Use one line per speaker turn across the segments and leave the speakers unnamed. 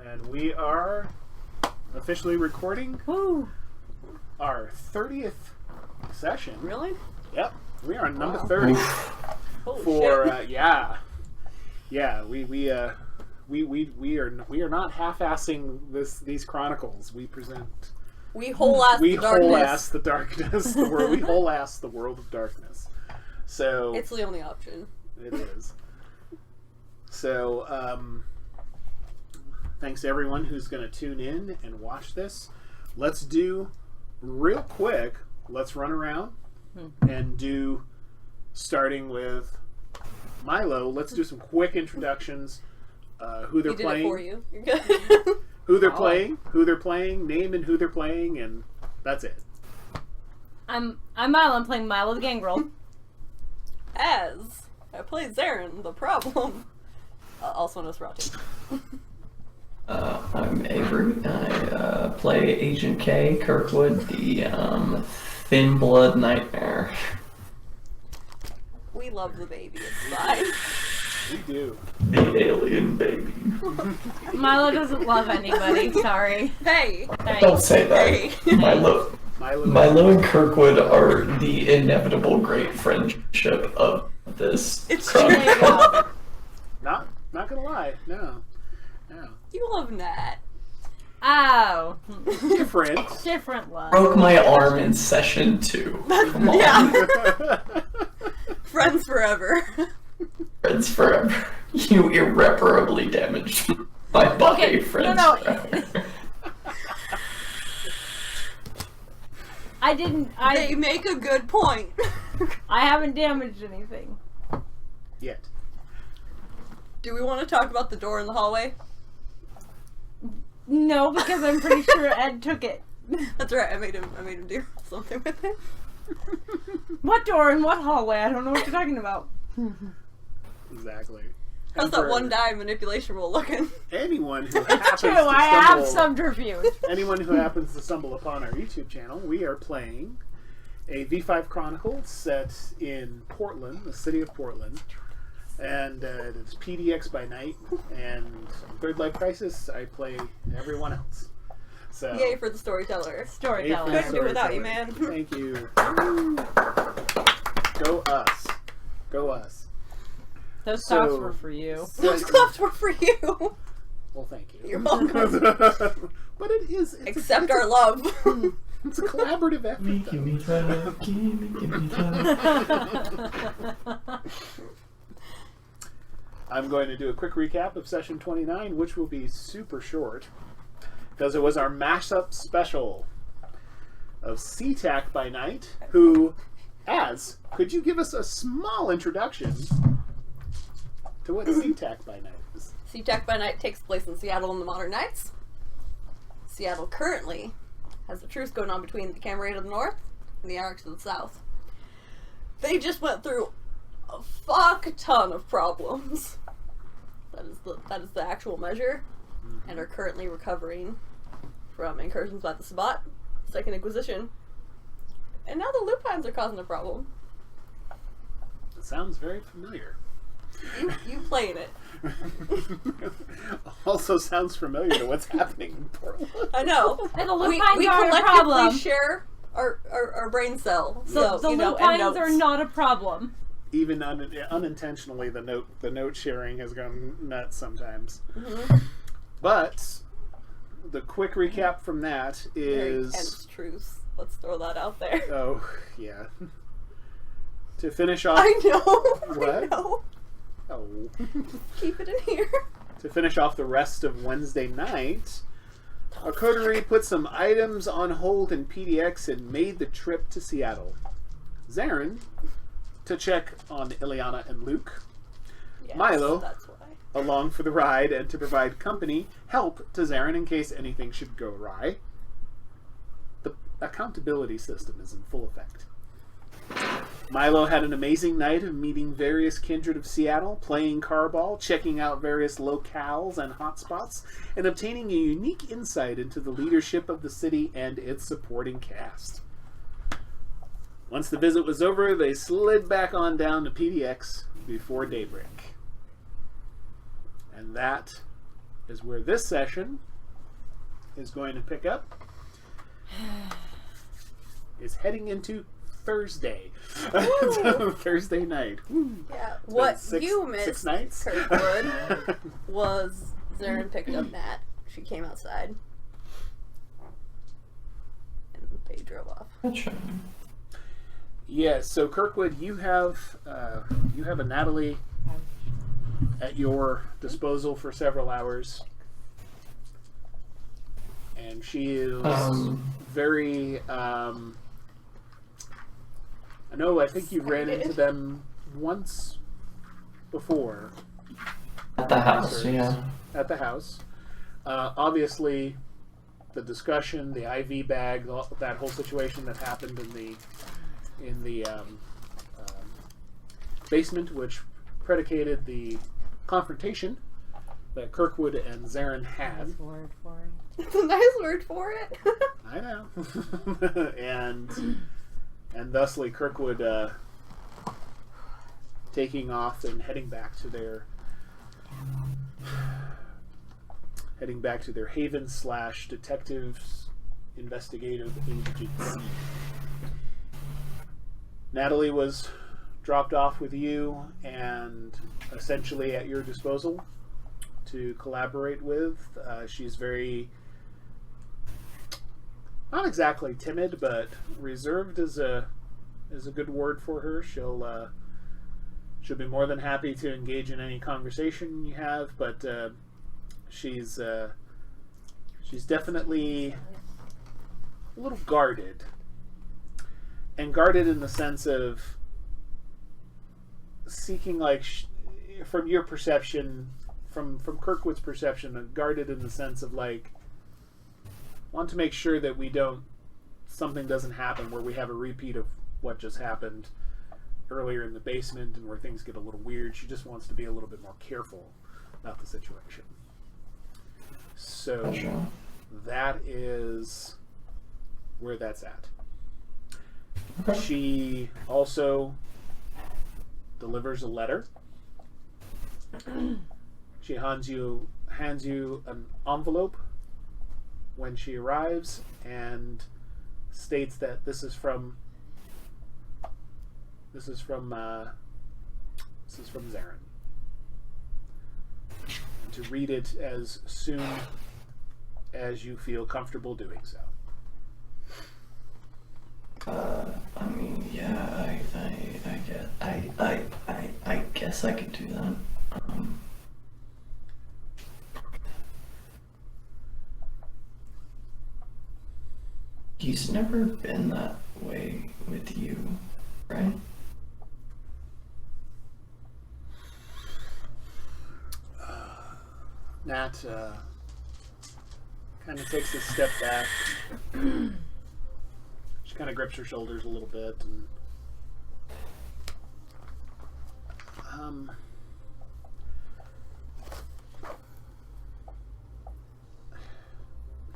And we are officially recording our 30th session.
Really?
Yep. We are on number 30. For yeah. We are not half-assing these chronicles. We present.
We whole-ass the darkness.
We whole-ass the darkness. We whole-ass the world of darkness. So
it's the only option.
It is. So thanks to everyone who's going to tune in and watch this. Let's do real quick. Let's run around and do, starting with Milo. Let's do some quick introductions. Who they're playing.
Did it for you. You're good.
Who they're playing, name and who they're playing, and that's it.
I'm Milo. I'm playing Milo the Gangrel.
As I play Zaren, the problem. Also known as Rati.
I'm Avery. I play Agent K, Kirkwood, the thin blood nightmare.
We love the baby. It's fine.
We do.
The alien baby.
Milo doesn't love anybody. Sorry.
Hey.
Don't say that.
Hey.
Milo and Kirkwood are the inevitable great friendship of this.
It's
chronicle.
true.
Not gonna lie. No.
You love Nat.
Oh.
Different
love.
Broke my arm in session 2. Come on.
Yeah. Friends forever.
Friends forever. You irreparably damaged my body.
Okay,
friends forever.
They make a good point.
I haven't damaged anything.
Yet.
Do we want to talk about the door in the hallway?
No, because I'm pretty sure Ed took it.
That's right. I made him do something with it.
What door in what hallway? I don't know what you're talking about.
Exactly.
How's that one die manipulation rule looking?
Anyone who happens
True, I have subterfuge.
Anyone who happens to stumble upon our YouTube channel, we are playing a V5 Chronicle set in Portland, the city of Portland. And it's PDX by night, and Third Life Crisis, I play everyone else. So
yay for the storyteller. Couldn't do without you, man.
Thank you. Go us. Go us.
Those socks were for you.
Those gloves were for you.
Well, thank you.
You're welcome.
But it is.
Accept our love.
It's a collaborative effort.
Give me love. Give me love.
I'm going to do a quick recap of session 29, which will be super short, because it was our mashup special of SeaTac by night, who, could you give us a small introduction to what SeaTac by night is?
SeaTac by night takes place in Seattle in the modern nights. Seattle currently has a truce going on between the Camarilla to the north and the Arcs to the south. They just went through a fuck ton of problems. That is the actual measure, and are currently recovering from incursions by the Sabbat, Second Inquisition, and now the Lupines are causing a problem.
It sounds very familiar.
You playing it.
Also sounds familiar to what's happening in Portland.
I know.
And the Lupines
we
are a
collectively
problem.
share our brain cell.
So the Lupines are not a problem.
Even unintentionally, the note sharing has gone nuts sometimes.
Mm-hmm.
But the quick recap from that is
very tense truce. Let's throw that out there.
Oh yeah. To finish off,
I know.
What?
I know.
Oh.
Keep it in here.
To finish off the rest of Wednesday night, our coterie put some items on hold in PDX and made the trip to Seattle. Zaren to check on Ileana and Luke.
Yes,
Milo,
that's why.
along for the ride and to provide help to Zaren in case anything should go awry. The accountability system is in full effect. Milo had an amazing night of meeting various kindred of Seattle, playing carball, checking out various locales and hotspots, and obtaining a unique insight into the leadership of the city and its supporting cast. Once the visit was over, they slid back on down to PDX before daybreak. And that is where this session is going to pick up. Is heading into Thursday. Thursday night. Woo.
Yeah.
It's
What
been
you missed,
six nights?
Kirkwood, was Zaren picked up Nat. She came outside. And they drove off.
Gotcha.
Yeah, so Kirkwood, you have a Natalie at your disposal for several hours. And she is very I think you ran into them once before.
At the house, yeah.
At the house. Obviously, the discussion, the IV bag, that whole situation that happened in the basement, which predicated the confrontation that Kirkwood and Zaren had.
Nice word for it.
It's a nice word for it.
I know. and thusly Kirkwood taking off and heading back to their haven / detectives investigative agency. Natalie was dropped off with you and essentially at your disposal to collaborate with. She's very, not exactly timid, but reserved is a good word for her. She'll be more than happy to engage in any conversation you have, but she's definitely a little guarded, and guarded in the sense of seeking, like, from your perception, from Kirkwood's perception, guarded in the sense of, like, want to make sure that something doesn't happen where we have a repeat of what just happened earlier in the basement and where things get a little weird. She just wants to be a little bit more careful about the situation. So
Gotcha.
that is where that's at.
Okay.
She also delivers a letter. She hands you an envelope when she arrives and states that this is from Zaren. And to read it as soon as you feel comfortable doing so.
I mean, yeah, I guess I could do that. He's never been that way with you, right?
Nat kind of takes a step back. She kind of grips her shoulders a little bit, and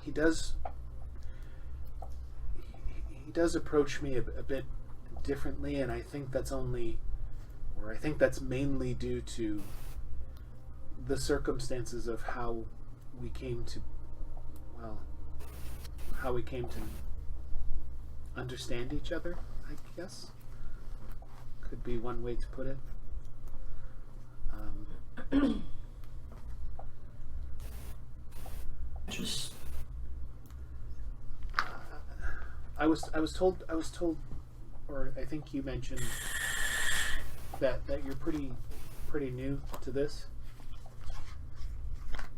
he does approach me a bit differently, and I think that's mainly due to the circumstances of how we came to understand each other, I guess. Could be one way to put it.
Just
I was told, or I think you mentioned that you're pretty new to this.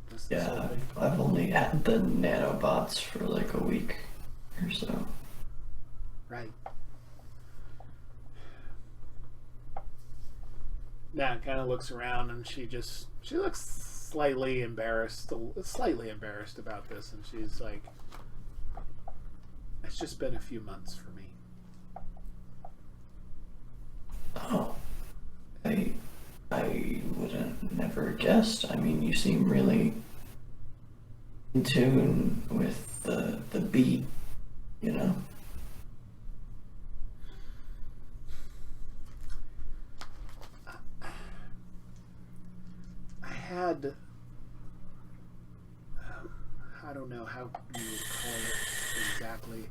This whole
yeah,
thing.
I've only had the nanobots for like a week or so.
Right. Nat kind of looks around, and she looks slightly embarrassed about this, and she's like, "It's just been a few months for me."
Oh, I would have never guessed. I mean, you seem really in tune with the beat, you know?
I don't know how you would call it exactly.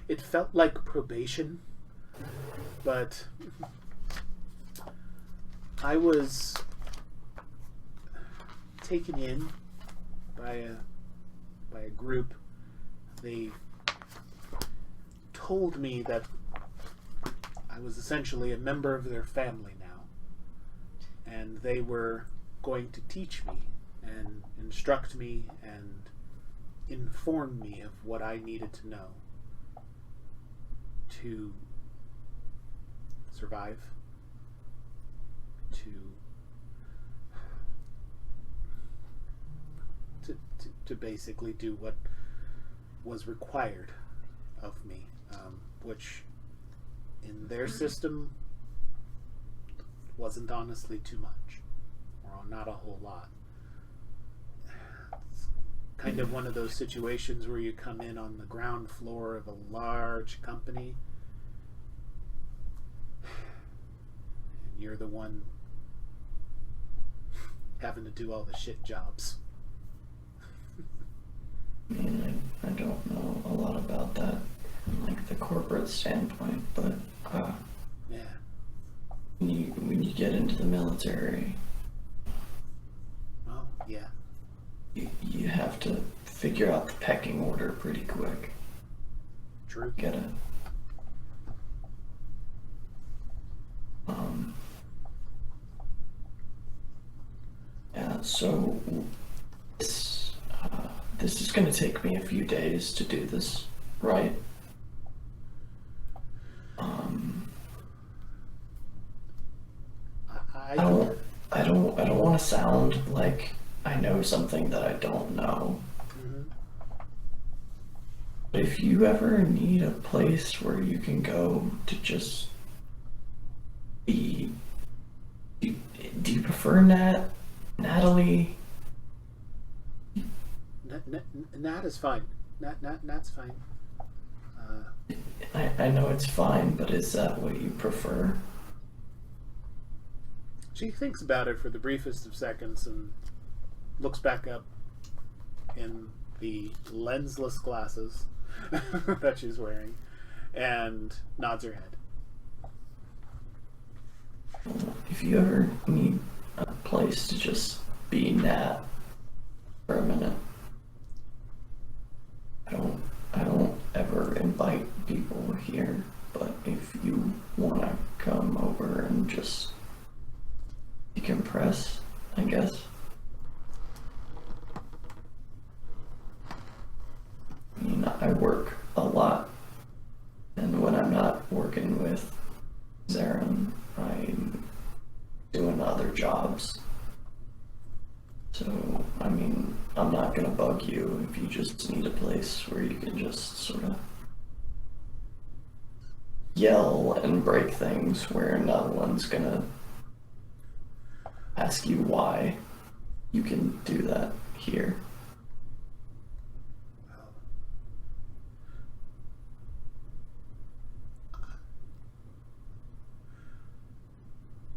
It felt like probation, but I was taken in by a group. They told me that I was essentially a member of their family now, and they were going to teach me and instruct me and inform me of what I needed to know to survive, to basically do what was required of me, which in their system wasn't honestly too much, or not a whole lot. It's kind of one of those situations where you come in on the ground floor of a large company and you're the one having to do all the shit jobs.
I mean, I don't know a lot about that from like the corporate standpoint, but
Yeah.
when you get into the military,
Oh, yeah.
you have to figure out the pecking order pretty quick.
True.
You gotta yeah, so this is gonna take me a few days to do this, right? I don't want to sound like I know something that I don't know.
Mhm.
But if you ever need a place where you can go to just be, do you prefer Natalie?
Nat is fine. Nat's fine.
I know it's fine, but is that what you prefer?
She thinks about it for the briefest of seconds and looks back up in the lensless glasses that she's wearing and nods her head.
If you ever need a place to just be Nat for a minute, I don't ever invite people here, but if you want to come over and just decompress, I guess. I mean, I work a lot, and when I'm not working with Zaren, I'm doing other jobs. So, I mean, I'm not gonna bug you if you just need a place where you can just sort of yell and break things where no one's gonna ask you why. You can do that here.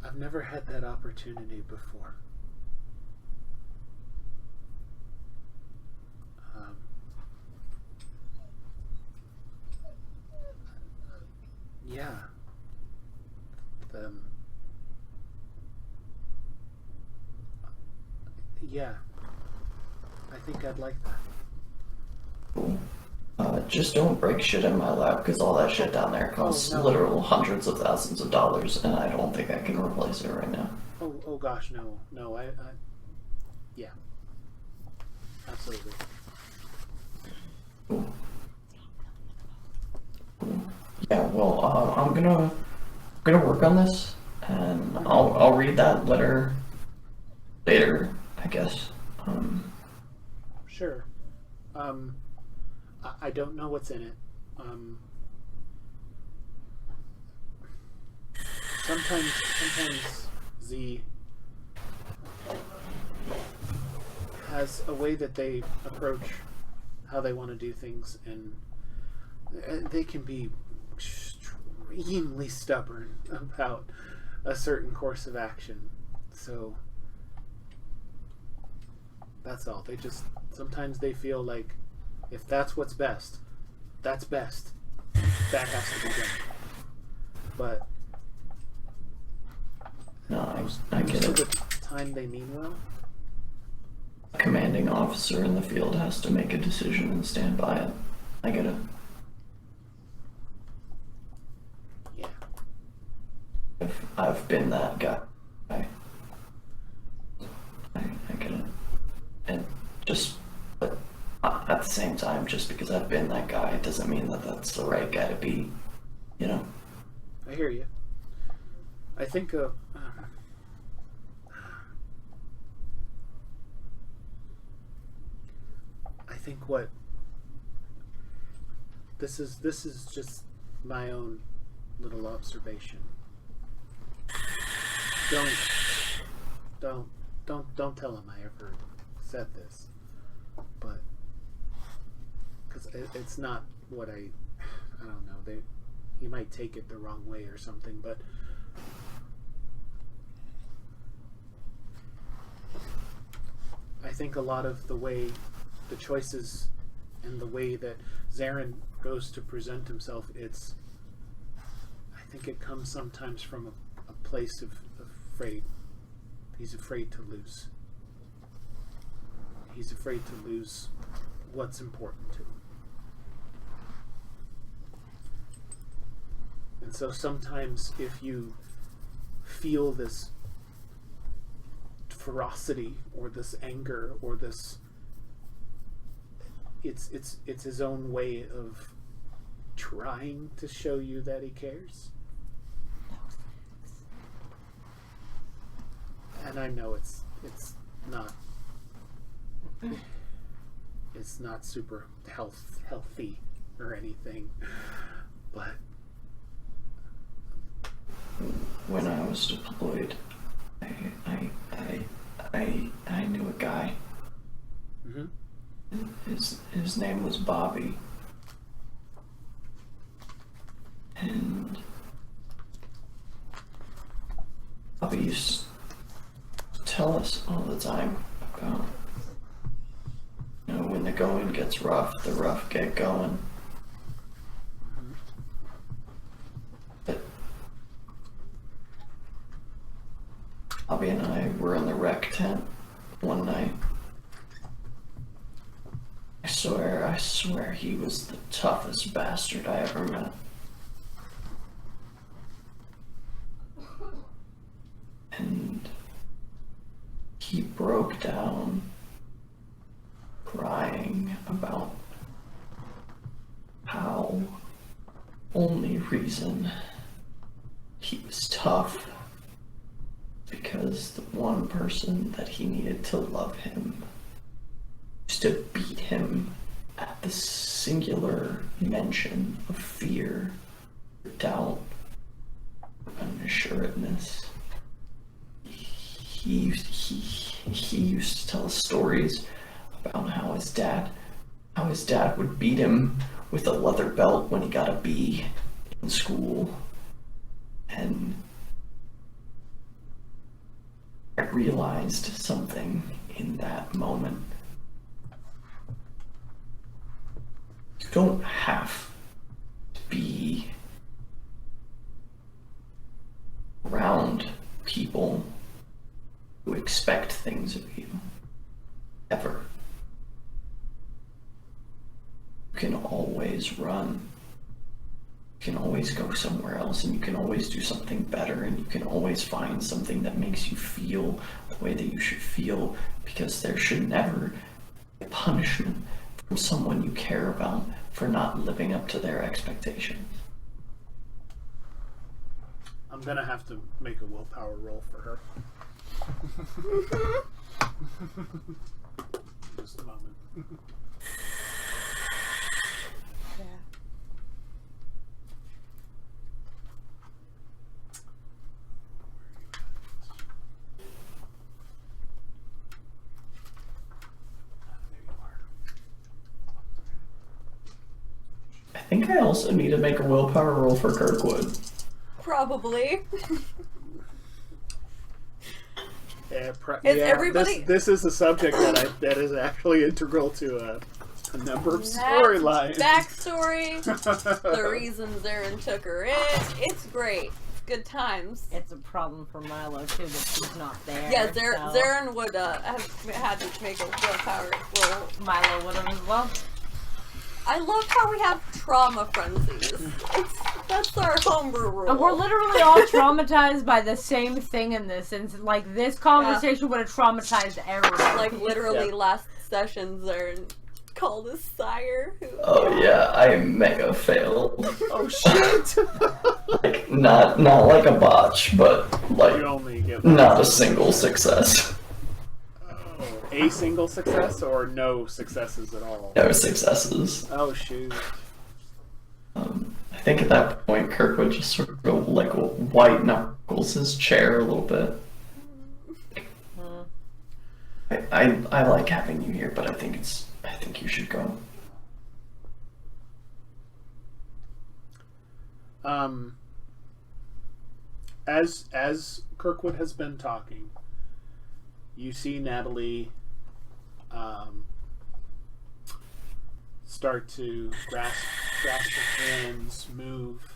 I've never had that opportunity before. Yeah. Yeah. I think I'd like that.
Cool. Just don't break shit in my lab, because all that shit down there costs
no.
literal hundreds of thousands of dollars, and I don't think I can replace it right now.
Oh gosh, no, I yeah. Absolutely.
Cool. Yeah, well, I'm gonna work on this, and I'll read that letter later, I guess.
Sure. I don't know what's in it. Sometimes Z has a way that they approach how they want to do things, and they can be extremely stubborn about a certain course of action. So That's all. They just sometimes they feel like if that's what's best, that's best. That has to be done. But
No, I get
most of
it.
the time they mean well.
A commanding officer in the field has to make a decision and stand by it. I get it.
Yeah.
I've been that guy. I get it. And just, but at the same time, just because I've been that guy, it doesn't mean that that's the right guy to be, you know?
I hear you. I think I think what this is just my own little observation. Don't tell him I ever said this, but because it's not what I don't know. He might take it the wrong way or something, but I think a lot of the way, the choices and the way that Zaren goes to present himself, I think it comes sometimes from a place of afraid. He's afraid to lose. He's afraid to lose what's important to him. And so sometimes if you feel this ferocity or this anger or this, it's his own way of trying to show you that he cares. And I know it's not super healthy or anything, but
When I was deployed, I knew a guy.
mm-hmm.
His name was Bobby. And Bobby used to tell us all the time about, you know, when the going gets rough, the rough get going. But Bobby and I were in the rec tent one night. I swear he was the toughest bastard I ever met. And he broke down crying about how only reason he was tough because the one person that he needed to love him used to beat him at the singular mention of fear, doubt, unassuredness. He used to tell us stories about how his dad would beat him with a leather belt when he got a B in school. And I realized something in that moment. You don't have to be around people who expect things of you. Ever. You can always run. You can always go somewhere else, and you can always do something better, and you can always find something that makes you feel the way that you should feel, because there should never be punishment from someone you care about for not living up to their expectations.
I'm gonna have to make a willpower roll for her. Just a moment.
Yeah.
There you are.
I think I also need to make a willpower roll for Kirkwood.
Probably. everybody-
This is a subject that is actually integral to a number of storylines.
Backstory, the reason Zaren took her in. It's great. It's good times.
It's a problem for Milo too that she's not there.
Yeah,
so
Zaren would have had to make a willpower roll.
Milo would have as well.
I love how we have trauma frenzies. That's our homebrew rule.
And we're literally all traumatized by the same thing in this, and like this conversation would have traumatized everyone.
Like literally last session, Zaren called his sire.
Oh yeah, I mega failed.
Oh shit!
Like not like a botch, but like
You only get
not a single success.
a single success or no successes at all.
No successes.
Oh shoot!
I think at that point Kirkwood just sort of go like white knuckles his chair a little bit. I like having you here, but I think you should go.
As Kirkwood has been talking, you see Natalie start to grasp her hands, move,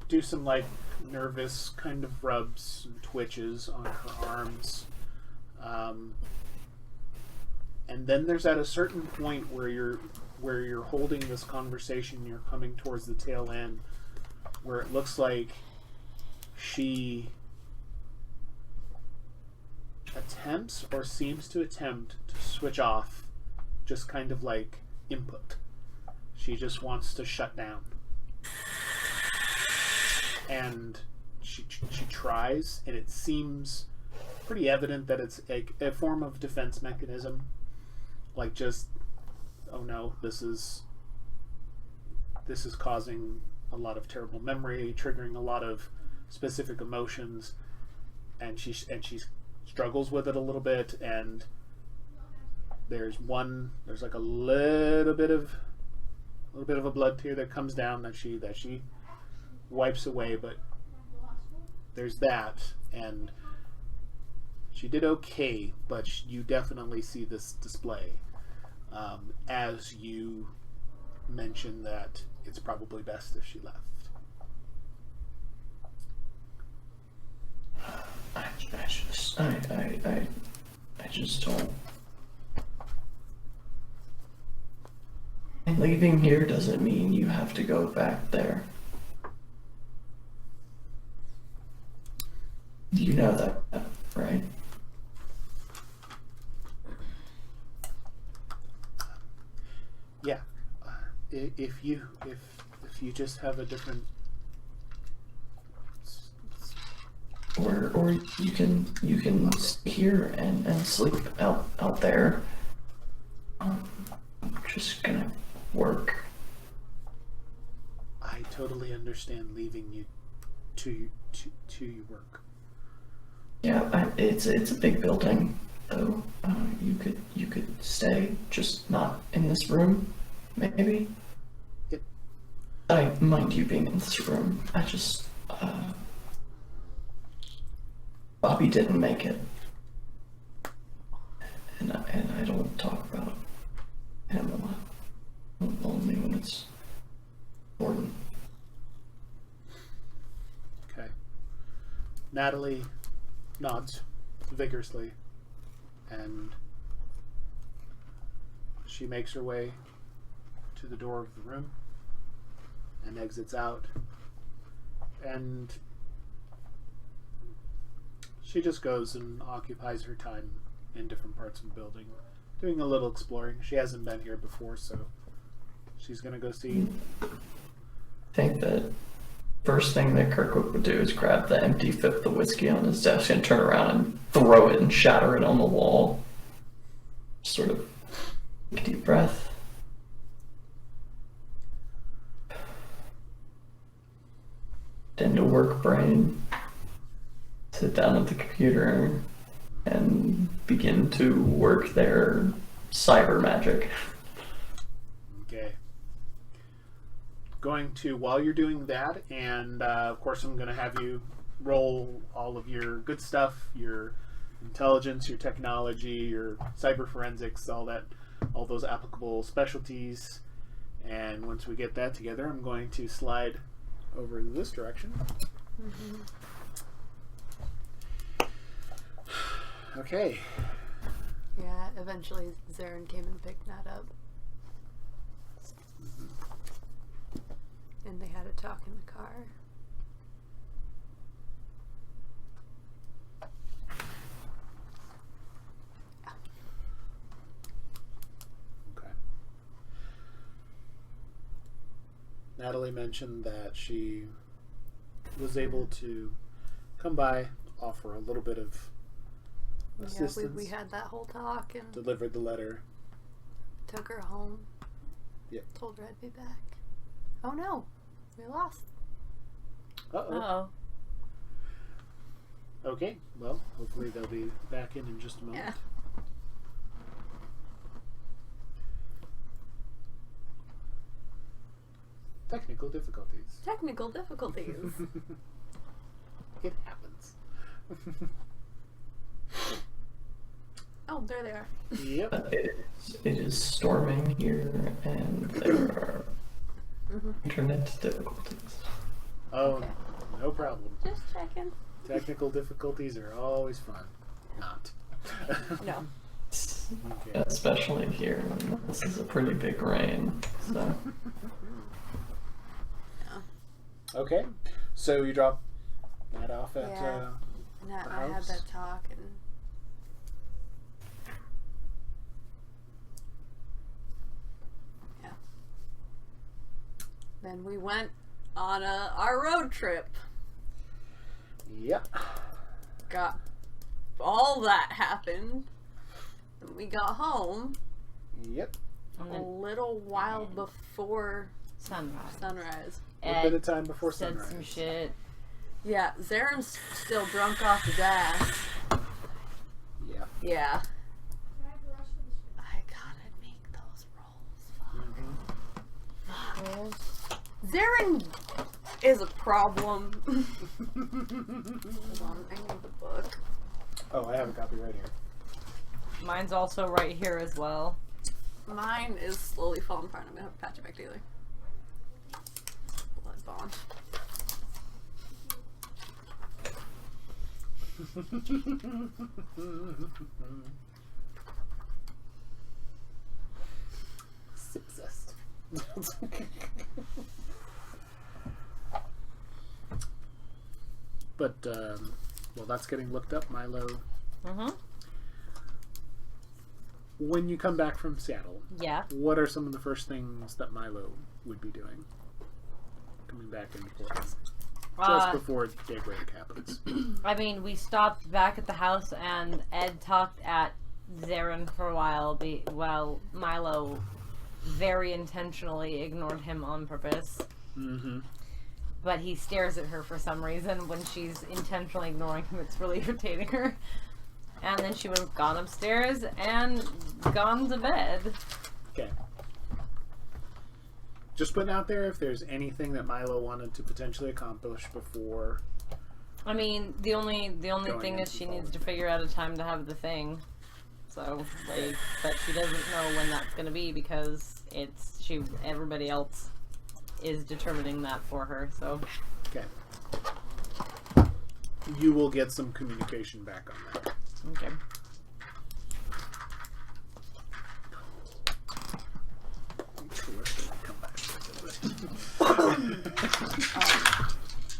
do some like nervous kind of rubs and twitches on her arms. And then there's at a certain point where you're holding this conversation, you're coming towards the tail end, where it looks like she attempts or seems to attempt to switch off, just kind of like input. She just wants to shut down. And she tries, and it seems pretty evident that it's a form of defense mechanism. Like just, oh no, this is causing a lot of terrible memory, triggering a lot of specific emotions, and she struggles with it a little bit, and there's like a little bit of a blood tear that comes down that she wipes away, but there's that, and she did okay, but you definitely see this display as you mention that it's probably best if she left.
I just don't. And leaving here doesn't mean you have to go back there. You know that, right?
Yeah. If you just have a different,
or you can stay here and sleep out there. I'm just gonna work.
I totally understand leaving you to your work.
Yeah, it's a big building, though. You could stay, just not in this room, maybe.
Yep.
I mind you being in this room. I just Bobby didn't make it, and I don't talk about him a lot. Only when it's important.
Okay. Natalie nods vigorously, and she makes her way to the door of the room and exits out, and she just goes and occupies her time in different parts of the building, doing a little exploring. She hasn't been here before, so she's gonna go see.
I think that first thing that Kirkwood would do is grab the empty fifth of whiskey on his desk and turn around and throw it and shatter it on the wall. Sort of take a deep breath. Tend to work brain. Sit down at the computer and begin to work their cyber magic.
Okay. Going to, while you're doing that, and of course I'm going to have you roll all of your good stuff, your intelligence, your technology, your cyber forensics, all those applicable specialties. And once we get that together, I'm going to slide over this direction. Okay.
Yeah, eventually Zaren came and picked Nat up. And they had a talk in the car.
Okay. Natalie mentioned that she was able to come by, offer a little bit of assistance.
Yeah, we had that whole talk and
Delivered the letter.
took her home.
Yep.
Told her I'd be back. Oh no, we lost.
Uh-oh. Okay, well, hopefully they'll be back in just a moment.
Yeah.
Technical difficulties.
Technical difficulties.
It happens.
Oh, there they are.
Yep.
It is storming here, and there are internet difficulties.
Oh,
Okay.
no problem.
Just checking.
Technical difficulties are always fun. Not.
No.
Okay.
Especially here, when this is a pretty big rain. So
Okay, so you drop that off at
Yeah. Nat and
the
I had
house?
that talk and yeah. Then we went on our road trip.
Yep.
Got all that happened. And we got home
Yep.
a little while before
Sunrise.
sunrise.
A bit of time before
said
sunrise.
some shit.
Yeah, Zaren's still drunk off his ass.
Yeah.
Yeah. I gotta make those rolls. Fuck. Zaren is a problem. Hold on, I need the book.
Oh, I have a copy right here.
Mine's also right here as well.
Mine is slowly falling apart. I'm gonna have to patch it back together. Blood bond.
Sip zest. But, well, that's getting looked up, Milo.
Mm-hmm.
When you come back from Seattle,
Yeah.
what are some of the first things that Milo would be doing? Coming back into Portland. Just before daybreak happens.
I mean, we stopped back at the house and Ed talked at Zaren for a while while Milo very intentionally ignored him on purpose.
Mm-hmm.
But he stares at her for some reason when she's intentionally ignoring him. It's really irritating her. And then she would have gone upstairs and gone to bed.
Okay. Just putting out there if there's anything that Milo wanted to potentially accomplish before.
I mean, the only
Going
thing is
into
she
the
needs to
following
figure out a time to have the thing. So, like, but she doesn't know when that's gonna be because everybody else is determining that for her. So,
Okay. You will get some communication back on that.
okay.
Come back.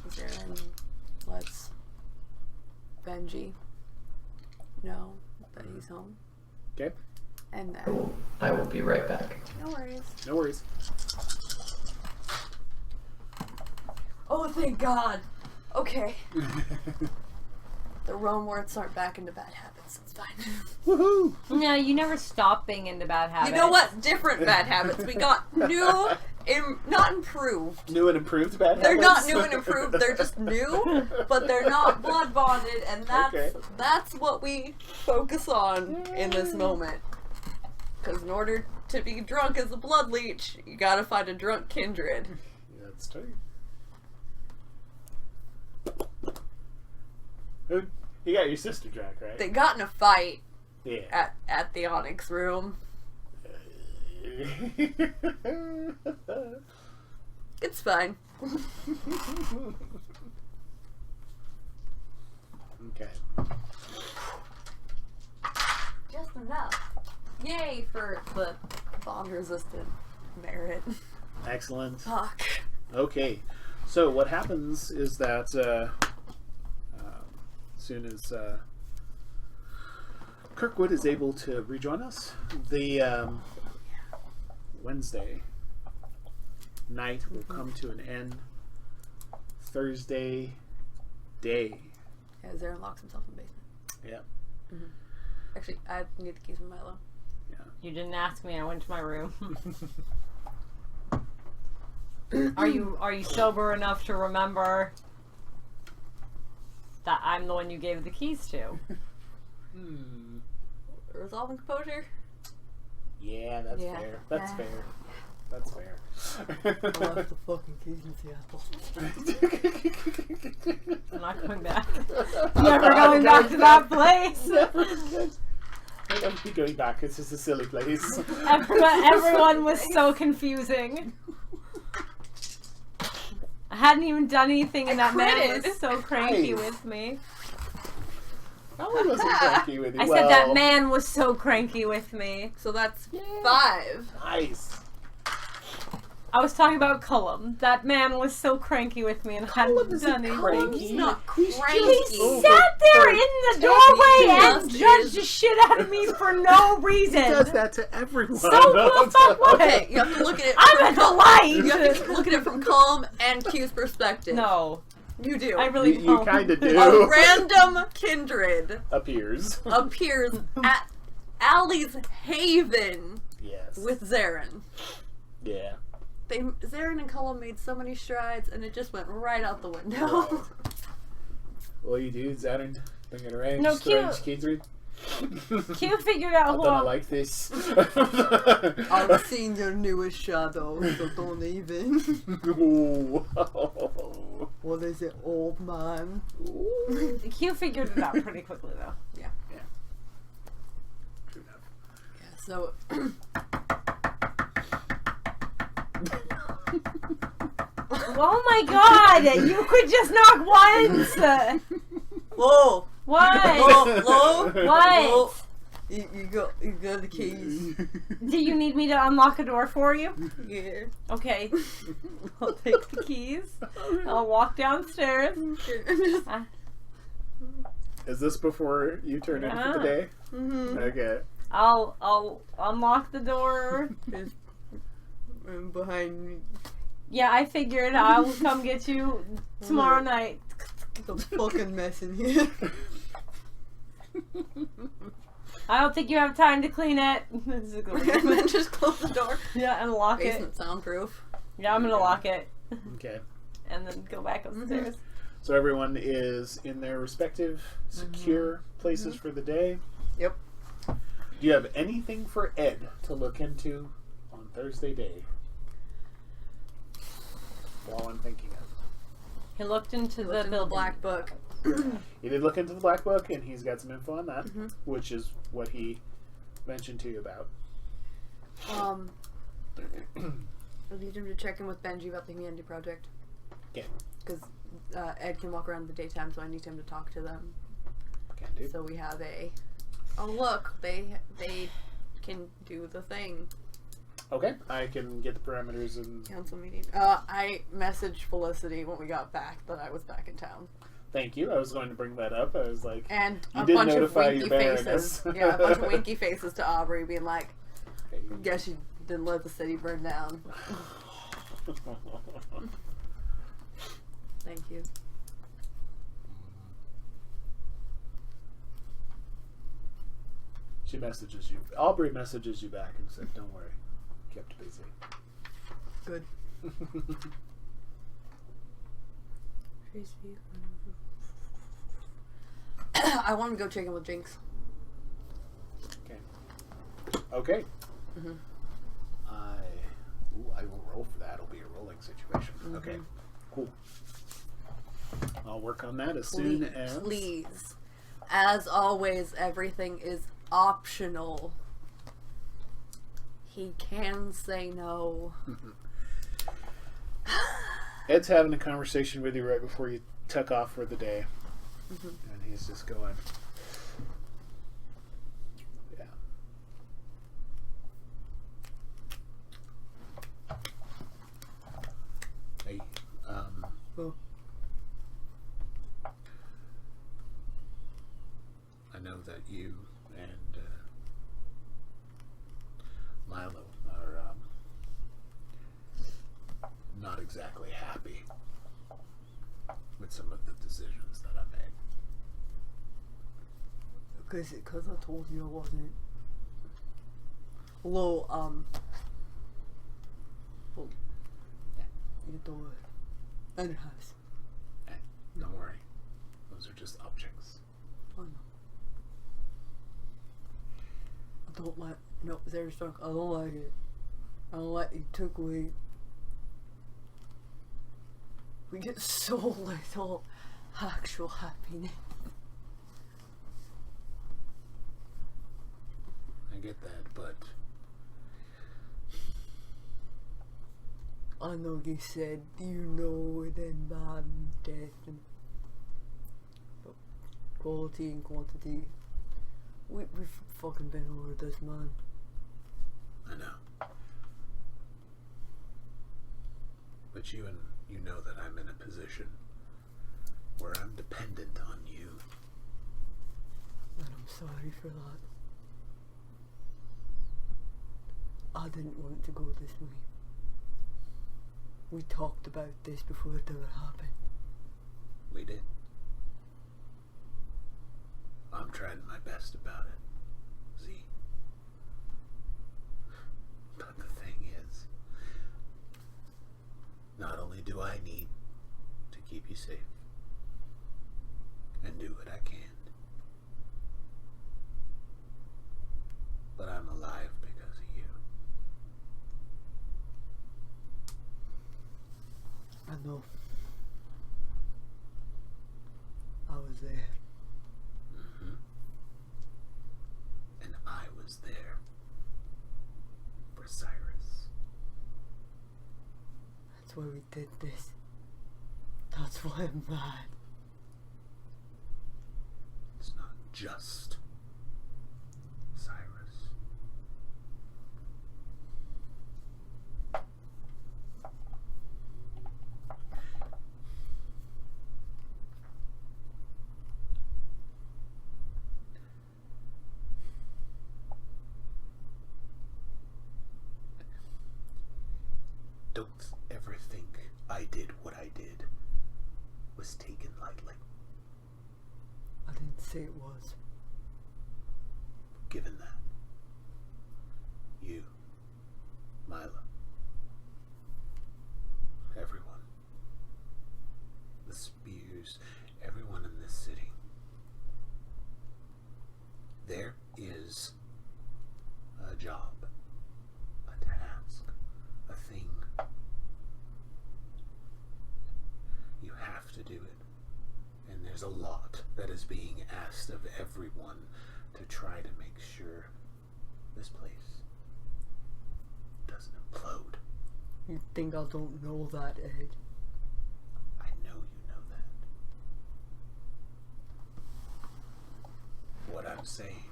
Zaren lets Benji know that he's home.
Okay.
And
I will be right back.
no worries.
No worries.
Oh, thank God. Okay. The Romeworths aren't back into bad habits. It's fine.
Woohoo!
No, you never stop being into bad habits.
You know what? Different bad habits. We got new, not improved.
New and improved bad
They're
habits?
not new and improved. They're just new, but they're not blood bonded, and that's what we focus on in this moment. Because in order to be drunk as a blood leech, you gotta find a drunk kindred.
That's true. You got your sister Jack, right?
They got in a fight
Yeah.
at the Onyx room. It's fine.
Okay.
Just enough. Yay for the bond-resistant merit.
Excellent.
Fuck.
Okay. So what happens is that as soon as Kirkwood is able to rejoin us, the Wednesday night will come to an end. Thursday day.
Yeah, Zaren locks himself in the basement.
Yep.
Actually, I need the keys from Milo.
You didn't ask me. I went to my room. Are you sober enough to remember that I'm the one you gave the keys to?
Resolving composure?
Yeah, that's
Yeah.
fair. That's
Yeah.
fair. That's fair.
I left the fucking keys in Seattle.
I'm not going back. Never going back to that place.
I'll never be going back. It's just a silly place.
Everyone was so confusing. I hadn't even done anything, and that man
critted.
was so cranky
Nice.
with me.
I wasn't cranky with you.
I said that man was so cranky with me.
So that's
Yeah.
5.
Nice.
I was talking about Cullum. That man was so cranky with me and
Cullum
hadn't
isn't
done anything.
cranky.
He's not
He's
cranky.
just
He
over
sat there in the doorway
He
and
just
judged
is.
the shit out of me for no reason.
He does that to everyone.
So the fuck what?
Okay, you have to look at it.
I'm
from
a delight.
You have to look at it from Calm and Q's perspective.
No,
You do.
I really
You
don't.
kind of
A
do.
random kindred
Appears.
appears at Allie's Haven
Yes.
with Zaren.
Yeah.
Zaren and Cullum made so many strides, and it just went right out the window.
Right. What do you do, Saturn? Bring it around.
No,
strange Kindred.
Q figured out
I
who
don't
I
like this.
I've seen your newest shadow, so don't even.
Ooh.
What is it, old man?
Ooh.
Q figured it out pretty quickly though.
True enough.
Yeah, so
Oh my god! You could just knock once.
whoa,
What?
whoa,
What?
You got the keys.
Do you need me to unlock a door for you?
Yeah.
Okay. I'll take the keys. I'll walk downstairs.
Is this before you turn in for the day?
Mm-hmm.
Okay.
I'll unlock the door.
Behind me.
Yeah, I figured I'll come get you tomorrow night.
It's a fucking mess in here.
I don't think you have time to clean it.
And then just close the door.
Yeah, and lock it.
Basement soundproof.
Yeah, I'm gonna lock it.
Okay.
And then go back upstairs.
So everyone is in their respective secure places for the day.
Yep.
Do you have anything for Ed to look into on Thursday day? While I'm thinking of.
He looked into
Looked in the black book.
He did look into the black book, and he's got some info on that, which is what he mentioned to you about.
I need him to check in with Benji about the Humanity Project.
Okay.
Because Ed can walk around in the daytime, so I need him to talk to them.
Can do.
So we have oh look, they can do the thing.
Okay, I can get the parameters and
Council meeting. I messaged Felicity when we got back that I was back in town.
thank you. I was going to bring that up. I was like,
And
You
a
did
bunch of
notify
winky
your
faces.
Baroness.
Yeah, a bunch of winky faces to Aubrey being like,
okay.
guess you didn't let the city burn down. Thank you.
She messages you. Aubrey messages you back and said, "Don't worry, kept busy."
Good. I want to go check in with Jinx.
Okay.
Mhm.
I will roll for that. It'll be a rolling situation. Okay. Cool. I'll work on that as soon as.
Please. As always, everything is optional. He can say no.
Ed's having a conversation with you right before you tuck off for the day. And he's just going, yeah. Hey,
Oh.
I know that you and Milo are not exactly happy with some of the decisions that I made.
Because I told you I wasn't. Well, you do it. And it has.
Hey, don't worry. Those are just objects.
I know. I don't like. No, there's stuck. I don't like it. I don't like you took away. We get so little actual happiness.
I get that, but
I know you said you know it and bad and death and but quality and quantity. We've fucking been over this, man.
I know. But you know that I'm in a position where I'm dependent on you.
And I'm sorry for that. I didn't want to go this way. We talked about this before it ever happened.
We did. I'm trying my best about it. See? But the thing is, not only do I need to keep you safe and do what I can, but I'm alive because of you.
I know. I was there.
And I was there for Cyrus.
That's why we did this. That's why I'm mad.
It's not just Cyrus. Don't ever think I did what I did was taken lightly.
I didn't say it was.
Given that, you, Milo, everyone, the Spears, everyone in this city, there is a job, a task, a thing. You have to do it. And there's a lot that is being asked of everyone to try to make sure this place doesn't implode.
You think I don't know that, Ed?
I know you know that. What I'm saying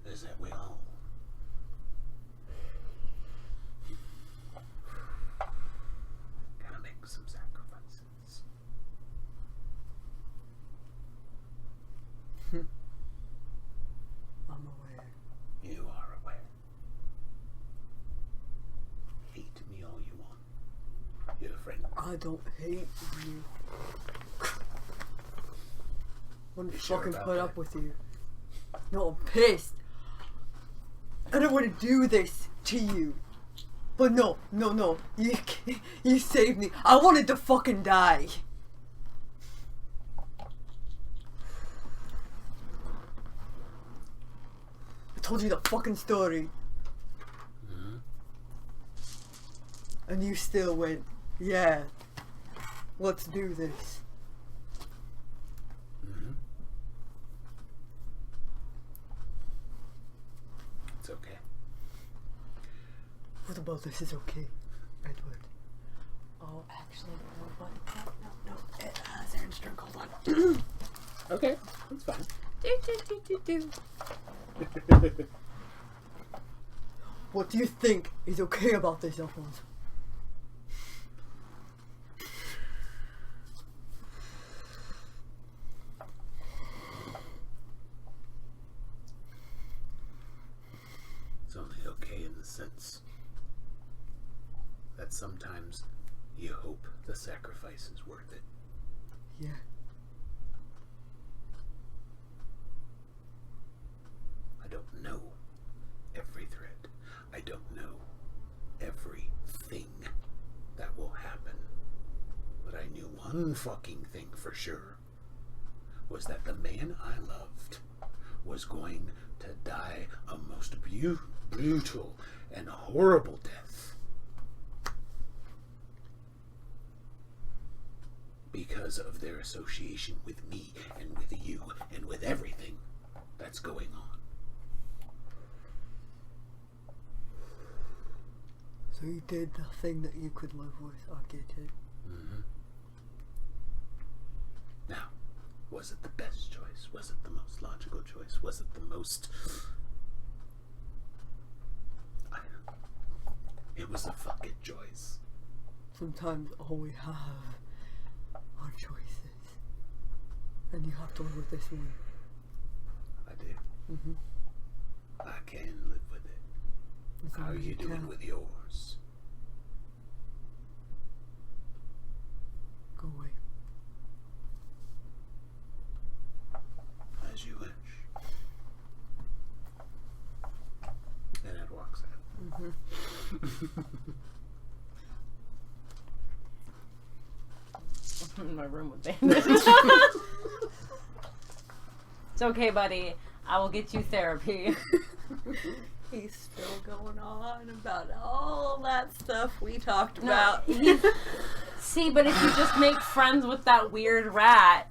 is that we all gotta make some sacrifices.
I'm aware.
You are aware. Hate me all you want. You're a friend.
I don't hate you. I want to
You sure
fucking
about
put
that?
up with you. No, I'm pissed. I don't want to do this to you. But no. You saved me. I wanted to fucking die. I told you the fucking story. And you still went, yeah, let's do this.
What about this is okay, Edward?
Oh, actually, no, but no. Zaren's drunk. Hold on.
Okay, that's fine.
What do you think is okay about this, Alphonse?
It's only okay in the sense that sometimes you hope the sacrifice is worth it.
Yeah.
I don't know every thread. I don't know everything that will happen. But I knew one fucking thing for sure, was that the man I loved was going to die a most brutal and horrible death. Because of their association with me and with you and with everything that's going on.
So you did the thing that you could live with. I get it.
Mm-hmm. Now, was it the best choice? Was it the most logical choice? Was it the most... I don't know. It was a fucking choice.
Sometimes all we have are choices. And you have to live with this one.
I do.
Mm-hmm.
I can live with it. How are you doing with yours?
Go away.
As you wish. And Ed walks out.
Mm-hmm.
In my room with bandits. It's okay, buddy. I will get you therapy.
He's still going on about all that stuff we talked about.
See, but if you just make friends with that weird rat,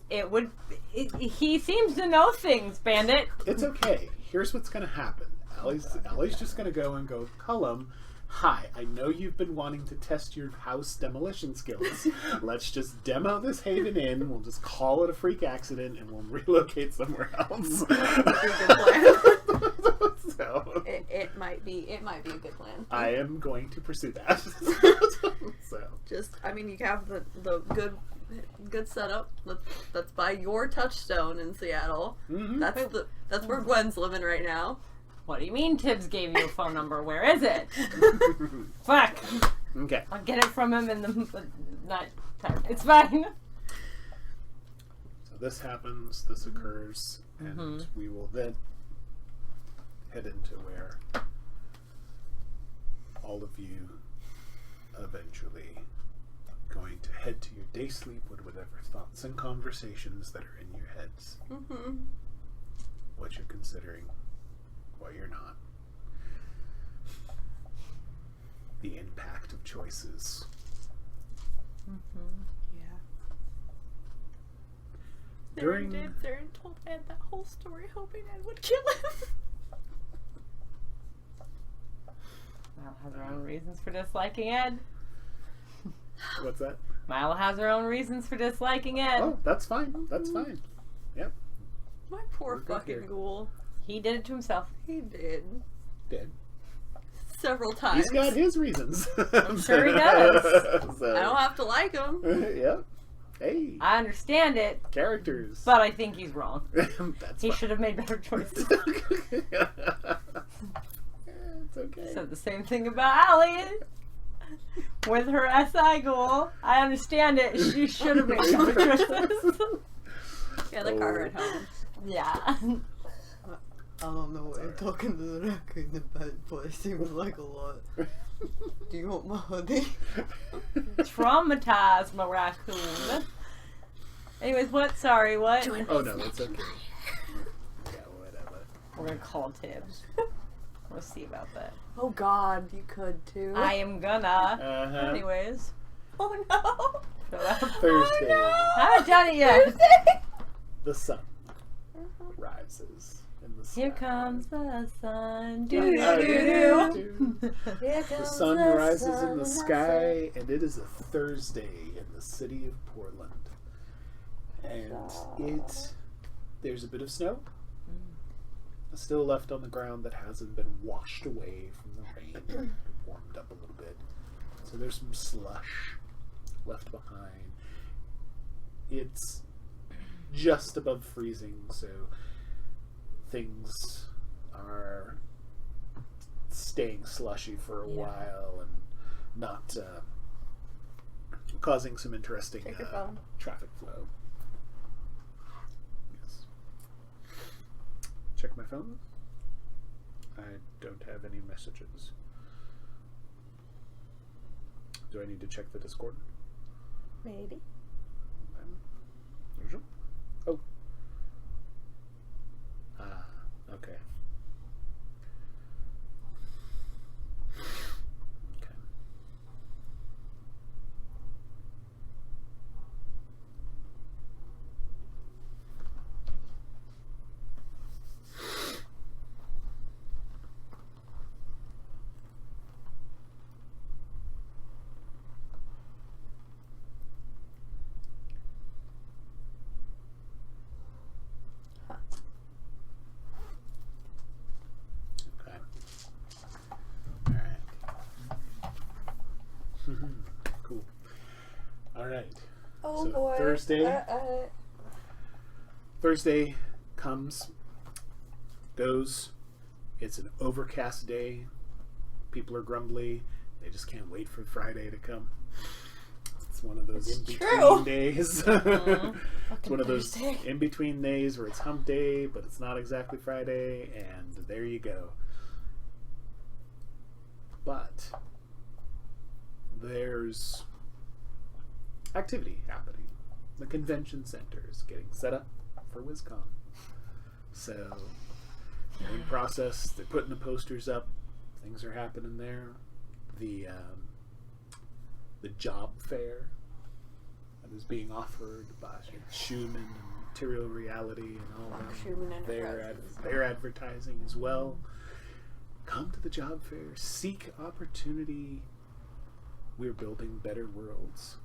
he seems to know things, Bandit.
It's okay. Here's what's going to happen. Allie's just going to go, Cullum, hi, I know you've been wanting to test your house demolition skills. Let's just demo this Haven Inn. We'll just call it a freak accident and we'll relocate somewhere else. So,
it might be a good plan.
I am going to pursue that. So
Just, I mean, you have the good setup. That's by your touchstone in Seattle.
mm-hmm.
That's where Gwen's living right now.
What do you mean Tibbs gave you a phone number? Where is it? Fuck.
Okay.
I'll get it from him in the night time. It's fine.
So this happens, this occurs, and we will then head into where all of you eventually going to head to your day sleep with whatever thoughts and conversations that are in your heads.
Mm-hmm.
What you're considering, what you're not. The impact of choices.
Yeah.
During-
Zaren told Ed that whole story hoping Ed would kill him.
Milo has her own reasons for disliking Ed.
What's that?
Milo has her own reasons for disliking Ed.
Oh, that's fine. That's fine. Yep.
My poor
We're good
fucking
here.
ghoul.
He did it to himself.
He did.
Dead.
Several times.
He's got his reasons.
I'm sure he does.
I don't have to like him.
Yep. Hey.
I understand it,
Characters.
but I think he's wrong.
That's
He
fine.
should have made better choices.
It's okay.
Said the same thing about Allie. With her SI goal, I understand it. She should have made better choices.
Yeah, the car ride home.
Yeah.
I don't know what you're talking to the raccoon about, but it seems like a lot. Do you want my hoodie?
Traumatized my raccoon. Anyways, what? Sorry, what?
Oh no, that's okay. Yeah, whatever.
We're gonna call Tibbs. We'll see about that.
Oh god, you could too.
I am gonna.
Uh-huh.
Anyways.
Oh no.
Shut up.
Thursday.
I haven't done it yet.
Thursday.
The sun rises in the sky.
Here comes the sun.
Do,
Do,
do,
do,
do,
do.
do.
Here
The
comes
sun rises in the
sun.
sky, and it is a Thursday in the city of Portland. And there's a bit of snow still left on the ground that hasn't been washed away from the rain. Warmed up a little bit. So there's some slush left behind. It's just above freezing, so things are staying slushy for a while and not causing some interesting
Check your phone.
traffic flow. Yes. Check my phone. I don't have any messages. Do I need to check the Discord?
Maybe.
Usual. Oh. Okay. Okay. Okay. All right. Cool. All right.
Oh
So
boy.
Thursday comes, goes. It's an overcast day. People are grumbly. They just can't wait for Friday to come. It's one of those
It's
in-between
true.
days. It's one of those
Thursday.
in-between days where it's hump day, but it's not exactly Friday, and there you go. But there's activity happening. The convention center is getting set up for WizCon. So, they're in process. They're putting the posters up. Things are happening there. The job fair that is being offered by Schumann and Material Reality and all that.
Schumann
They're
Enterprises.
advertising as well. Come to the job fair. Seek opportunity. We're building better worlds.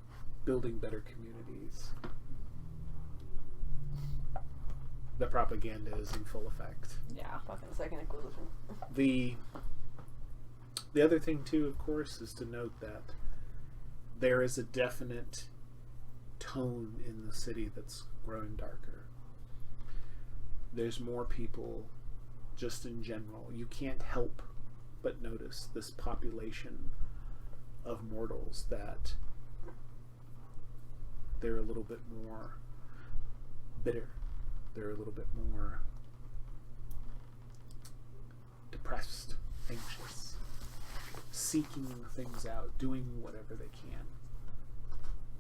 Building better communities. The propaganda is in full effect.
Yeah.
Fucking Second Inquisition.
The other thing too, of course, is to note that there is a definite tone in the city that's growing darker. There's more people just in general. You can't help but notice this population of mortals that they're a little bit more bitter. They're a little bit more depressed, anxious, seeking things out, doing whatever they can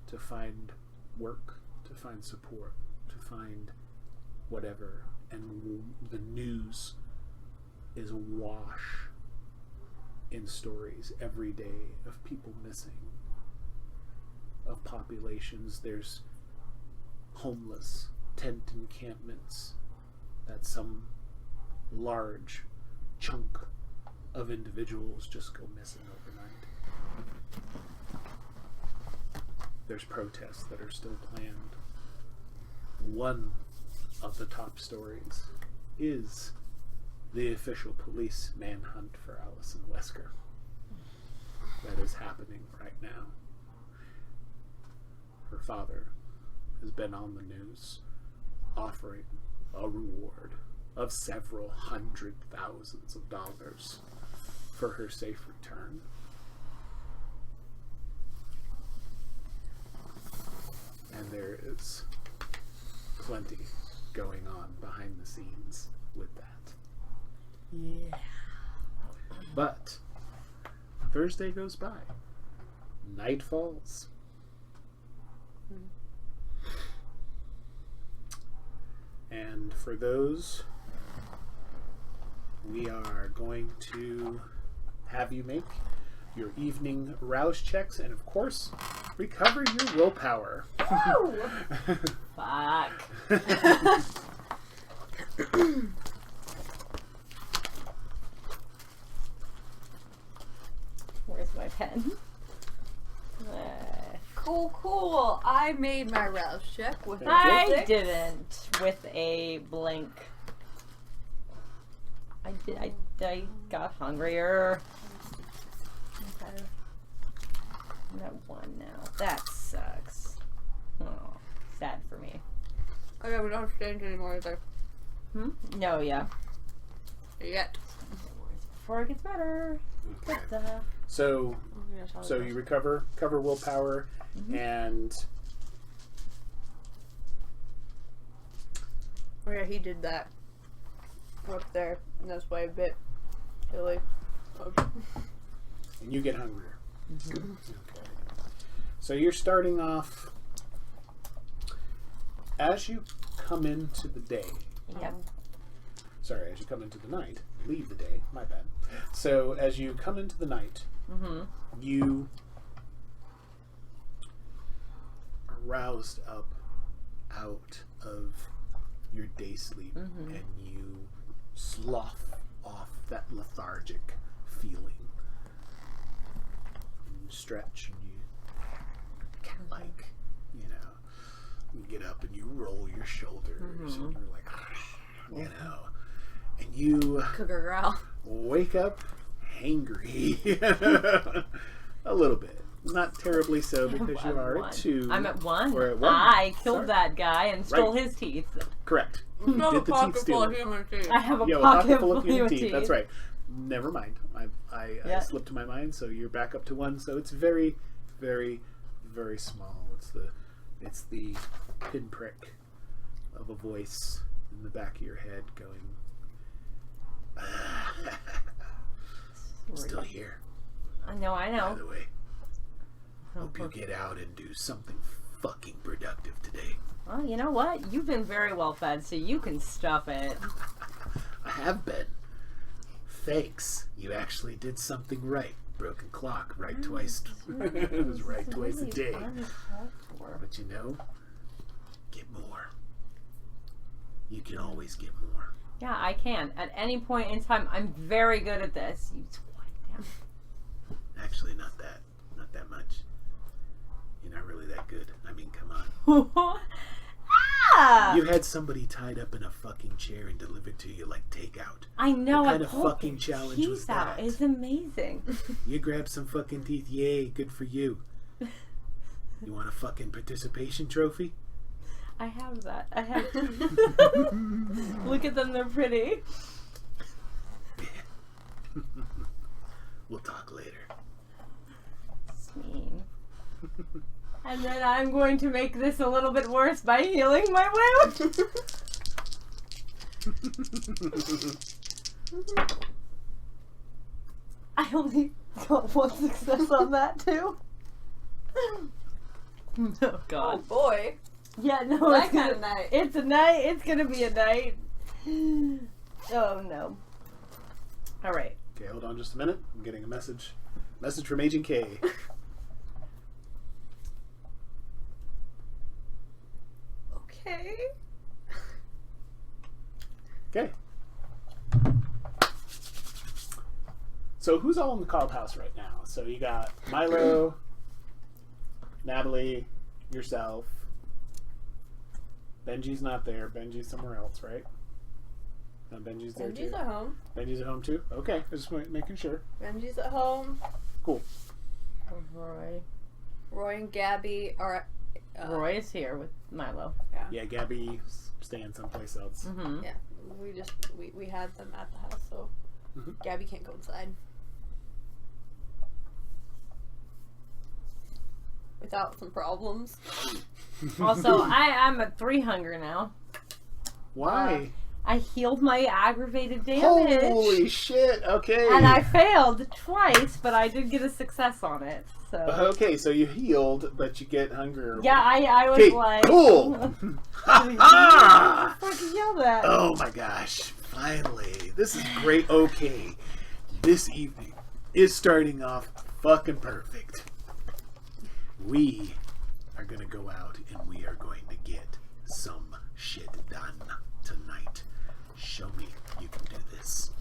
to find work, to find support, to find whatever. And the news is awash in stories every day of people missing, of populations. There's homeless tent encampments that some large chunk of individuals just go missing overnight. There's protests that are still planned. One of the top stories is the official police manhunt for Allison Wesker. That is happening right now. Her father has been on the news offering a reward of several $100,000s for her safe return. And there is plenty going on behind the scenes with that.
Yeah.
But Thursday goes by. Night falls. And for those, we are going to have you make your evening rouse checks and, of course, recover your willpower.
Fuck. my pen.
Cool. I made my rouse check with
I
6.
didn't with a blank. I got hungrier. Okay. I'm at 1 now. That sucks. Oh, sad for me.
Okay, we don't exchange anymore either.
No, yeah.
Yet.
Before it gets better.
Okay.
But,
So you recover willpower, and
Oh yeah, he did that. Up there, and that's why a bit silly. Okay.
and you get hungrier. Okay. So you're starting off as you come into the day.
Yep.
Sorry, as you come into the night. Leave the day. My bad. So as you come into the night, you are roused up out of your day sleep, and you slough off that lethargic feeling. And you stretch, and you kind of you get up and you roll your shoulders, and you're like, and you
Cougar growl.
wake up hangry. A little bit. Not terribly so, because you are at 2.
I'm at 1.
Or at 1.
I killed that guy and stole his teeth.
Correct.
You
You
have a
did the teeth
pocket full of
stealing.
human teeth.
I have a
Yeah,
pocket
full of human teeth.
teeth.
That's right. Never mind. I slipped my mind, so you're back up to 1. So it's very, very, very small. It's the pinprick of a voice in the back of your head going, I'm still here.
I know.
By the way, hope you get out and do something fucking productive today.
Well, you know what? You've been very well fed, so you can stuff it.
I have been. Thanks. You actually did something right. Broken clock, right twice. It was right twice a day. But get more. You can always get more.
Yeah, I can. At any point in time, I'm very good at this. You swipe down.
Actually, not that much. You're not really that good. I mean, come on.
Ah!
You had somebody tied up in a fucking chair and delivered to you like takeout.
I know.
What kind
I
of
pulled
fucking
the
challenge
teeth
was
out.
that?
It's amazing.
You grabbed some fucking teeth. Yay, good for you. You want a fucking participation trophy?
I have that. I have. Look at them. They're pretty.
We'll talk later.
It's mean. And then I'm going to make this a little bit worse by healing my wound. I only got 1 success on that too. Oh God.
Oh boy.
Yeah, no,
That
it's
kind
gonna,
of night.
It's a night. It's gonna be a night. Oh no. All right.
Okay, hold on just a minute. I'm getting a message. Message from Agent K.
Okay.
Okay. So who's all in the called house right now? So you got Milo, Natalie, yourself. Benji's not there. Benji's somewhere else, right? No, Benji's there
Benji's
too.
at home.
Benji's at home too? Okay, I just making sure.
Benji's at home.
Cool.
Roy and Gabby are.
Roy is here with Milo.
Yeah, Gabby's staying someplace else.
Mm-hmm.
Yeah, we had them at the house, so Gabby can't go inside without some problems.
Also, I'm at 3 hunger now.
Why?
I healed my aggravated damage.
Holy shit, okay.
And I failed twice, but I did get a success on it. So
Okay, so you healed, but you get hunger.
yeah, I was
Okay,
like,
cool. Ha ha!
fucking yell that.
Oh my gosh, finally. This is great. Okay, this evening is starting off fucking perfect. We are going to go out and we are going to get some shit done tonight. Show me you can do this.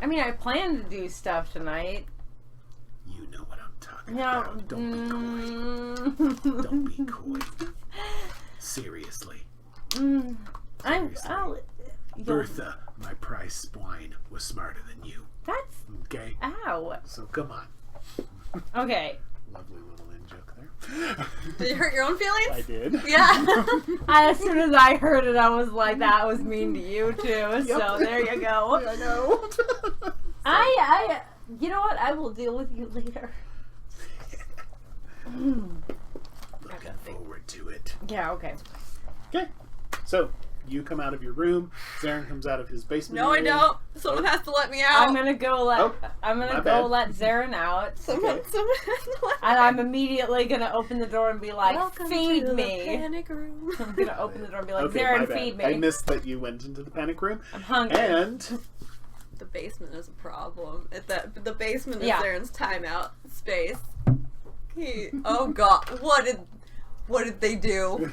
I mean, I plan to do stuff tonight.
You know what I'm
No.
Don't be coy. Seriously. Bertha, my prize swine, was smarter than you.
That's.
Okay?
Ow.
So come on.
Okay.
Lovely little in joke there.
Did you hurt your own feelings?
I did.
Yeah.
As soon as I heard it, I was like, that was mean to you too. So there you go.
I know.
I, you know what? I will deal with you later.
Looking forward to it.
Yeah, okay.
Okay. So, you come out of your room. Zaren comes out of his basement.
No, I
area.
don't. Someone has to let me out.
I'm gonna go let
Oh, my bad.
let Zaren out.
Someone has to let me
And I'm immediately gonna open the door and be like,
Welcome
feed
to
me.
The panic room.
I'm gonna open the door and be like,
Okay, my
Zaren,
bad.
feed me.
I missed that you went into the panic room.
I'm hungry.
And
The basement is a problem. The basement is
Yeah.
Zaren's timeout space. Oh god, what did they do?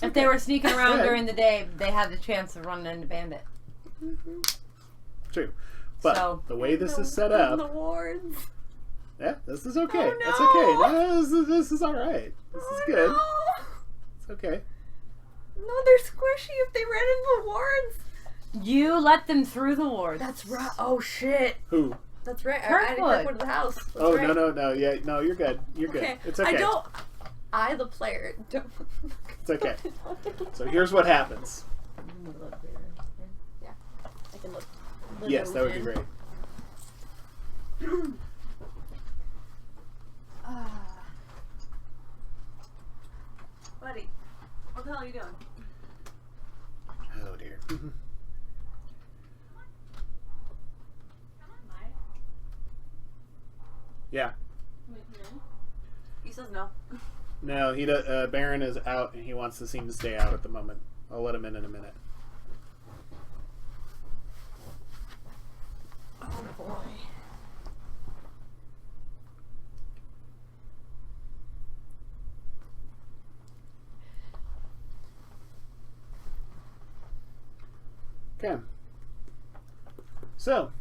If they were sneaking around
Yeah.
during the day, they had the chance of running into Bandit.
True. But
So-
the way this is set
In
up,
the wards.
yeah, this is okay.
Oh,
That's
no.
okay. No, this is all right. This is good.
No.
It's okay.
No, they're squishy if they ran into the wards.
You let them through the wards.
That's right. Oh shit.
Who?
That's right. I
Kirkwood.
added Kirkwood to the house. That's
Oh
right.
no. Yeah, no, you're good. You're good.
Okay.
It's okay.
I, the player, don't.
It's okay. So here's what happens.
Yeah. I can look.
Yes, that would be great.
Buddy, what the hell are you doing?
Oh dear. Yeah.
He says no.
No, he Baron is out and he wants the scene to stay out at the moment. I'll let him in a minute.
Oh boy.
Okay. So,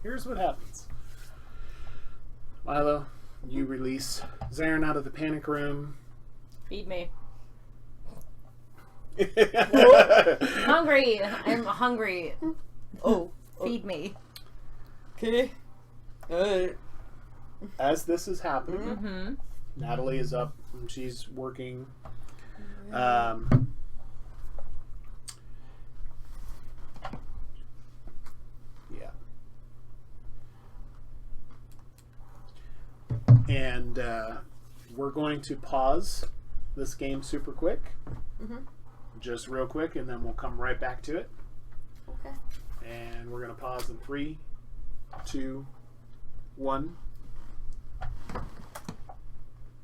here's what happens. Milo, you release Zaren out of the panic room.
Feed me. Hungry. I'm hungry.
Oh.
Feed me.
Okay.
As this is happening,
Mm-hmm.
Natalie is up and she's working. Yeah. And we're going to pause this game super quick. Just real quick, and then we'll come right back to it.
Okay.
And we're going to pause in 3, 2, 1.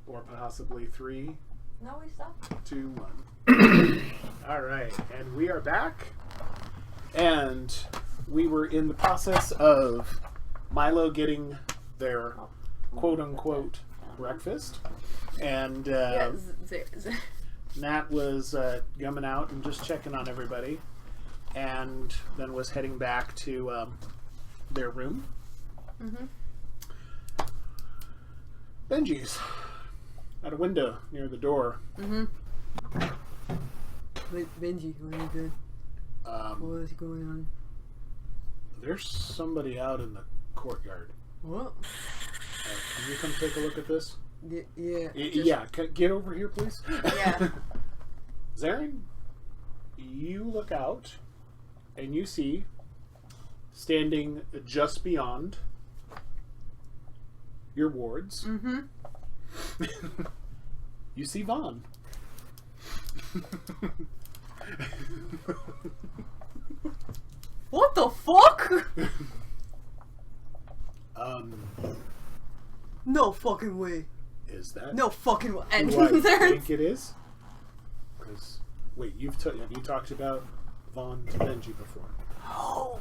Or possibly 3,
No, we stopped.
2, 1. All right, and we are back. And we were in the process of Milo getting their quote-unquote breakfast. And
Yeah,
Nat was gumming out and just checking on everybody. And then was heading back to their room. Benji's at a window near the door.
Benji, what are you doing? What is going on?
There's somebody out in the courtyard.
What?
Can you come take a look at this?
Yeah.
Yeah, get over here, please.
Yeah.
Zaren, you look out and you see, standing just beyond your wards, you see Vaughn.
What the fuck?
No fucking way.
Is that
No fucking way.
And
who I
there's
think it is? Because wait, have you talked about Vaughn to Benji before?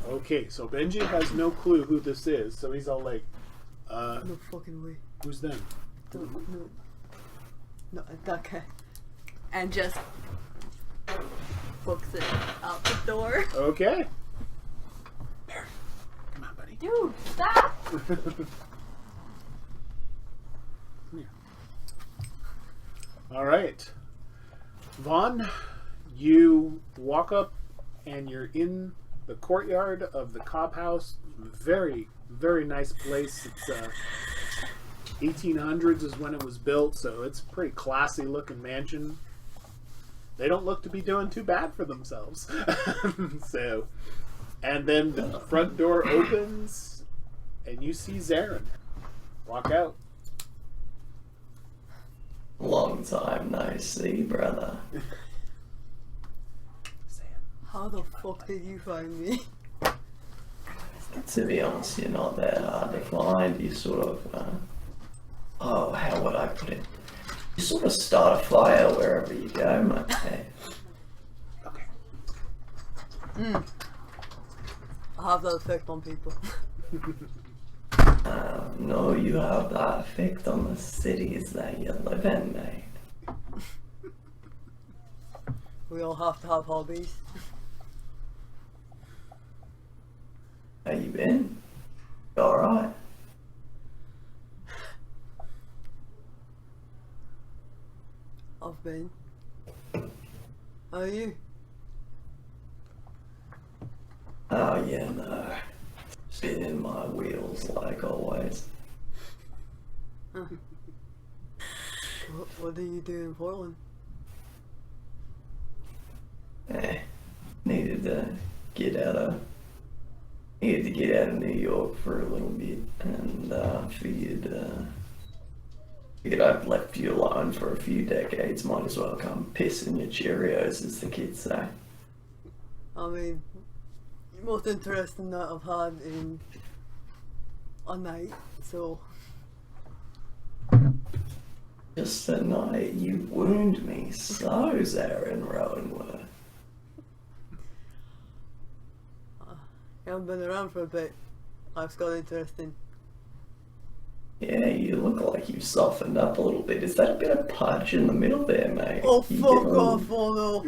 Okay, so Benji has no clue who this is, so he's all like,
No fucking way.
who's them?
No, that guy.
and just books it out the door.
Okay. Baron, come on, buddy.
Dude, stop!
All right. Vaughn, you walk up and you're in the courtyard of the Cobb House. Very, very nice place. It's 1800s is when it was built, so it's a pretty classy looking mansion. They don't look to be doing too bad for themselves. So, and then the front door opens and you see Zaren walk out.
Long time no see, brother.
How the fuck did you find me?
To be honest, you're not that hard to find. You sort of, how would I put it? You sort of start a fire wherever you go, mate.
Okay.
I have that effect on people.
No, you have that effect on the cities that you live in, mate.
We all have to have hobbies.
How you been? Alright.
I've been. How are you?
Oh, yeah, no. Spinning my wheels like always.
What do you do in Portland?
Needed to get out of New York for a little bit, and figured I've left you alone for a few decades. Might as well come piss in your Cheerios, as the kids say.
I mean, the most interesting night I've had in a night, so...
Just a night, you wound me so, Zaren Rowanworth.
I haven't been around for a bit. Life's got interesting.
Yeah, you look like you've softened up a little bit. Is that a bit of pudge in the middle there, mate?
Oh, fuck off, oh no.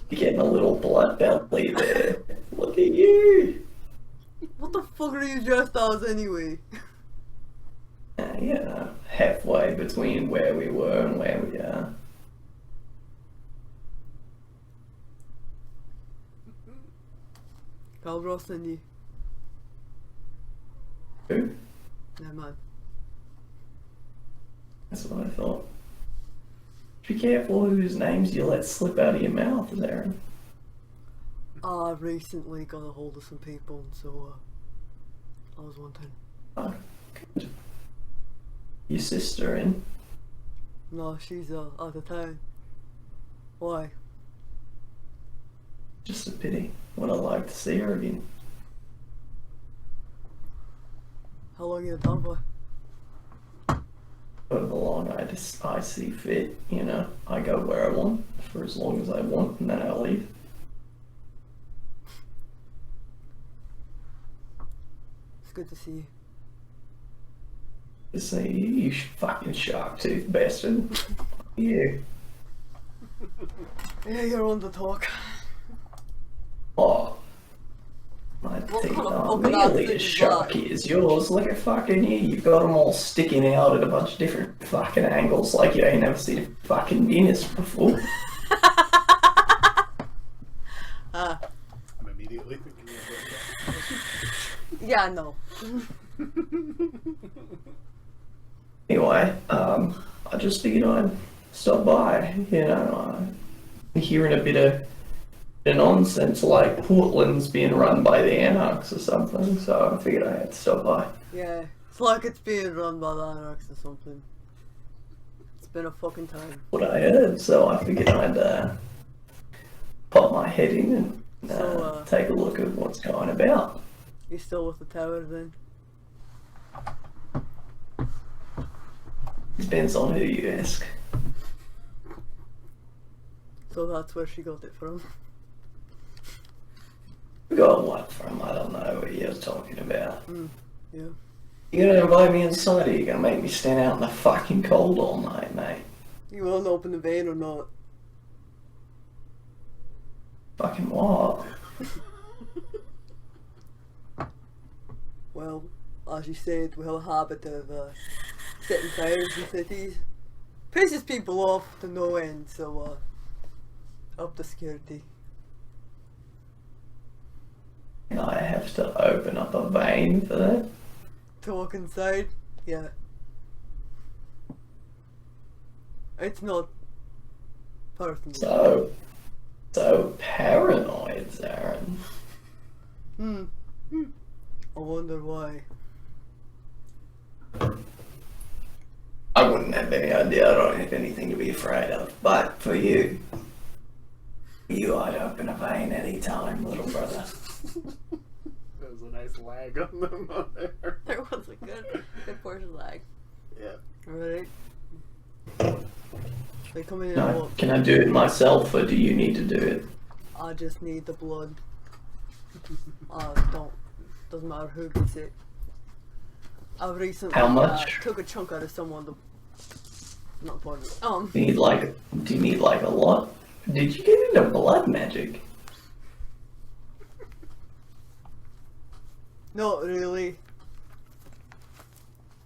You're getting a little blood belly there. Look at you.
What the fuck are you dressed as anyway?
You know, halfway between where we were and where we are.
Carl Ross and you.
Who?
No man.
That's what I thought. Be careful whose names you let slip out of your mouth, Zaren.
I've recently got a hold of some people, and so I was wondering.
Oh, good. Your sister in?
No, she's out of town. Why?
Just a pity. Would I like to see her again?
How long you in town for?
However long I see fit, you know. I go where I want for as long as I want, and then I leave.
It's good to see you.
To see you fucking shark tooth bastard. You.
Yeah, you're on the talk.
Oh. My
What
teeth
kind of
aren't
fucking
nearly
outfit
as
is
sharky as yours. Look at fucking you. You've got them all sticking out at a bunch of different fucking angles like you ain't never seen a fucking dentist before.
I'm immediately thinking of that.
Yeah, no.
Anyway, I just figured I'd stop by. You know, I'm hearing a bit of nonsense like Portland's being run by the Anarchs or something, so I figured I had to stop by.
Yeah, it's like it's being run by the Anarchs or something. It's been a fucking time.
What I heard, so I figured I'd pop my head in and take a look at what's going about.
You still with the tower then?
Depends on who you ask.
So that's where she got it from.
Got what from? I don't know what you're talking about.
Yeah.
You gonna invite me inside, or you gonna make me stand out in the fucking cold all night, mate?
You wanna open the vein or not?
Fucking what?
Well, as you said, we have a habit of setting fires in cities. pisses people off to no end, so, up the security.
And I have to open up a vein for that.
To walk inside? Yeah. It's not personal.
So paranoid, Zaren.
I wonder why.
I wouldn't have any idea. I don't have anything to be afraid of. But for you, I'd open a vein any time, little brother.
That was a nice lag on them on there.
There was a good portion lag.
Yeah.
Alright. They come in and
No,
walk.
can I do it myself, or do you need to do it?
I just need the blood. Doesn't matter who gets it. I recently
How much?
took a chunk out of someone to not part of it.
Do you need like a lot? Did you get into blood magic?
Not really.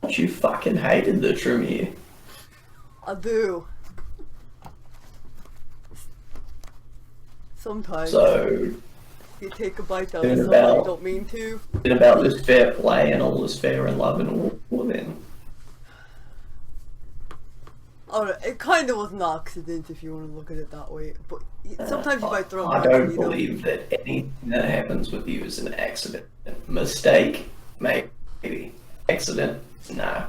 You fucking hated the Tremere.
I do. Sometimes
So,
you take a bite out
Bit
of something you
about-
don't mean to.
bit about this fair play and all this fair and love and war then.
Alright, it kind of was an accident if you want to look at it that way. But sometimes you might throw
I
back
don't
and you don't.
believe that anything that happens with you is an accident. Mistake? Maybe. Accident? No.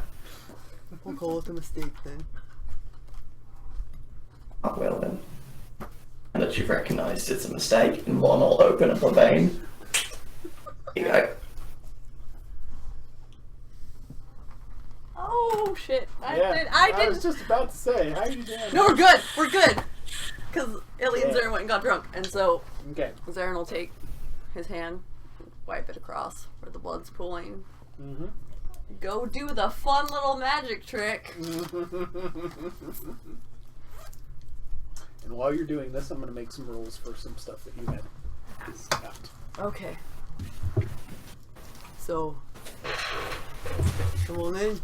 We'll call it a mistake then.
Oh, well then. And that you've recognised it's a mistake, and one will open up a vein. Here you go.
Oh shit!
I
I did.
was just about to say, how are you doing?
No, we're good. We're good. Because Illy and
Yeah.
Zaren went and got drunk, and so
Okay.
Zaren will take his hand, wipe it across where the blood's pooling.
Mm-hmm.
Go do the fun little magic trick.
And while you're doing this, I'm going to make some rolls for some stuff that you had out.
Okay. So, come on in.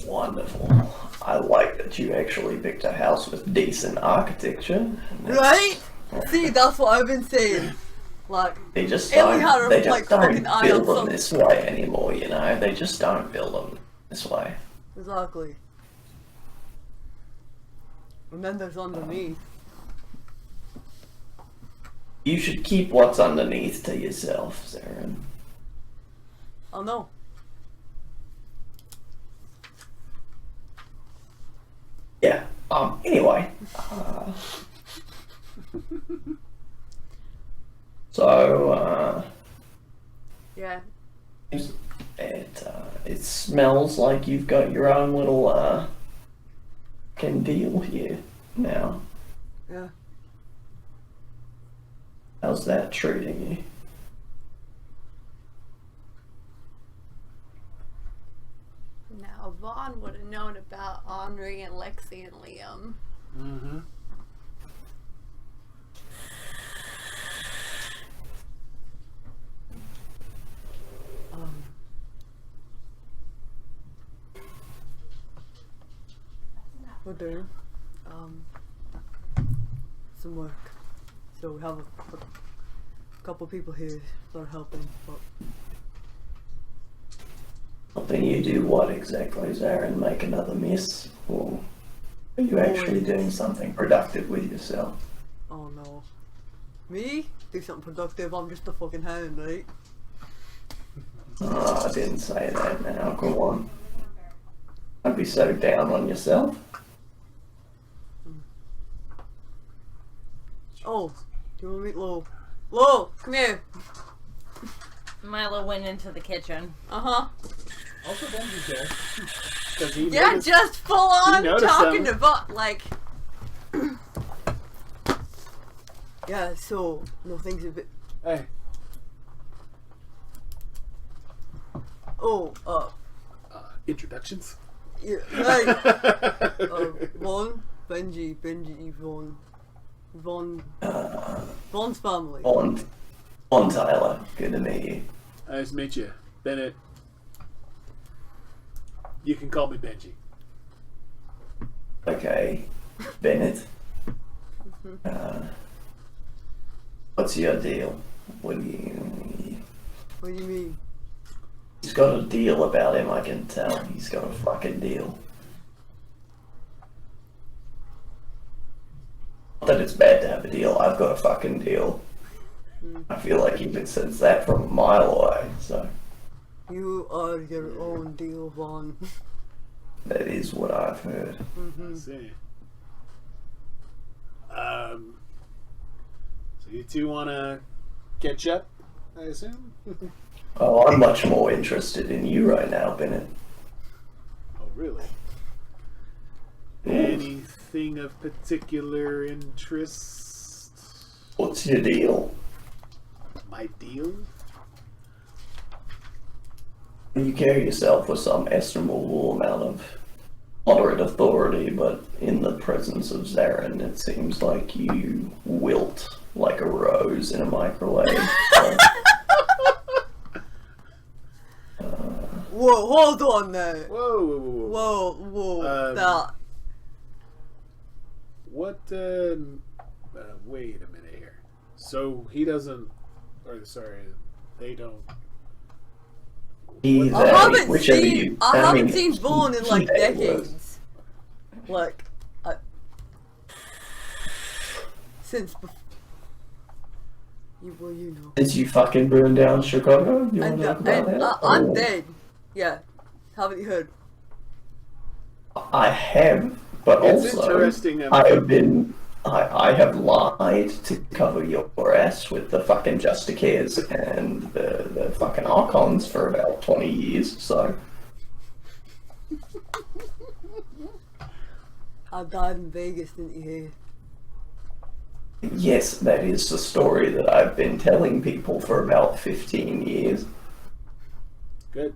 Wonderful. I like that you actually picked a house with decent architecture.
Right? See, that's what I've been saying. Like,
They just
Ellie had her,
don't, they
like,
just don't
fucking eye on
build them
something.
this way anymore, you know? They just don't build them this way.
exactly. And then there's underneath.
You should keep what's underneath to yourself, Zaren.
Oh no.
Yeah. Anyway.
Yeah.
It smells like you've got your own little can deal here now.
Yeah.
How's that treating you?
Now, Vaughn would have known about Henri and Lexi and Liam.
Mm-hmm.
We're doing some work. So we have a couple people here that are helping. But
Helping you do what exactly, Zaren? Make another mess? Or are you actually doing something productive with yourself?
oh no. Me? Do something productive, I'm just a fucking hound, right?
Oh, I didn't say that now, go on. Don't be so down on yourself.
Oh, do you want to meet Lo? Lo, come here!
Milo went into the kitchen.
Uh-huh.
Also, Benji's there. 'Cause he
Yeah,
noticed-
just full on
noticed
talking
them.
to Vaughn, like...
Yeah, so, no, things a bit.
Hey,
Oh,
introductions.
yeah, right. Vaughn, Benji, Vaughn. Vaughn's family.
On Tyler, good to meet you.
Nice to meet you. Bennett. You can call me Benji.
Okay, Bennett. What's your deal? What do you...
What do you mean?
He's got a deal about him, I can tell. He's got a fucking deal. Not that it's bad to have a deal, I've got a fucking deal. I feel like you could sense that from a mile away, so...
You are your own deal, Vaughn.
That is what I've heard.
I see. So you two want to catch up, I assume?
Oh, I'm much more interested in you right now, Bennett.
Oh, really? Anything of particular interest?
What's your deal?
My deal?
You carry yourself with some estimable amount of moderate authority, but in the presence of Zaren, it seems like you wilt like a rose in a microwave. So,
Whoa, hold on there.
Whoa.
Whoa. That.
What, wait a minute here. So he doesn't, or sorry, they don't.
either,
I haven't
whichever
seen.
you-
I haven't
mean,
seen Vaughn in like
he was.
decades. Like, since. Well, you know.
Since you fucking burned down Chicago? You want
And,
to talk about that?
I'm
Or-
dead. Yeah. Haven't you heard?
I have, but
It's
also
interesting.
I have been. I have lied to cover your ass with the fucking Justicares and the fucking Archons for about 20 years, so.
I died in Vegas, didn't you hear?
Yes, that is the story that I've been telling people for about 15 years.
Good.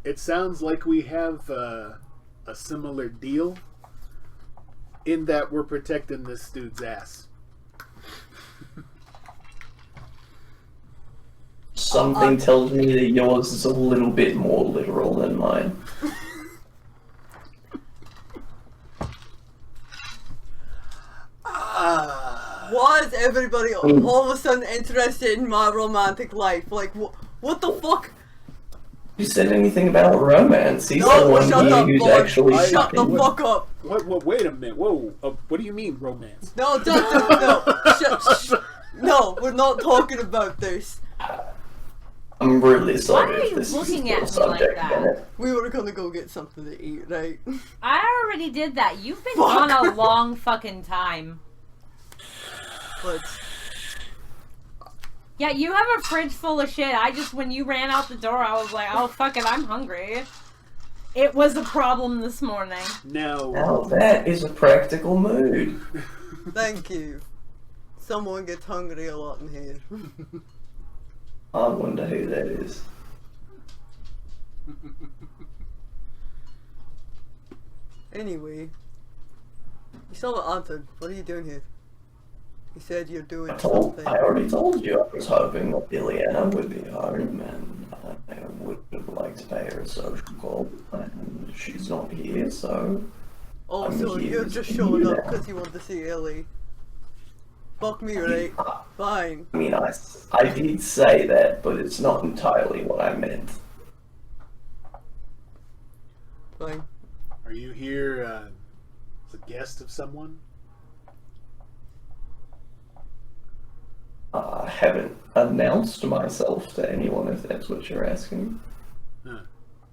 It sounds like we have a similar deal in that we're protecting this dude's ass.
Something tells me that yours is a little bit more literal than mine.
Why is everybody all of a sudden interested in my romantic life? Like, what the fuck?
You said anything about romance? He's the
No,
one
shut
here
up,
who's
boy.
actually
Shut the
fucking-
fuck up.
What? Wait a minute. Whoa. What do you mean romance?
No, no, we're not talking about this.
I'm really sorry
Why are
if
you
this is
looking
your
at me
subject,
like that?
Bennett.
We were gonna go get something to eat, right?
I already did that. You've been
Fuck.
on a long fucking time.
But
Yeah, you have a fridge full of shit. When you ran out the door, I was like, oh, fuck it, I'm hungry. It was a problem this morning.
Now,
Now that is a practical mood.
thank you. Someone gets hungry a lot in here.
I wonder who that is.
Anyway, you still not answered. What are you doing here? You said you're doing
I
something.
already told you I was hoping that Ileana would be home and I would have liked to pay her a social call, and she's not here, so
Oh,
I'm
so
here
you're
to
just
see
showing
you
up
now.
because you want to see Ellie. Fuck me, right? Fine.
I mean, I did say that, but it's not entirely what I meant.
Fine.
are you here as a guest of someone?
I haven't announced myself to anyone, if that's what you're asking.
Huh.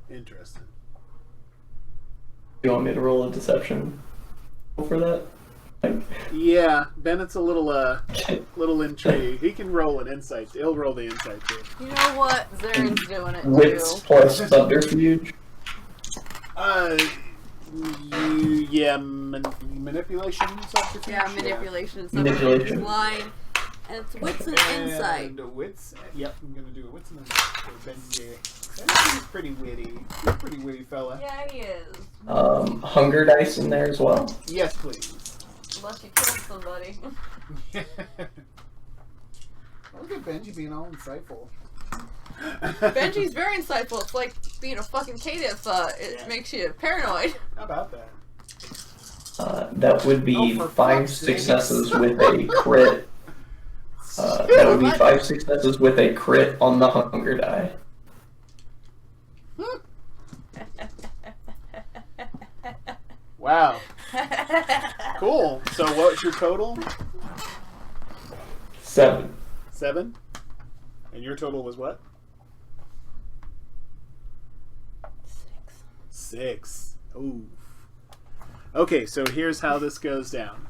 Interesting.
You want me to roll a deception for that? Like,
Yeah, Bennett's a little intrigued. He can roll an insight. He'll roll the insight too.
You know what? Zaren's doing it
wits
too.
plus subterfuge.
Manipulation. Subterfuge?
Yeah, manipulation. So
Manipulation.
line, and it's wits and insight.
And wits. Yep, I'm gonna do a wits and insight for Benji. Benji's pretty witty. He's a pretty witty fella.
Yeah, he is.
Hunger dice in there as well.
Yes, please.
Unless you kill somebody.
Look at Benji being all insightful.
Benji's very insightful. It's like being a fucking caitiff, it
Yeah.
makes you paranoid.
How about that?
That would be
Oh, for
5
fuck's sakes.
successes with a crit. That would be 5 successes with a crit on the hunger die.
Wow. Cool. So what's your total?
7.
7? And your total was what? 6. Ooh. Okay, so here's how this goes down.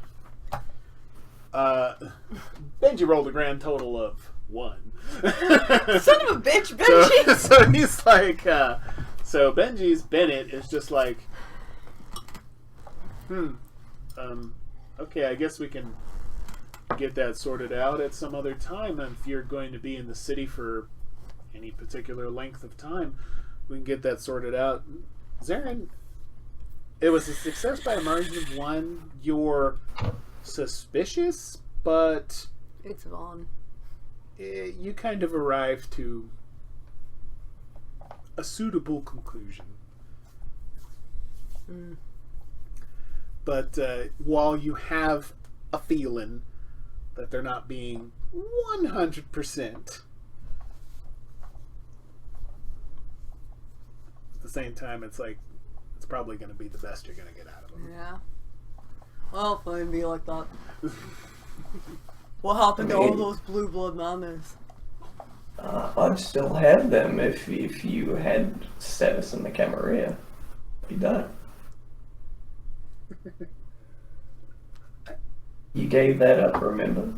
Benji rolled a grand total of 1.
Son of a bitch, Benji!
So he's like, so Benji's Bennett is just like, okay, I guess we can get that sorted out at some other time. If you're going to be in the city for any particular length of time, we can get that sorted out. Zaren, it was a success by a margin of 1. You're suspicious, but
It's on.
you kind of arrive to a suitable conclusion. But while you have a feeling that they're not being 100%, at the same time, it's like, it's probably going to be the best you're going to get out of them.
Yeah.
Well, fine, be like that. What happened to all those blue blood mammoths?
I'd still have them if you had status in the Camarilla. Be done. You gave that up, remember?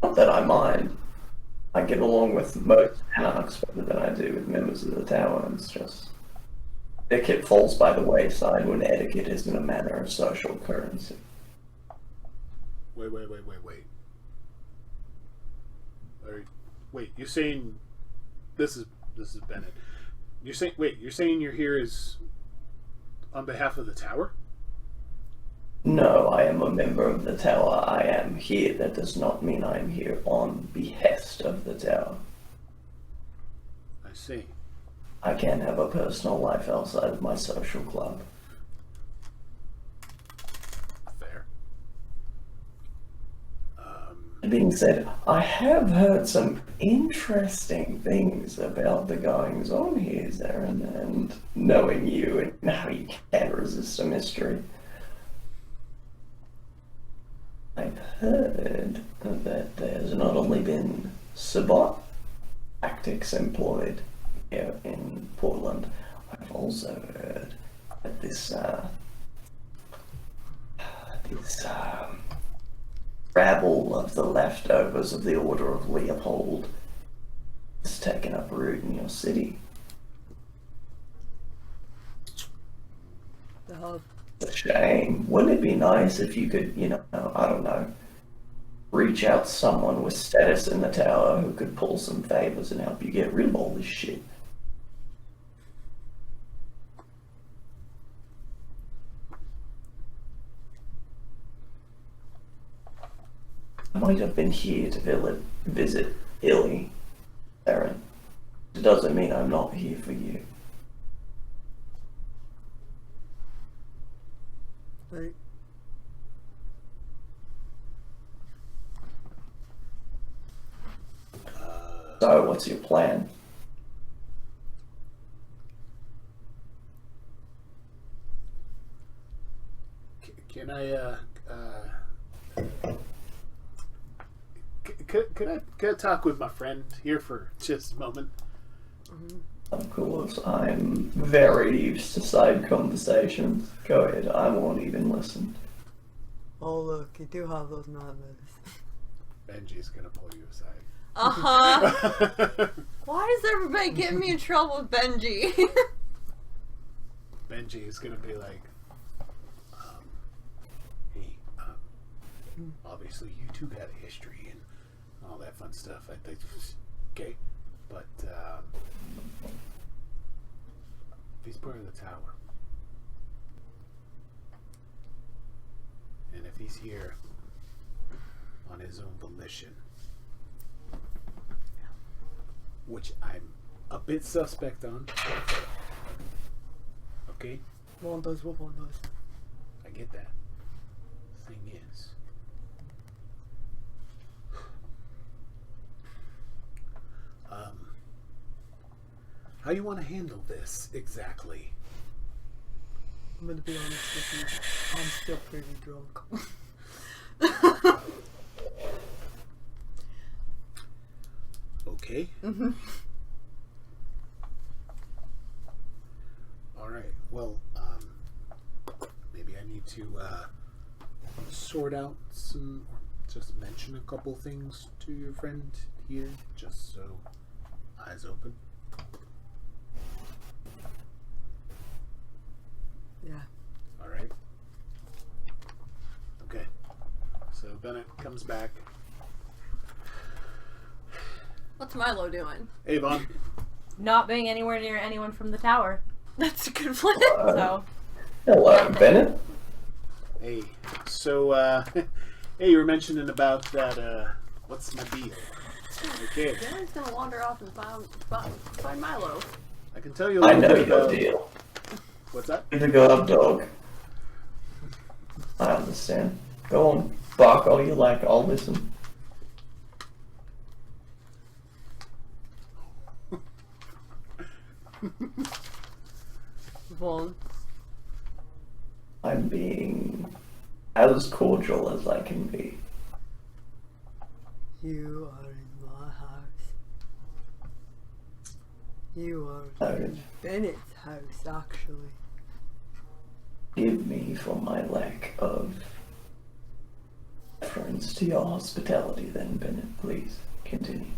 Not that I mind. I get along with most anarchs better than I do with members of the tower. It's just etiquette falls by the wayside when etiquette isn't a matter of social currency.
Wait. Wait, you're saying this is Bennett. You're saying you're here is on behalf of the tower?
No, I am a member of the tower. I am here. That does not mean I am here on behest of the tower.
I see.
I can have a personal life outside of my social club.
Fair.
That being said, I have heard some interesting things about the goings on here, Zaren, and knowing you and how you can resist a mystery. I've heard that there's not only been Sabbat tactics employed here in Portland, I've also heard that this rabble of the leftovers of the Order of Leopold has taken up root in your city. It's a shame. Wouldn't it be nice if you could, I don't know, reach out to someone with status in the tower who could pull some favors and help you get rid of all this shit? I might have been here to visit Illy, Aaron. It doesn't mean I'm not here for you.
Right.
So, what's your plan?
Can I could I talk with my friend here for just a moment?
Of course, I'm very used to side conversations. Go ahead, I won't even listen.
Oh look, you do have those mammoths.
Benji's gonna pull you aside.
Uh-huh. Why is everybody getting me in trouble with Benji?
Benji is gonna be like, hey, obviously you two got a history and all that fun stuff. I think, okay, but he's part of the tower, and if he's here on his own volition, which I'm a bit suspect on. Okay,
One does what one does.
I get that. Thing is, how you want to handle this exactly?
I'm gonna be honest with you. I'm still pretty drunk.
Okay.
Mm-hmm.
All right. Well, maybe I need to sort out some, or just mention a couple things to your friend here, just so eyes open.
Yeah.
All right. Okay. So Bennett comes back.
What's Milo doing?
Avon.
Not being anywhere near anyone from the tower.
That's a good plan.
So,
Hello, Bennett.
Hey. So, hey, you were mentioning about that. What's my deal? Okay.
Garen's gonna wander off and find Milo.
I can tell you a
I
little
know
bit
your
about.
deal.
What's that?
You're the guard dog. I understand. Go on, bark all you like, I'll listen.
Vaughn.
I'm being as cordial as I can be.
You are in my house. You are
Oh.
in Bennett's house, actually.
Give me for my lack of reference to your hospitality then, Bennett, please. Continue.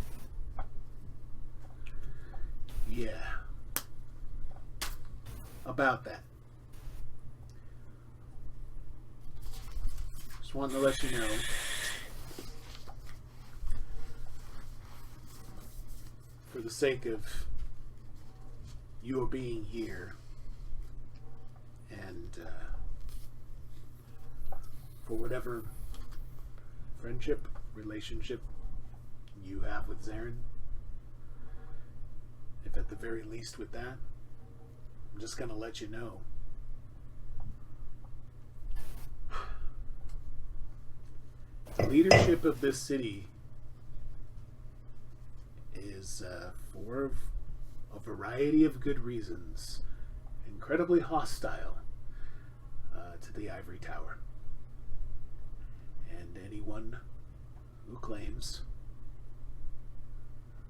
Yeah. About that. Just wanted to let you know. For the sake of your being here and for whatever friendship, relationship you have with Zaren, if at the very least with that, I'm just going to let you know. The leadership of this city is, for a variety of good reasons, incredibly hostile to the Ivory Tower. And anyone who claims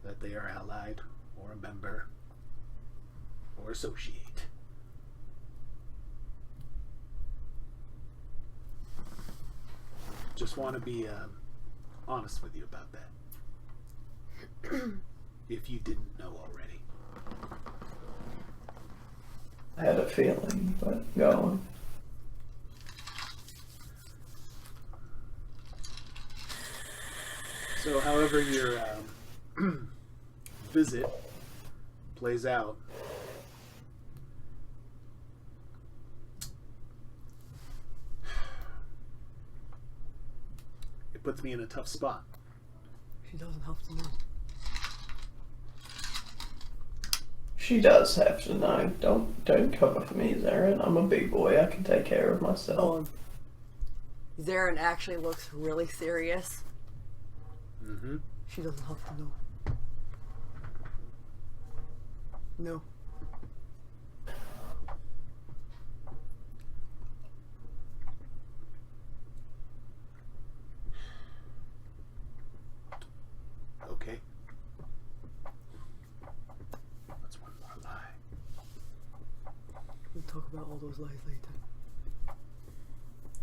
that they are allied or a member or associate. Just want to be honest with you about that. If you didn't know already.
I had a feeling, but go on.
So, however your visit plays out, it puts me in a tough spot.
She doesn't have to know.
She does have to know. Don't cover for me, Zaren. I'm a big boy. I can take care of myself.
Zaren actually looks really serious.
Mm-hmm.
She doesn't have to know. No.
Okay. What's one more lie?
We'll talk about all those lies later.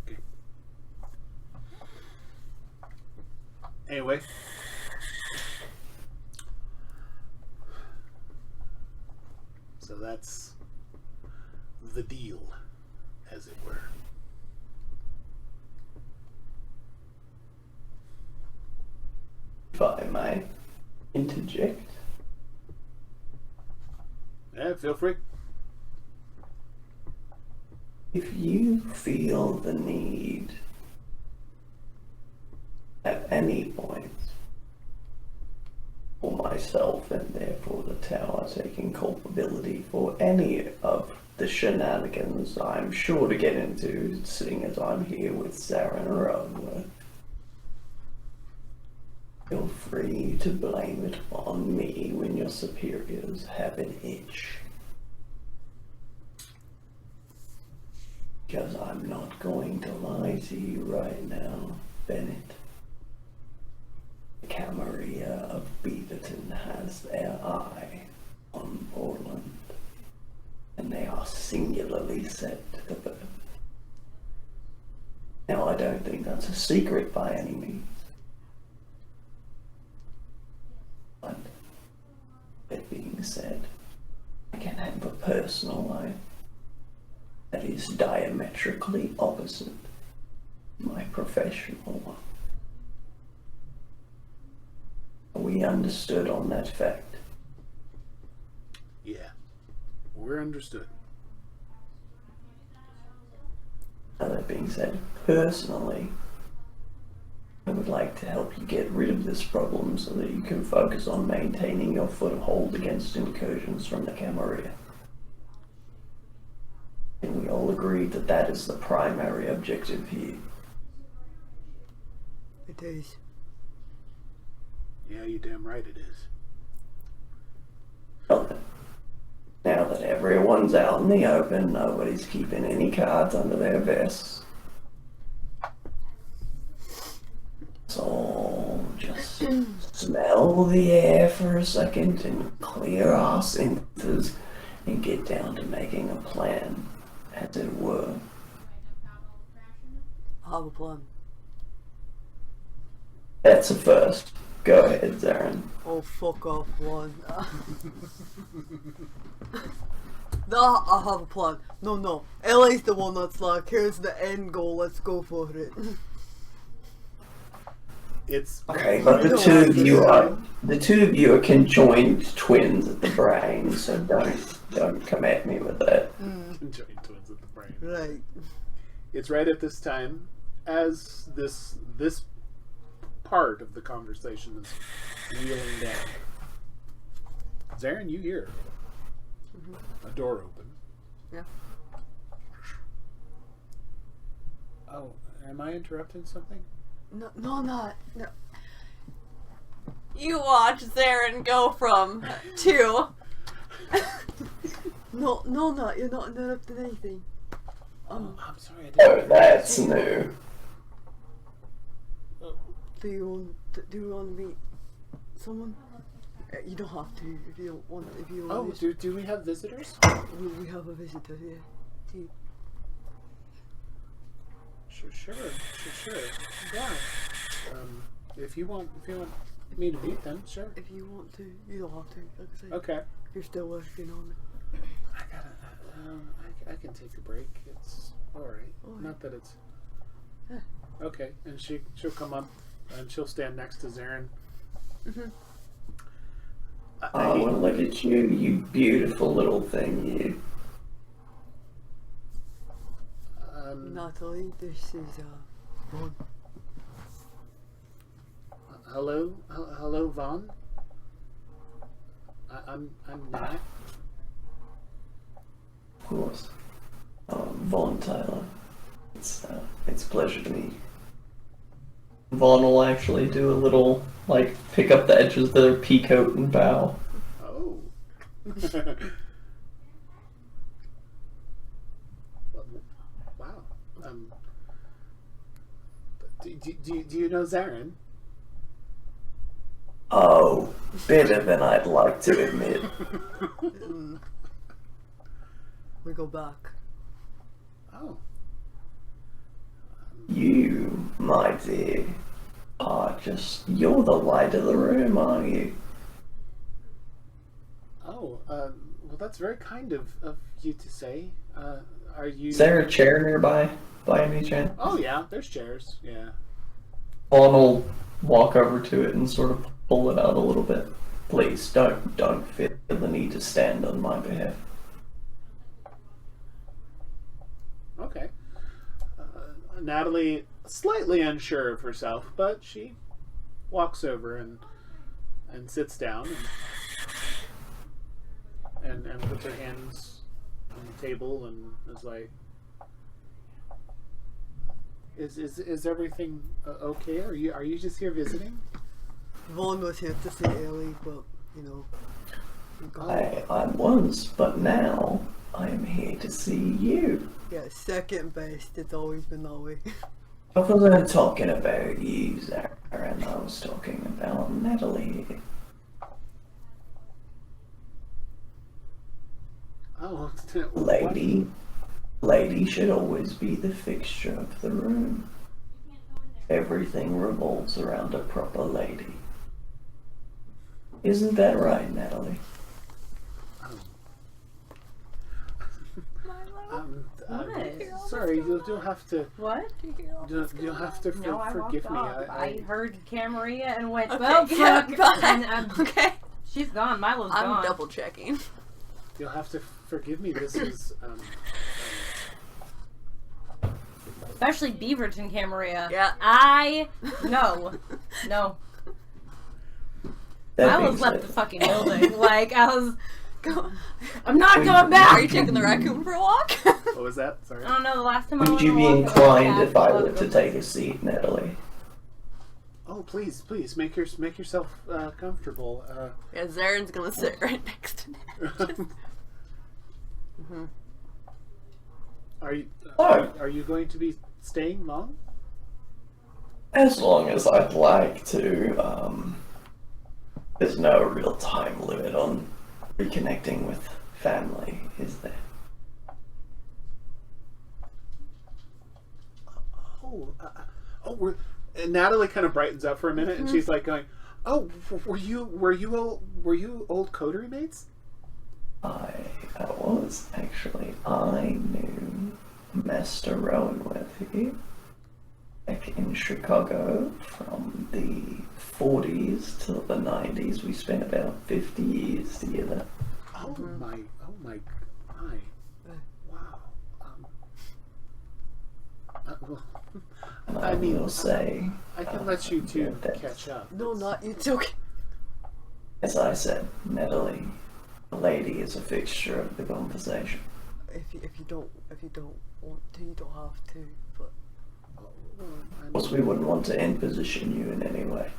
Okay. Anyway. So that's the deal, as it were.
If I may interject.
Yeah, feel free.
If you feel the need at any point for my myself and therefore the tower taking culpability for any of the shenanigans I'm sure to get into, seeing as I'm here with Zaren and Roy. Feel free to blame it on me when your superiors have an itch. Because I'm not going to lie to you right now, Bennett. The Camarilla of Beaverton has their eye on Orland, and they are singularly set to the birth. Now, I don't think that's a secret by any means. But, that being said, I can have a personal life that is diametrically opposite my professional one. We understood on that fact.
Yeah, we're understood.
Now, that being said, personally, I would like to help you get rid of this problem so that you can focus on maintaining your foothold against incursions from the Camarilla. And we all agreed that that is the primary objective here.
It is.
Yeah, you damn right it is.
Well then, now that everyone's out in the open, nobody's keeping any cards under their vests. So just smell the air for a second and clear our senses and get down to making a plan, as it were.
I have a plan.
That's a first. Go ahead, Zaren.
Oh, fuck off, one. No, I have a plan. No. LA's the one that's like, here's the end goal, let's go for it.
It's
Okay, but the two of you are conjoined twins at the brain, so don't come at me with that.
Conjoined twins at the brain.
Right.
It's right at this time as this part of the conversation is wheeling down. Zaren, you hear a door open.
Yeah.
Oh, am I interrupting something?
No, not. No.
You watch Zaren go from 2.
No, not. You're not interrupting anything.
I'm sorry, I
Oh,
didn't.
that's new.
Do you want to meet someone? You don't have to if you don't want. If you
Oh,
want.
do we have visitors?
We have a visitor here. Do
Sure. Yeah. If you want me to meet them, sure.
if you want to, you don't have to. Like I said,
Okay.
you're still working on it.
I gotta. I can take a break. It's all right.
Alright.
Not that it's.
Yeah.
Okay, and she'll come up and she'll stand next to Zaren.
Mhm.
Oh, well, look at you, you beautiful little thing, you.
Natalie, this is Vaughn.
Hello, Vaughn. I'm Nat.
Of course. Vaughn Tyler. It's a pleasure to meet you. Vaughn will actually do a little, pick up the edges of their peacoat and bow.
Oh. Wow. Do you know Zaren?
Oh, better than I'd like to admit.
We go back.
Oh.
You, my dear, you're the light of the room, aren't you?
Oh. Well, that's very kind of you to say. Are you?
Is there a chair nearby, by any chance?
Oh yeah, there's chairs. Yeah.
Vaughn will walk over to it and sort of pull it out a little bit. Please, don't feel the need to stand on my behalf.
Okay. Natalie, slightly unsure of herself, but she walks over and and sits down and puts her hands on the table and is like, "Is everything okay? Are you just here visiting?"
Vaughn was here to see Ellie, but you know, he gone.
I was, but now I am here to see you.
Yeah, second best. It's always been that way.
I wasn't talking about you, Zaren. I was talking about Natalie.
Oh,
Lady should always be the fixture of the room. Everything revolves around a proper lady. Isn't that right, Natalie?
What?
Sorry, you'll have to.
What?
You'll have to
No, I
forgive
walked
me.
off. I heard Camarilla and went,
Okay,
well,
yeah,
fuck.
bye.
And,
Okay.
she's gone. Milo's
I'm
gone.
double checking.
You'll have to forgive me. This is
Especially Beaverton Camarilla.
Yeah.
No.
That
I
being
was left
said,
the fucking building. Like,
Go.
I'm not going
Are
back!
you taking the raccoon for a walk?
what was that? Sorry.
I don't know, the last time I
would
went
you
on
be
a walk,
inclined if I
was
were to take a seat, Natalie?
Oh, please, make yourself comfortable.
Yeah, Zaren's gonna sit right next to Ned.
Are you
Oh.
are you going to be staying long?
As long as I'd like to. There's no real time limit on reconnecting with family, is there?
And Natalie kind of brightens up for a minute, and she's like going, "Oh, were you old coterie mates?"
I was, actually. I knew Master Rowanworthy back in Chicago from the 40s till the 90s. We spent about 50 years together.
Oh my! Wow. Well,
And
I mean,
will say,
I can let you two
that's-
catch up.
No, not you. It's okay.
as I said, Natalie, the lady is a fixture of the conversation.
If you don't want to, you don't have to. But
Of course, we wouldn't want to imposition you in any way.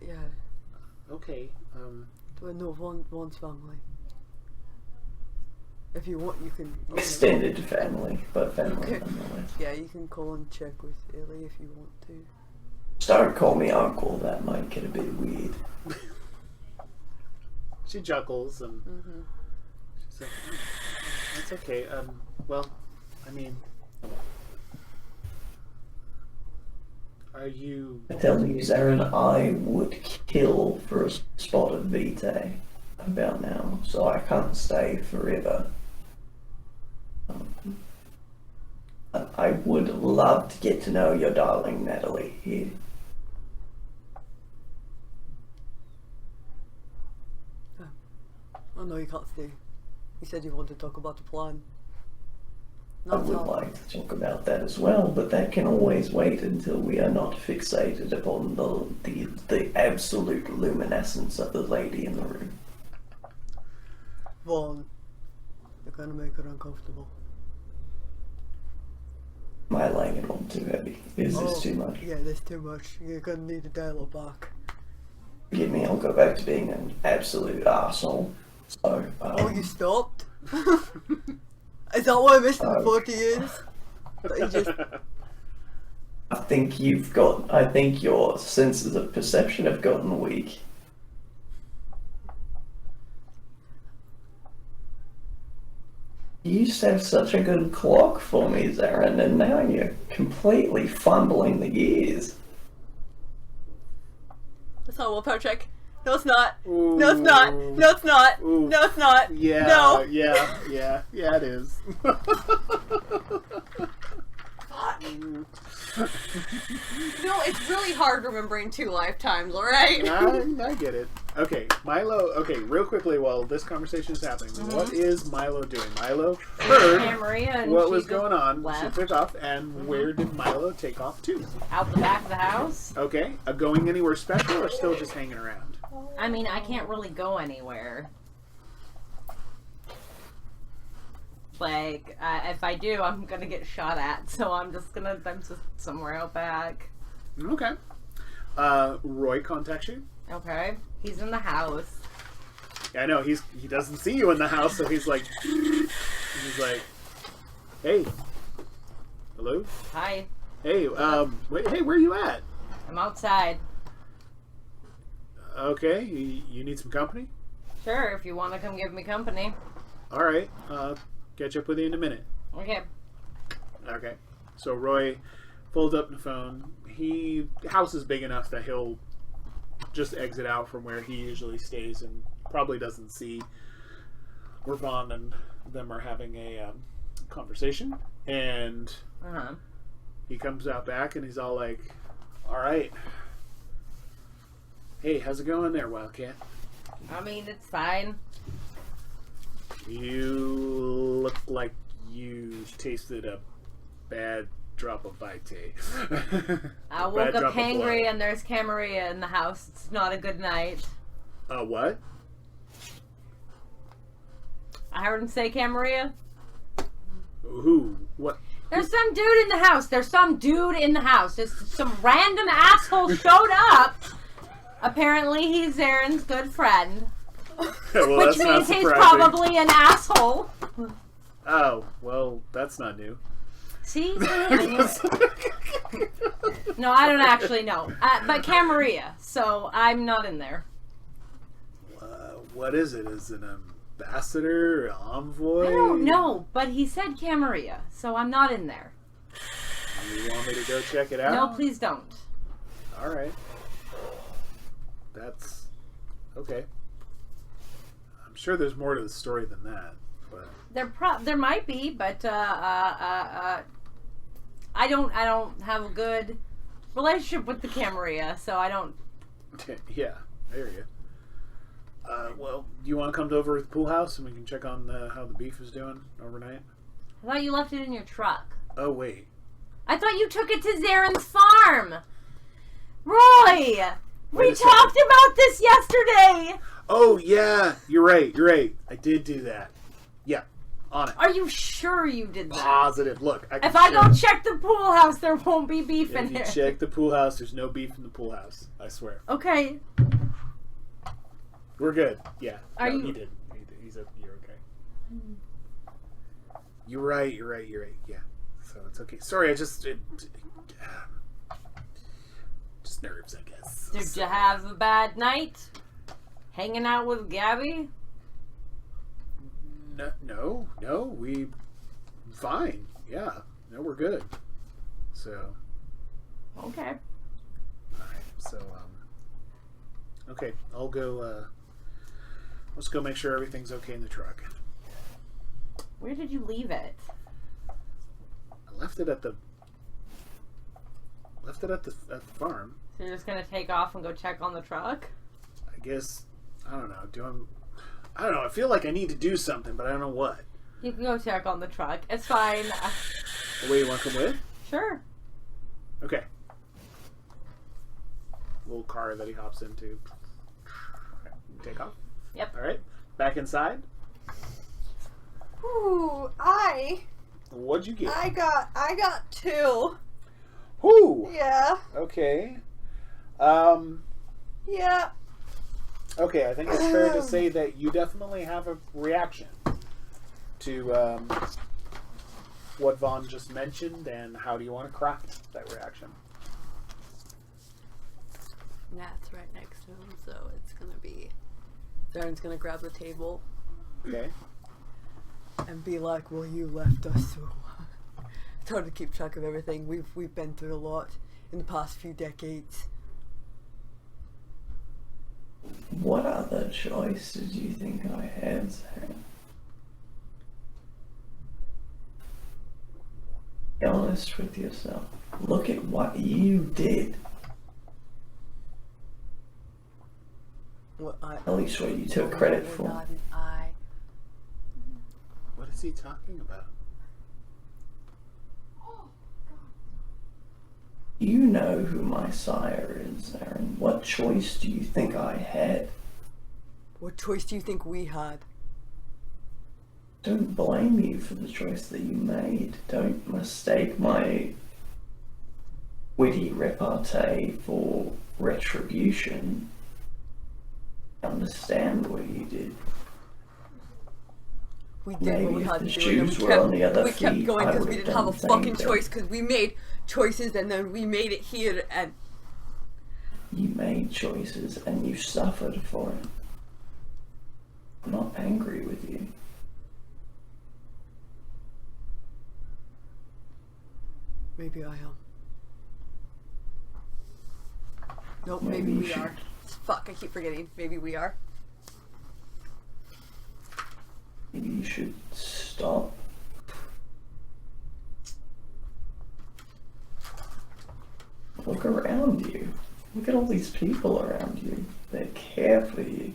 yeah,
Okay.
but no, Vaughn's family. If you want, you can.
Extended family, but family
Okay.
nonetheless.
Yeah, you can call and check with Ellie if you want to.
Just don't call me uncle, that might get a bit weird.
She chuckles and she's like, "Oh, "That's okay. Well, I mean, are you?"
I tell you, Zaren, I would kill for a spot of Vitae about now, so I can't stay forever. I would love to get to know your darling Natalie here.
Oh no, you can't stay. You said you wanted to talk about the plan.
I
Not
would
now.
like to talk about that as well, but that can always wait until we are not fixated upon the absolute luminescence of the lady in the room.
Vaughn, you're gonna make her uncomfortable.
Am I laying it on too heavy? Is this too much?
Yeah, there's too much. You're gonna need to dial it back.
Forgive me, I'll go back to being an absolute arsehole. So,
Oh, you stopped? Is that why Mr.
Oh.
40 is? That you just
I think your senses of perception have gotten weak. You used to have such a good clock for me, Zaren, and now you're completely fumbling the gears.
That's not a willpower check. No, it's not.
Ooh.
No, it's not. No, it's not.
Ooh.
No, it's not.
Yeah.
No.
Yeah. It is.
No, it's really hard remembering 2 lifetimes, alright?
I get it. Okay, Milo. Okay, real quickly while this conversation is happening, what is Milo doing? Milo heard
Camarilla and
what
she
was
just
going on.
left.
She took off, and where did Milo take off to?
Out the back of the house.
Okay, going anywhere special or still just hanging around?
I mean, I can't really go anywhere. Like, if I do, I'm gonna get shot at. So I'm just somewhere out back.
Okay. Roy contacts you.
Okay. He's in the house.
Yeah, I know he doesn't see you in the house, so he's like, hey, hello,
Hi.
hey, wait, hey, where you at?
I'm outside.
Okay, you need some company?
Sure, if you want to come give me company.
All right, catch up with you in a minute.
Okay.
Okay, so Roy folds up the phone. House is big enough that he'll just exit out from where he usually stays and probably doesn't see where Vaughn and them are having a conversation. And he comes out back and he's all like, all right. Hey, how's it going there, Wildcat?
I mean, it's fine.
You look like you tasted a bad drop of Vitae.
I woke up hangry and there's Camarilla in the house. It's not a good night.
What?
I heard him say Camarilla.
Who? What?
There's some dude in the house. There's some dude in the house. Just some random asshole showed up. Apparently he's Zaren's good friend.
Well,
which means he's probably an asshole.
Oh, well, that's not new.
See? No, I don't actually know. But Camarilla, so I'm not in there.
What is it? Is it an ambassador? An envoy?
I don't know, but he said Camarilla, so I'm not in there.
You want me to go check it out?
No, please don't.
Alright. That's... okay. I'm sure there's more to the story than that, but...
There might be, but I don't have a good relationship with the Camarilla, so I don't.
Yeah, there you go. Well, do you want to come over to the pool house and we can check on how the beef is doing overnight?
I thought you left it in your truck.
Oh wait.
I thought you took it to Zaren's farm. Roy, we talked about this yesterday.
Oh yeah, you're right. I did do that. Yeah. On it.
Are you sure you did that?
Positive. Look,
if I go check the pool house, there won't be beef in here.
If you check the pool house, there's no beef in the pool house. I swear.
Okay.
We're good. Yeah.
Are you?
He did. You're okay. You're right. Yeah. So it's okay. Sorry, just nerves, I guess.
Did you have a bad night? Hanging out with Gabby?
No, we fine. Yeah, no, we're good. So,
okay.
All right. So, okay, I'll go. Let's go make sure everything's okay in the truck.
Where did you leave it?
I left it at the farm.
So you're just gonna take off and go check on the truck?
I guess I don't know. I don't know. I feel like I need to do something, but I don't know what.
You can go check on the truck. It's fine.
Wait, you want to come with?
Sure.
Okay. Little car that he hops into. Take off.
Yep.
All right. Back inside.
Ooh,
What'd you get?
I got 2.
Whoo.
Yeah.
Okay.
Yeah.
Okay, I think it's fair to say that you definitely have a reaction to what Vaughn just mentioned, and how do you want to craft that reaction?
Nat's right next to him, so it's gonna be... Zaren's gonna grab the table.
Okay.
And be like, well, you left us so... It's hard to keep track of everything. We've been through a lot in the past few decades.
What other choice did you think I had, Zaren? Be honest with yourself. Look at what you did. At least what you took credit for.
Not an eye.
What is he talking about?
You know who my sire is, Zaren. What choice do you think I had?
What choice do you think we had?
Don't blame you for the choice that you made. Don't mistake my witty repartee for retribution. Understand what you did.
We did what
Maybe
we
if
had
the
to do, and
shoes
we
were on the other
kept
feet,
going
I
because
would
we
have
didn't have a
done the
fucking
same thing.
choice, because we made choices and then we made it here, and
You made choices and you suffered for it. I'm not angry with you.
maybe I am. Nope,
Maybe
maybe
you
we
should.
are. Fuck, I keep forgetting. Maybe we are.
Maybe you should stop. Look around you. Look at all these people around you. They care for you.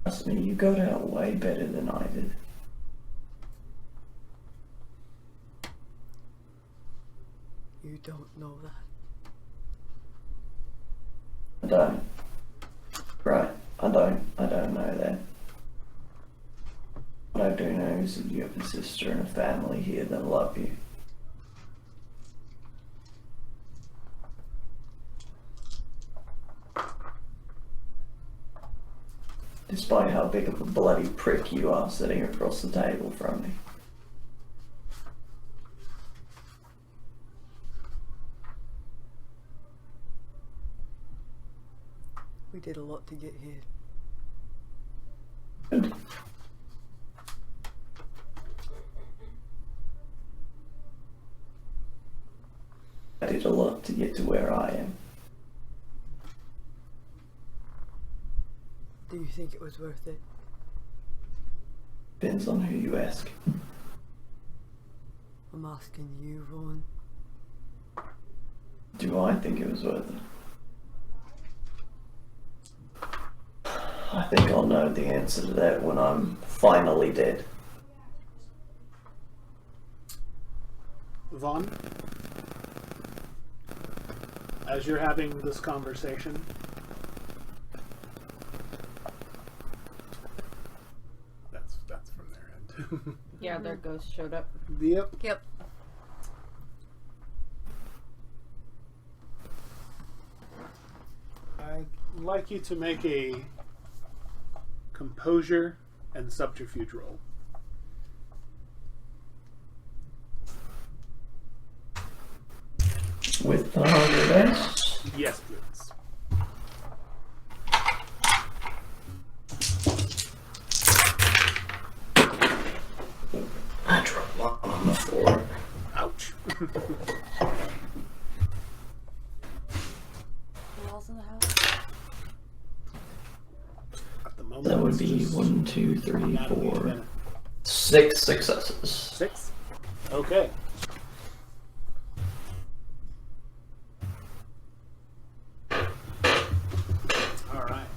Trust me, you got out way better than I did.
You don't know that.
I don't. Right, I don't know that. What I do know is that you have a sister and a family here that love you. Despite how big of a bloody prick you are sitting across the table from me.
We did a lot to get here.
Good. I did a lot to get to where I am.
Do you think it was worth it?
Depends on who you ask.
I'm asking you, Ron.
Do I think it was worth it? I think I'll know the answer to that when I'm finally dead.
Vaughn, as you're having this conversation, that's from their end.
Yeah, their ghost showed up.
Yep.
Yep.
I'd like you to make a composure and subterfuge roll.
With the 100S?
Yes, please.
I dropped one on the floor.
Ouch.
Who else in the house?
At the moment,
That would
it's
be
just
1, 2, 3,
Natalie and
4,
Bennett.
6 successes.
6? Okay. Alright.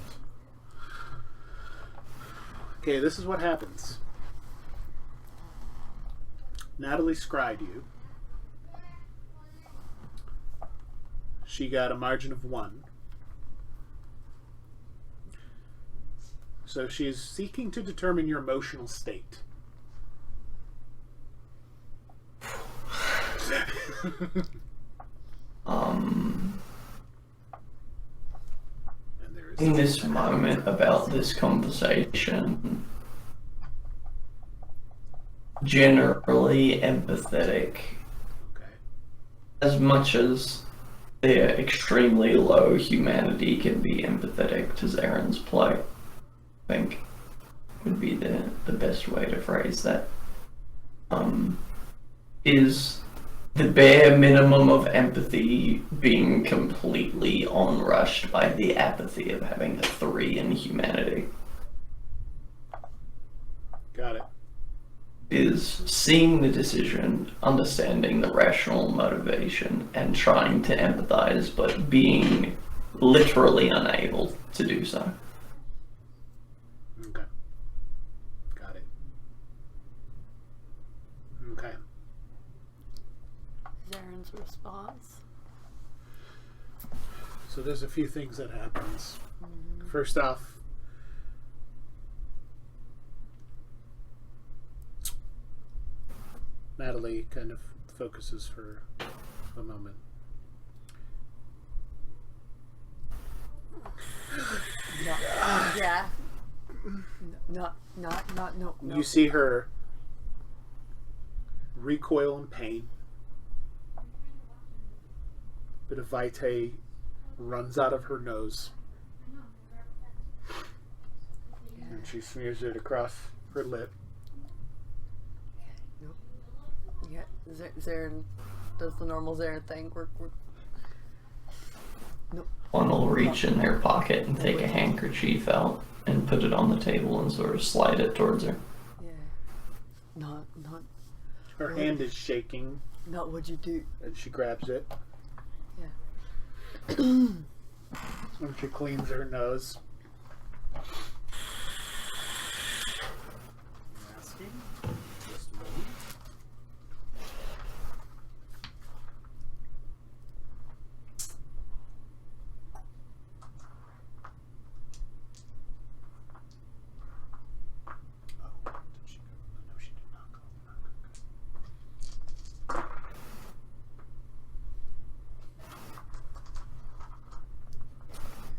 Okay, this is what happens. Natalie scried you. She got a margin of 1. So she's seeking to determine your emotional state. And there is
In this moment about this conversation, generally empathetic,
Okay.
as much as their extremely low humanity can be empathetic to Zaren's plight, I think would be the best way to phrase that. Is the bare minimum of empathy being completely onrushed by the apathy of having a 3 in humanity.
Got it.
Is seeing the decision, understanding the rational motivation, and trying to empathize, but being literally unable to do so.
Okay. Got it. Okay.
Zaren's response.
So there's a few things that happens. First off, Natalie kind of focuses for a moment.
Yeah.
No.
You see her recoil in pain. Bit of vitae runs out of her nose. And she smears it across her lip.
Nope. Yeah, Zaren does the normal Zaren thing. We're nope.
One will reach in their pocket and take a handkerchief out and put it on the table and sort of slide it towards her.
Yeah. Not
Her hand is shaking,
not what you do.
and she grabs it.
Yeah.
When she cleans her nose. Asking. Just a moment. Oh, did she go? No, she did not go.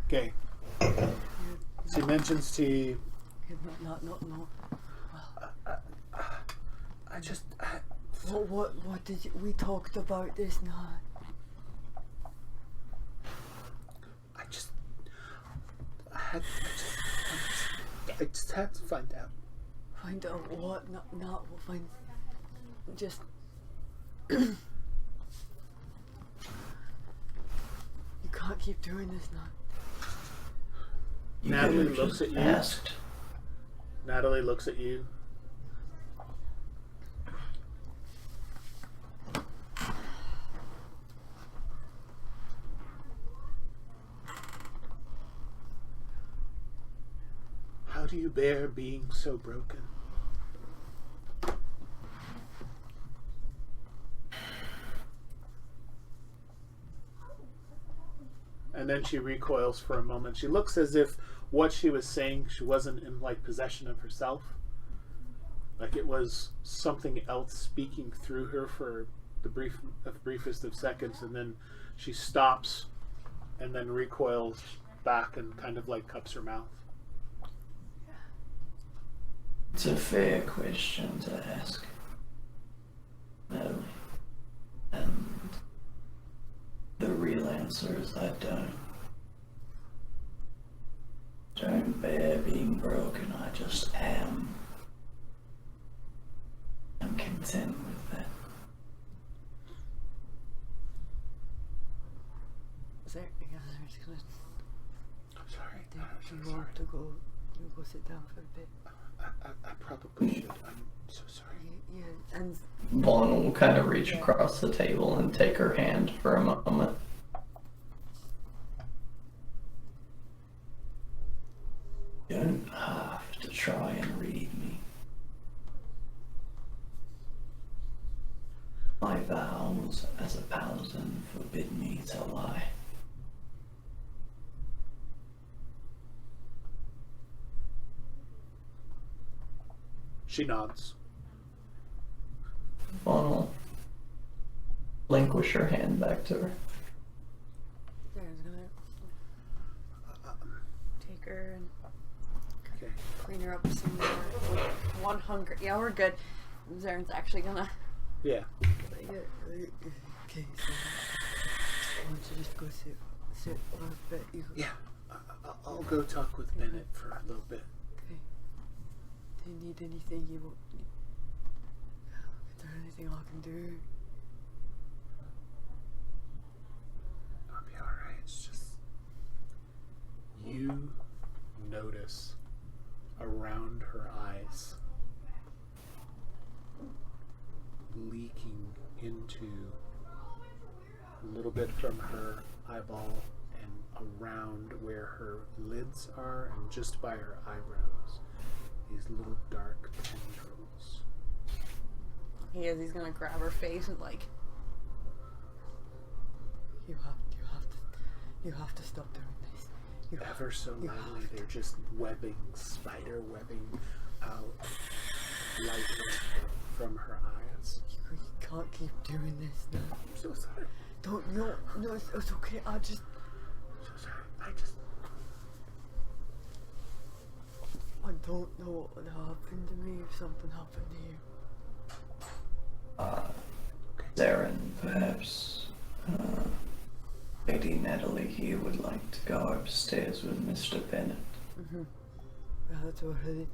Okay. She mentions to you,
No. What did we talked about this now?
I just had to find out.
Find out what? Not we'll find. Just. You can't keep doing this now.
You
Natalie
could've
looks
just
at you.
asked.
Natalie looks at you. How do you bear being so broken? And then she recoils for a moment. She looks as if what she was saying, she wasn't in like possession of herself. Like it was something else speaking through her for the briefest of seconds, and then she stops and then recoils back and kind of like cups her mouth.
It's a fair question to ask, Natalie. And the real answer is I don't bear being broken, I just am. I'm content with that.
There's gonna.
I'm sorry.
Do you want to go? You go sit down for a bit.
I probably should. I'm so sorry.
Yeah, and
Vaughn will kind of reach across the table and take her hand for a moment. You don't have to try and read me. My vows as a paladin forbid me to lie.
She nods.
Vaughn will relinquish her hand back to her.
Zaren's gonna take her and
Okay.
clean her up some more. One hunger. Yeah, we're good. Zaren's actually gonna.
Yeah.
Okay, so why don't you just go sit for a bit?
Yeah. I'll go talk with Bennett for a little bit.
Okay. Do you need anything? You won't. Is there anything I can do?
I'll be alright. It's just you notice around her eyes leaking into a little bit from her eyeball and around where her lids are and just by her eyebrows, these little dark tendrils.
He's gonna grab her face and like,
You have to stop doing this. You have
Ever so
you
lightly,
have to.
they're just webbing, spider webbing out lightly from her eyes.
You can't keep doing this now.
I'm so sorry.
Don't, no, it's okay.
So sorry.
I don't know what would happen to me if something happened to you.
Zaren, perhaps Lady Natalie here would like to go upstairs with Mr. Bennett.
Yeah, that's already.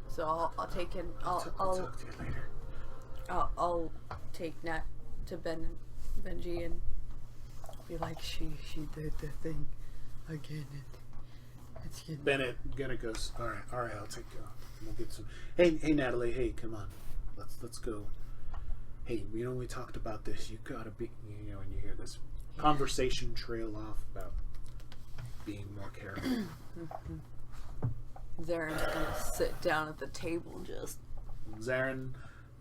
So I'll take him.
I'll talk to you later.
I'll take Nat to Benji and
Be like she did the thing again. It's getting.
Bennett gonna go. All right. I'll take you. We'll get some. Hey, Natalie. Hey, come on. Let's go. Hey, we talked about this. You gotta be. When you hear this conversation trail off about being more careful.
Zaren's gonna sit down at the table and just.
Zaren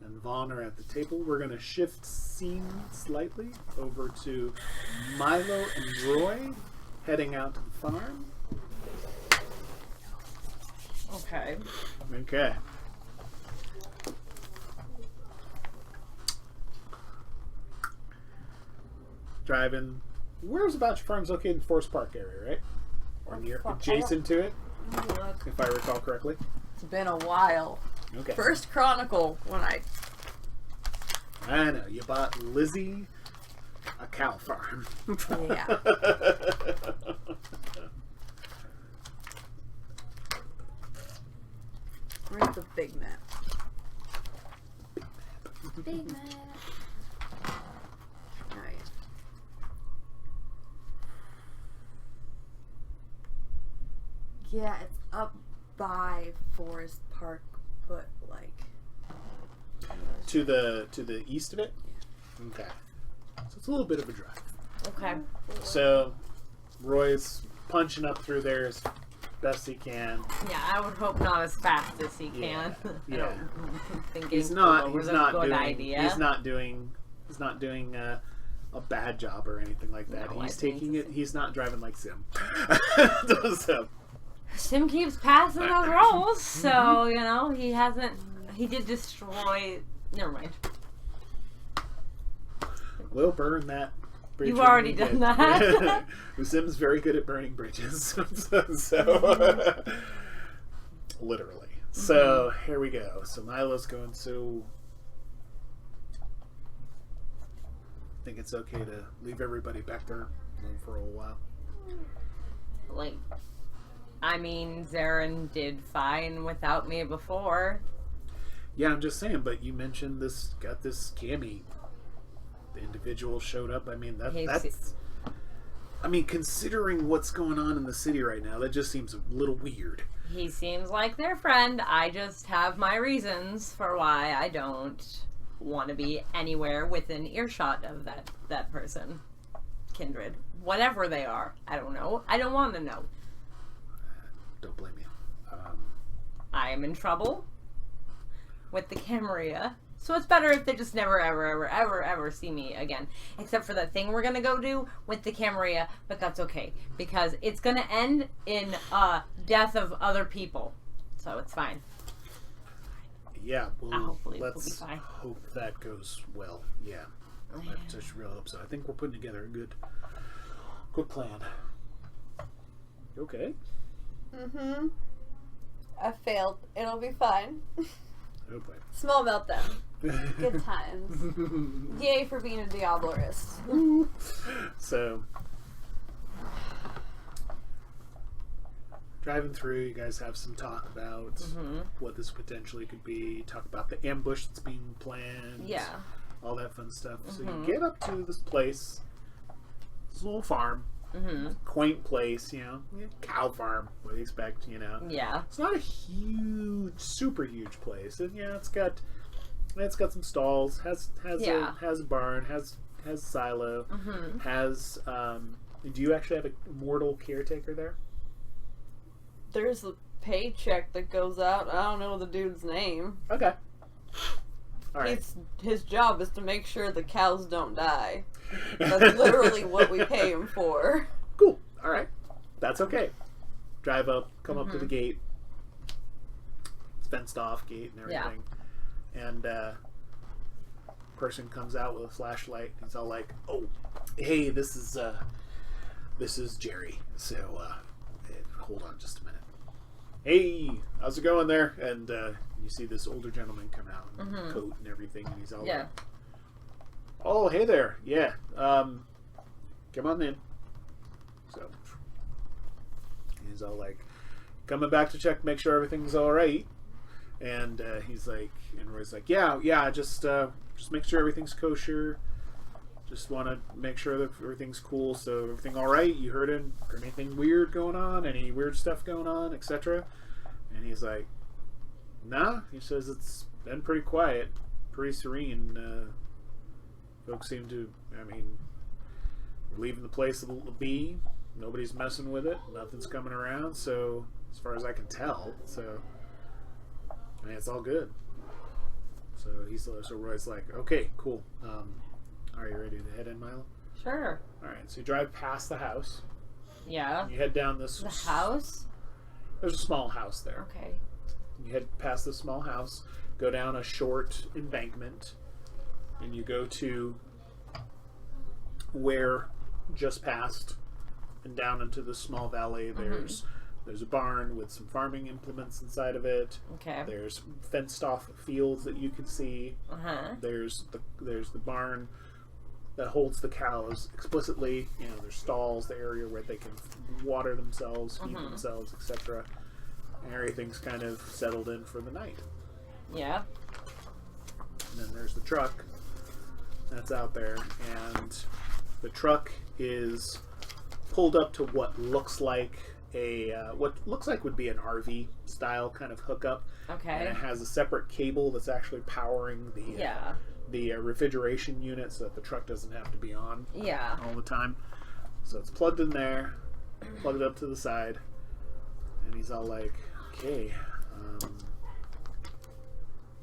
and Vaughn are at the table. We're gonna shift scene slightly over to Milo and Roy heading out to the farm.
Okay.
Okay. Driving. Where's about your farm's located in Forest Park area, right? Or near adjacent to it,
Look,
if I recall correctly.
it's been a while.
Okay.
First Chronicle when I.
I know you bought Lizzie a cow farm.
Yeah. Where's the big map? Big map. Oh, yeah. Yeah, it's up by Forest Park, but like
to the east of it. Okay. So it's a little bit of a drive.
Okay.
So Roy's punching up through there as best he can.
Yeah, I would hope not as fast as he can.
Yeah.
I don't think
He's
getting
not.
pulled over
He's
is a
not
good
doing.
idea.
He's not doing. He's not doing a bad job or anything like that.
No, I
He's
think
taking it. He's not driving like Sim. So,
Sim keeps passing those rolls, so you know he hasn't. He did destroy. Never mind.
we'll burn that bridge.
You've
when
already
we
done
get-
that.
Sim's very good at burning bridges. so literally. So here we go. So Milo's going. So I think it's okay to leave everybody back there for a while.
Like, I mean, Zaren did fine without me before.
Yeah, I'm just saying. But you mentioned this. Got this Cammy. The individual showed up. I mean, that's. I mean, considering what's going on in the city right now, that just seems a little weird.
He seems like their friend. I just have my reasons for why I don't want to be anywhere within earshot of that person. Kindred. Whatever they are. I don't know. I don't want to know.
Don't blame you.
I am in trouble with the Camarilla. So it's better if they just never, ever see me again. Except for that thing we're going to go do with the Camarilla. But that's okay. Because it's going to end in death of other people. So it's fine.
Yeah, well,
Hopefully we'll be
let's
fine.
hope that goes well. Yeah, I just really hope so. I think we're putting together a good plan. You okay?
Mm-hmm. I failed. It'll be fine.
Oh boy.
Small meltdown. Good times. Yay for being a Diablerist.
So, driving through, you guys have some talk about what this potentially could be. Talk about the ambush that's being planned.
Yeah.
All that fun stuff. So you get up to this place. This little farm. Quaint place, cow farm. What do you expect,
Yeah.
It's not a huge, super huge place, and it's got some stalls, has a barn, has silo, has. Do you actually have a mortal caretaker there?
There's a paycheck that goes out. I don't know the dude's name.
Okay. All right.
His job is to make sure the cows don't die. That's literally what we pay him for.
Cool. All right. That's okay. Drive up, come up to the gate. It's fenced off gate and everything. And person comes out with a flashlight. He's all like, "Oh, hey, this is Jerry. So hold on just a minute. Hey, how's it going there?" And you see this older gentleman come out in a coat and everything, and he's all like, "Oh, hey there. Yeah. Come on in." So he's all like, "Coming back to check, make sure everything's all right." And he's like, and Roy's like, "Yeah, just make sure everything's kosher. Just want to make sure that everything's cool. So everything all right? You heard anything weird going on? Any weird stuff going on, etc.?" And he's like, "Nah." He says, "It's been pretty quiet, pretty serene. Folks seem to, we're leaving the place a little be. Nobody's messing with it. Nothing's coming around. So as far as I can tell, so it's all good." So Roy's like, "Okay, cool. Are you ready to head in, Milo?"
Sure.
All right. So you drive past the house.
Yeah.
You head down this.
The house?
There's a small house there.
Okay.
You head past the small house, go down a short embankment, and you go to where just past and down into the small valley. There's a barn with some farming implements inside of it.
Okay.
There's fenced off fields that you can see. There's the barn that holds the cows explicitly. There's stalls, the area where they can water themselves, feed themselves, etc. And everything's kind of settled in for the night.
Yeah.
And then there's the truck that's out there, and the truck is pulled up to what looks like would be an RV style kind of hookup.
Okay.
And it has a separate cable that's actually powering the refrigeration unit, so that the truck doesn't have to be on all the time. So it's plugged in there, plugged up to the side, and he's all like, "Okay,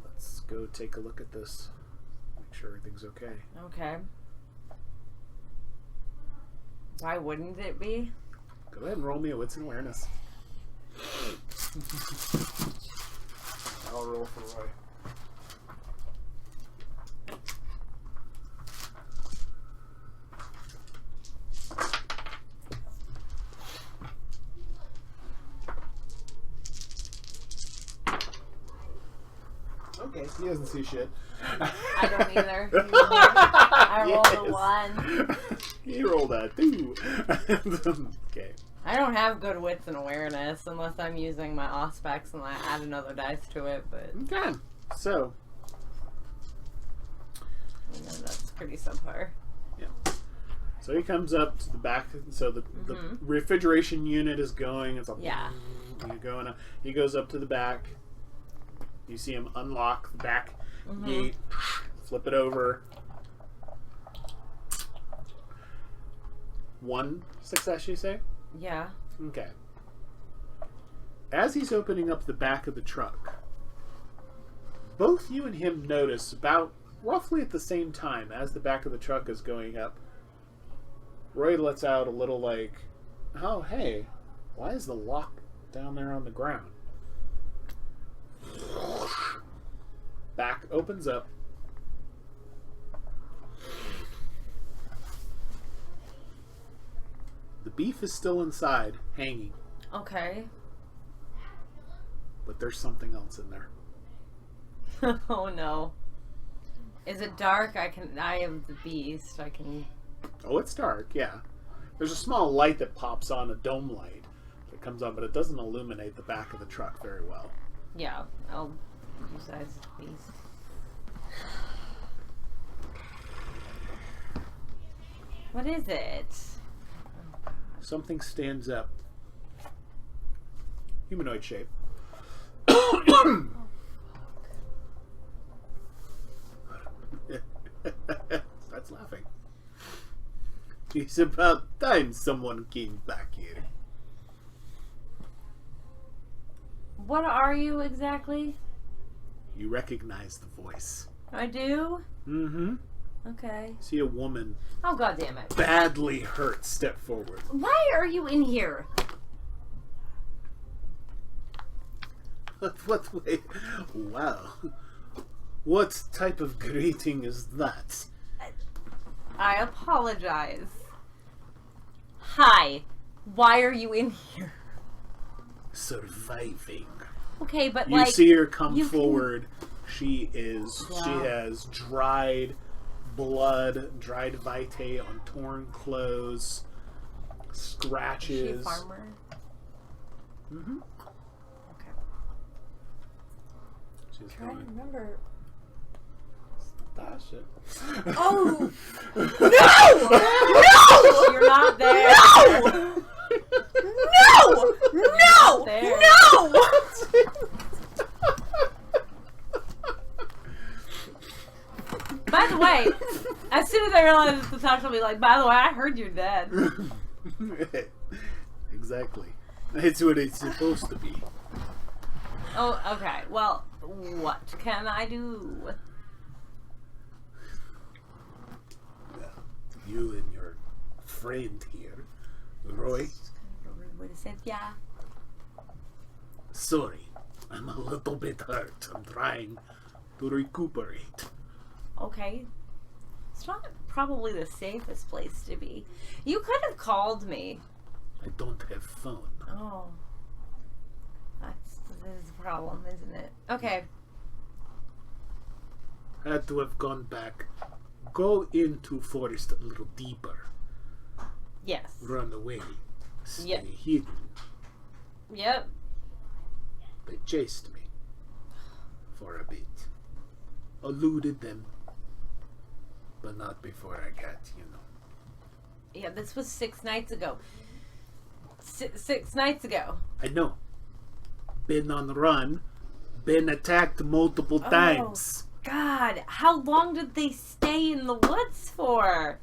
let's go take a look at this, make sure everything's okay."
Okay. Why wouldn't it be?
Go ahead and roll me a wits and awareness. I'll roll for Roy. Okay, he doesn't see shit.
I don't either. I rolled a 1.
He rolled a 2. Okay.
I don't have good wits and awareness unless I'm using my aspects and I add another dice to it, but
Okay. So.
That's pretty subpar.
Yeah. So he comes up to the back. So the refrigeration unit is going. It's like, he goes up to the back. You see him unlock the back gate, flip it over. 1 success, you say?
Yeah.
Okay. As he's opening up the back of the truck, both you and him notice about roughly at the same time as the back of the truck is going up, Roy lets out a little like, "Oh, hey, why is the lock down there on the ground?" Back opens up. The beef is still inside, hanging,
Okay.
but there's something else in there.
Oh no. Is it dark? I am the beast. I can...
Oh, it's dark, yeah. There's a small light that pops on, a dome light that comes on, but it doesn't illuminate the back of the truck very well.
Yeah, I'll use that as the beast. What is it?
Something stands up. Humanoid shape. Starts laughing. It's about time someone came back here.
What are you exactly?
You recognize the voice.
I do?
Mm-hmm.
Okay.
See a woman
Oh, God damn it.
badly hurt step forward.
Why are you in here?
Wait. Wow. What type of greeting is that?
I apologize. Hi. Why are you in here?
Surviving.
Okay, but
You
like...
see her come
you can-
forward. She has dried blood, dried vitae on torn clothes, scratches.
Is she a farmer?
Mm-hmm.
Okay.
She's
trying to
going,
remember.
Tasha.
Oh!
You're not there.
No!
There.
No!
By the way, as soon as I realized it's Natasha, will be like, by the way, I heard you're dead.
Exactly. It's what it's supposed to be.
Oh, okay. Well, what can I do?
You and your friend here, Roy.
Would have said, yeah.
Sorry, I'm a little bit hurt. I'm trying to recuperate.
Okay. It's not probably the safest place to be. You could have called me.
I don't have phone.
Oh. That is a problem, isn't it? Okay.
Had to have gone back. Go into forest a little deeper.
Yes.
Run away. Stay
Yep.
hidden.
Yep.
They chased me for a bit. Eluded them. But not before I got,
Yeah, this was 6 nights ago. 6 nights ago.
I know. Been on the run. Been attacked multiple times.
God, how long did they stay in the woods for?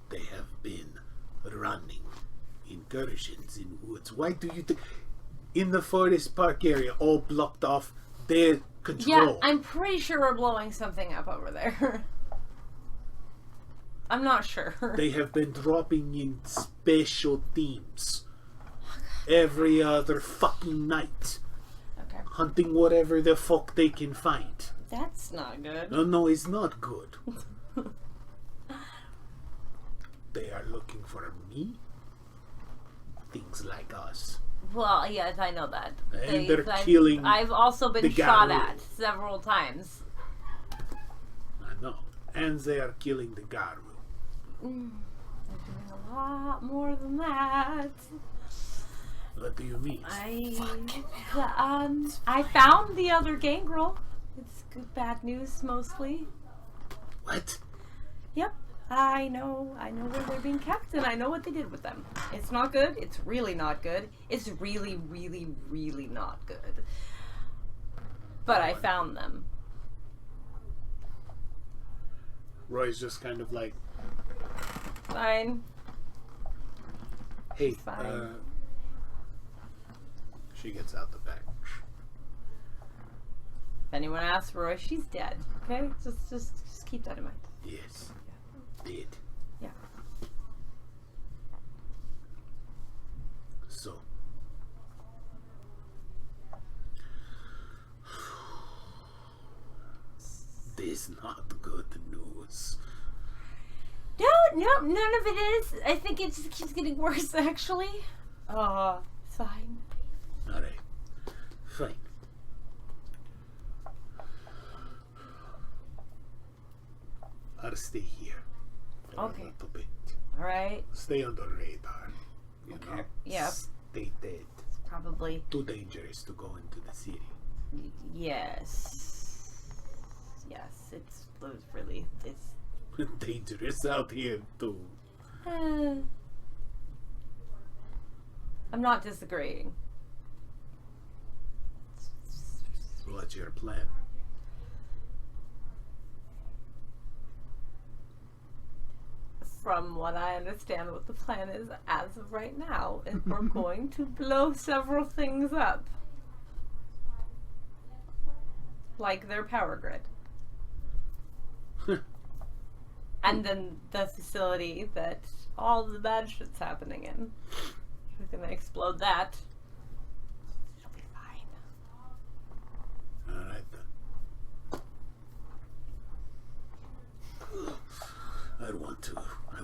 They have been running incursions in woods. Why do you think in the forest park area all blocked off their control?
Yeah, I'm pretty sure we're blowing something up over there. I'm not sure.
They have been dropping in special teams every other fucking night.
Okay.
Hunting whatever the fuck they can find.
That's not good.
No, it's not good. They are looking for me. Things like us.
Well, yes, I know that.
And they're killing
I've also been
the
shot
Garu.
at several times.
I know. And they are killing the Garu.
They're doing a lot more than that.
What do you mean?
I found the other gangrel. It's good, bad news mostly.
What?
Yep. I know where they're being kept, and I know what they did with them. It's not good. It's really not good. It's really, really, really not good. But I found them.
Roy's just kind of like,
Fine.
hey,
Fine.
she gets out the back.
If anyone asks Roy, she's dead. Okay? Just keep that in mind.
Yes. Dead.
Yeah.
So. This is not good news.
No, none of it is. I think it just keeps getting worse, actually. It's fine.
Alright. Fine. I'll stay here for
Okay.
a little bit.
Alright.
Stay on the radar. You
Okay.
know?
Yeah.
Stay dead.
Probably.
Too dangerous to go into the city.
Yes. Yes, it's really, it's...
Dangerous out here too.
I'm not disagreeing.
What's your plan?
From what I understand what the plan is as of right now, is we're going to blow several things up. like their power grid. And then the facility that all the bad shit's happening in. We're gonna explode that. It'll be fine.
Alright then. I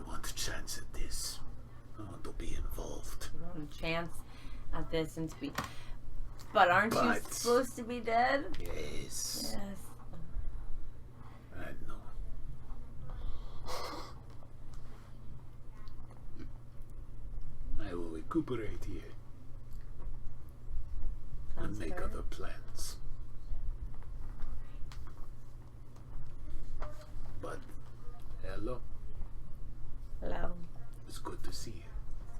want a chance at this. I want to be involved.
You want a chance at this and to be... But aren't you
But-
supposed to be dead?
Yes.
Yes.
I know. I will recuperate here and
Sounds
make
fair.
other plans. But hello,
Hello.
it's good to see you.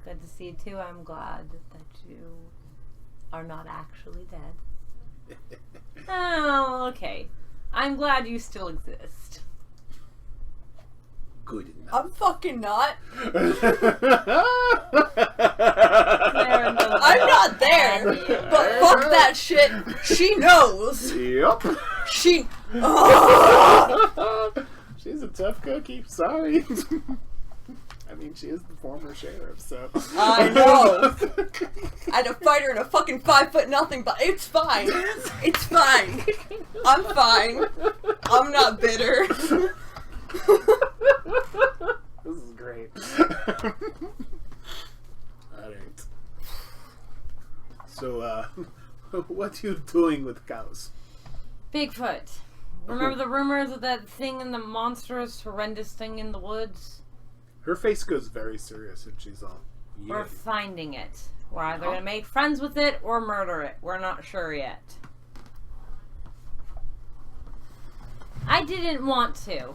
Good to see you too. I'm glad that you are not actually dead. Oh, okay. I'm glad you still exist.
Good enough.
I'm fucking not.
There
I'm not there. But fuck that shit. She knows.
Yep.
She.
She's a tough cookie. Sorry. I mean, she is the former sheriff, so.
I know. I had to fight her in a fucking 5'0", but it's fine. It's fine. I'm fine. I'm not bitter.
This is great. Alright. So, what you doing with cows?
Bigfoot. Remember the rumors of that thing and the monstrous, horrendous thing in the woods?
Her face goes very serious and she's all, yeah.
We're finding it. We're either
Huh?
gonna make friends with it or murder it. We're not sure yet. I didn't want to.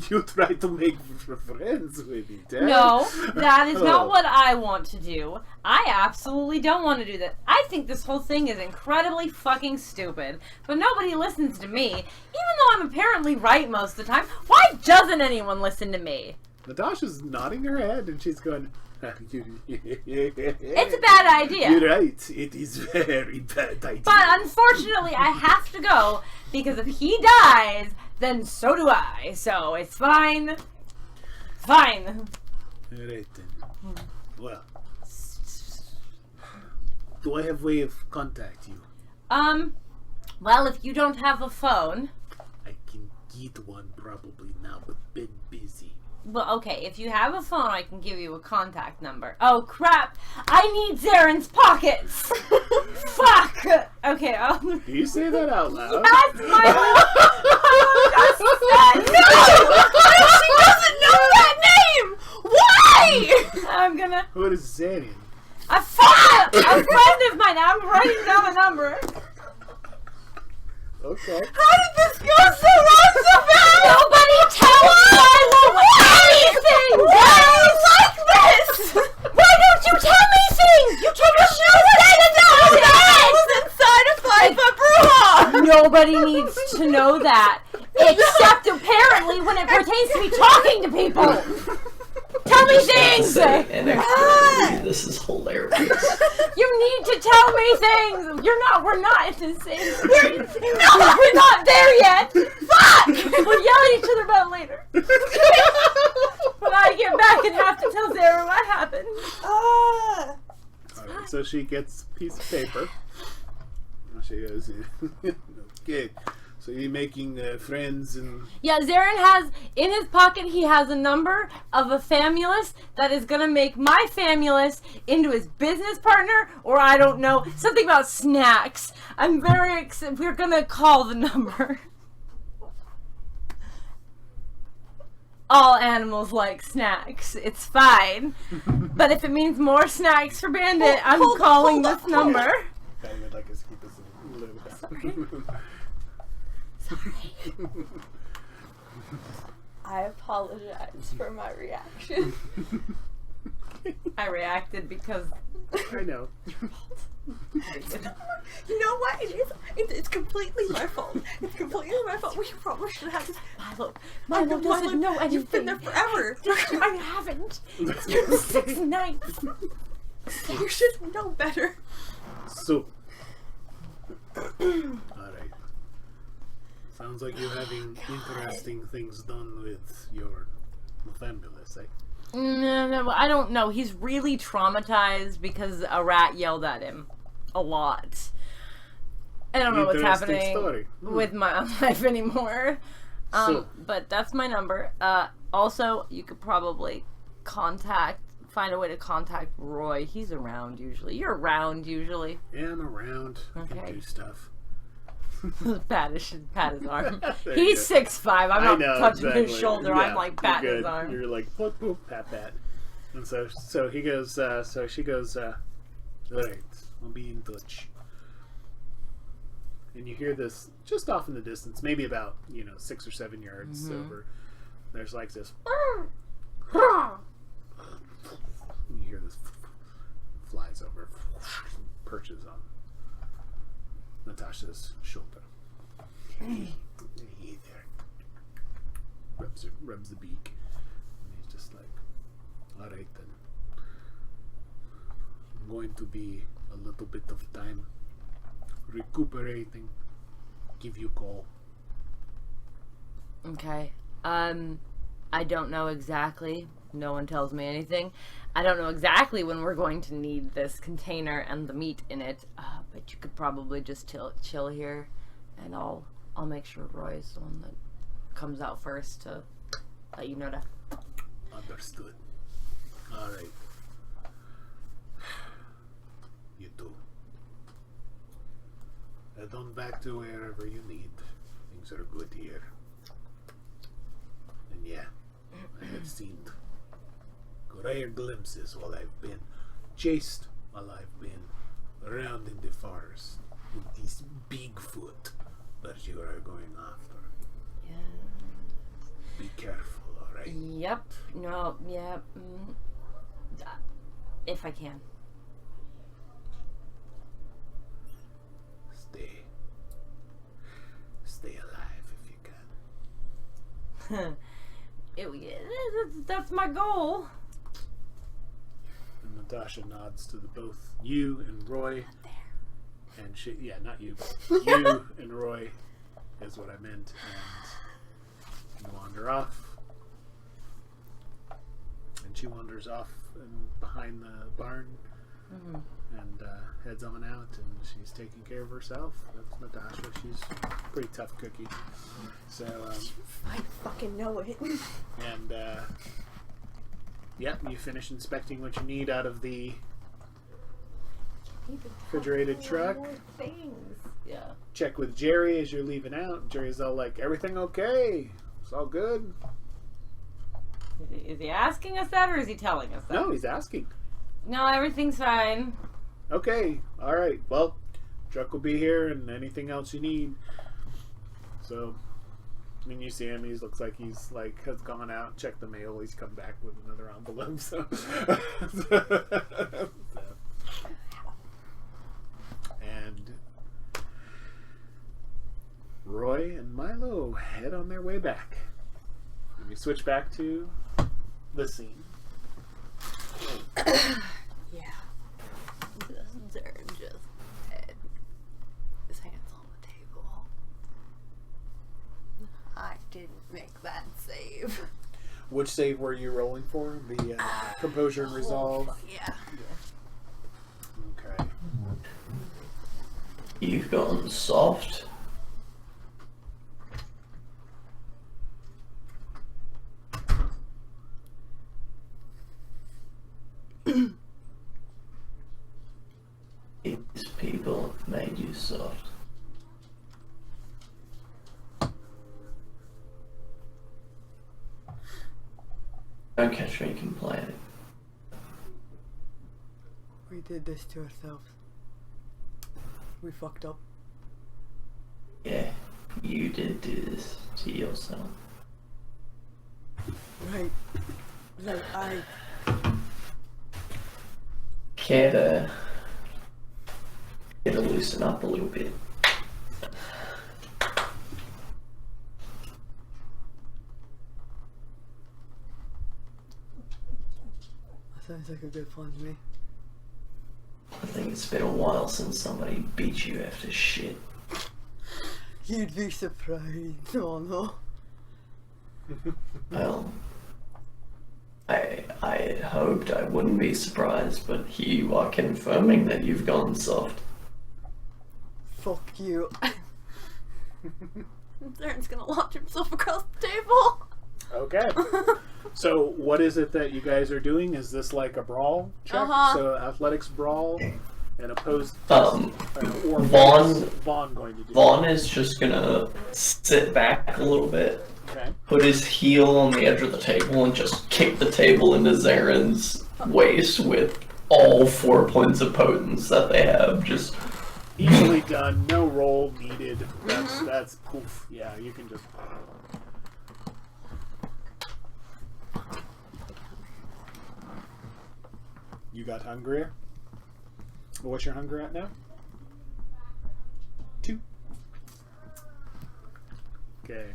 You try to make friends with it, eh?
No, that is
Oh.
not what I want to do. I absolutely don't want to do that. I think this whole thing is incredibly fucking stupid, but nobody listens to me, even though I'm apparently right most of the time. Why doesn't anyone listen to me?
Natasha's nodding her head and she's going,
It's a bad idea.
You're right, it is very bad idea.
But unfortunately, I have to go, because if he dies, then so do I. So it's fine. Fine.
Alright then. Well, do I have way of contact you?
Well, if you don't have a phone...
I can get one probably now, but been busy.
Well, okay, if you have a phone, I can give you a contact number. Oh, crap! I need Zaren's pockets! Fuck! Okay, I'll...
Do you say that out loud?
That's my No! She doesn't know that name! Why? I'm gonna...
What is Zaren?
A friend of mine! I'm writing down the number.
Okay.
How did this go so wrong so fast? Nobody tell Milo anything! Why are you like this? Why don't you tell me things? You told me I was inside a 5-foot brouhaha! Nobody needs to know that. Except apparently when it pertains to me talking to people. Tell me things!
Inexplicably, this is hilarious.
You need to tell me things! We're not in the same space. We're not there yet! Fuck! We'll yell at each other about it later. When I get back and have to tell Sarah what happened.
Alright, so she gets a piece of paper. She goes, okay. So you're making friends and...
Yeah, Zaren has, in his pocket, he has a number of a famulus that is gonna make my famulus into his business partner, or I don't know, something about snacks. I'm very excited. We're gonna call the number. All animals like snacks. It's fine. But if it means more snacks for Bandit, I'm calling this number.
I would like us to keep this a little bit.
I apologize for my reaction.
I reacted because
I know.
You know what? It's completely my fault. It's completely my fault. We probably should have this.
Milo doesn't know anything.
You've been there forever.
I haven't. It's been 6 nights.
You should know better.
So, Alright. Sounds like you're having interesting things done with your fabulous, eh?
No, I don't know. He's really traumatized because a rat yelled at him a lot. I don't know what's
Interesting
happening
story.
with my life anymore. But that's my number. Also, you could probably find a way to contact Roy. He's around usually. You're around usually.
Yeah, I'm around. I
Okay.
can do stuff.
pat his arm.
There
He's
you go.
6'5". I'm
I
not
know,
touching
exactly.
his shoulder.
Yeah,
I'm like patting
you're
his
good.
arm.
You're like, boop, boop, pat, pat. And so he goes, so she goes, alright, I'll be in touch. And you hear this just off in the distance, maybe about, 6 or 7 yards over. There's like this. And you hear this flies over, perches on Natasha's shoulder. Hey there. Rubs the beak. And he's just like, alright then. I'm going to be a little bit of time recuperating. Give you a call.
Okay. I don't know exactly. No one tells me anything. I don't know exactly when we're going to need this container and the meat in it. But you could probably just chill here, and I'll make sure Roy's the one that comes out first to let you know to.
Understood. Alright. You too. Head on back to wherever you need. Things are good here. And yeah, I have seen rare glimpses while I've been chased, while I've been around in the forest with these Bigfoot that you are going after.
Yeah.
Be careful, alright?
Yep. No. Yep. If I can.
Stay alive if you can.
That's my goal.
And Natasha nods to the both you and Roy. And she, not you. You and Roy is what I meant. And you wander off. And she wanders off behind the barn.
Mm-hmm.
And heads on out, and she's taking care of herself. That's Natasha. She's a pretty tough cookie. So,
I fucking know it.
and you finish inspecting what you need out of the refrigerated truck.
More things. Yeah.
Check with Jerry as you're leaving out. Jerry's all like, "Everything okay? It's all good."
Is he asking us that, or is he telling us that?
No, he's asking.
No, everything's fine.
Okay, all right. Well, truck will be here, and anything else you need. So, when you see him, he looks like he's has gone out, checked the mail. He's come back with another envelope. So, and Roy and Milo head on their way back. And we switch back to the scene.
Yeah. Zaren just had his hands on the table. I didn't make that save.
Which save were you rolling for? The composure and resolve?
Yeah.
Okay.
You've gone soft. These people made you soft. Don't catch me complaining.
We did this to ourselves. We fucked up.
Yeah, you did do this to yourself.
Right. I
Care to loosen up a little bit.
That sounds like a good plan to me.
I think it's been a while since somebody beat you after shit.
You'd be surprised. Oh no.
Well, I had hoped I wouldn't be surprised, but you are confirming that you've gone soft.
Fuck you.
Zaren's gonna launch himself across the table.
Okay. So what is it that you guys are doing? Is this like a brawl check?
Uh-huh.
So athletics brawl and opposed
Um,
or
Vaughn-
what is Vaughn going to do?
Vaughn is just gonna sit back a little bit,
Okay.
put his heel on the edge of the table, and just kick the table into Zaren's waist with all 4 points of potence that they have. Just
Easily done. No roll needed. That's poof. Yeah, you can just. You got hungrier? What's your hunger at now? 2. Okay.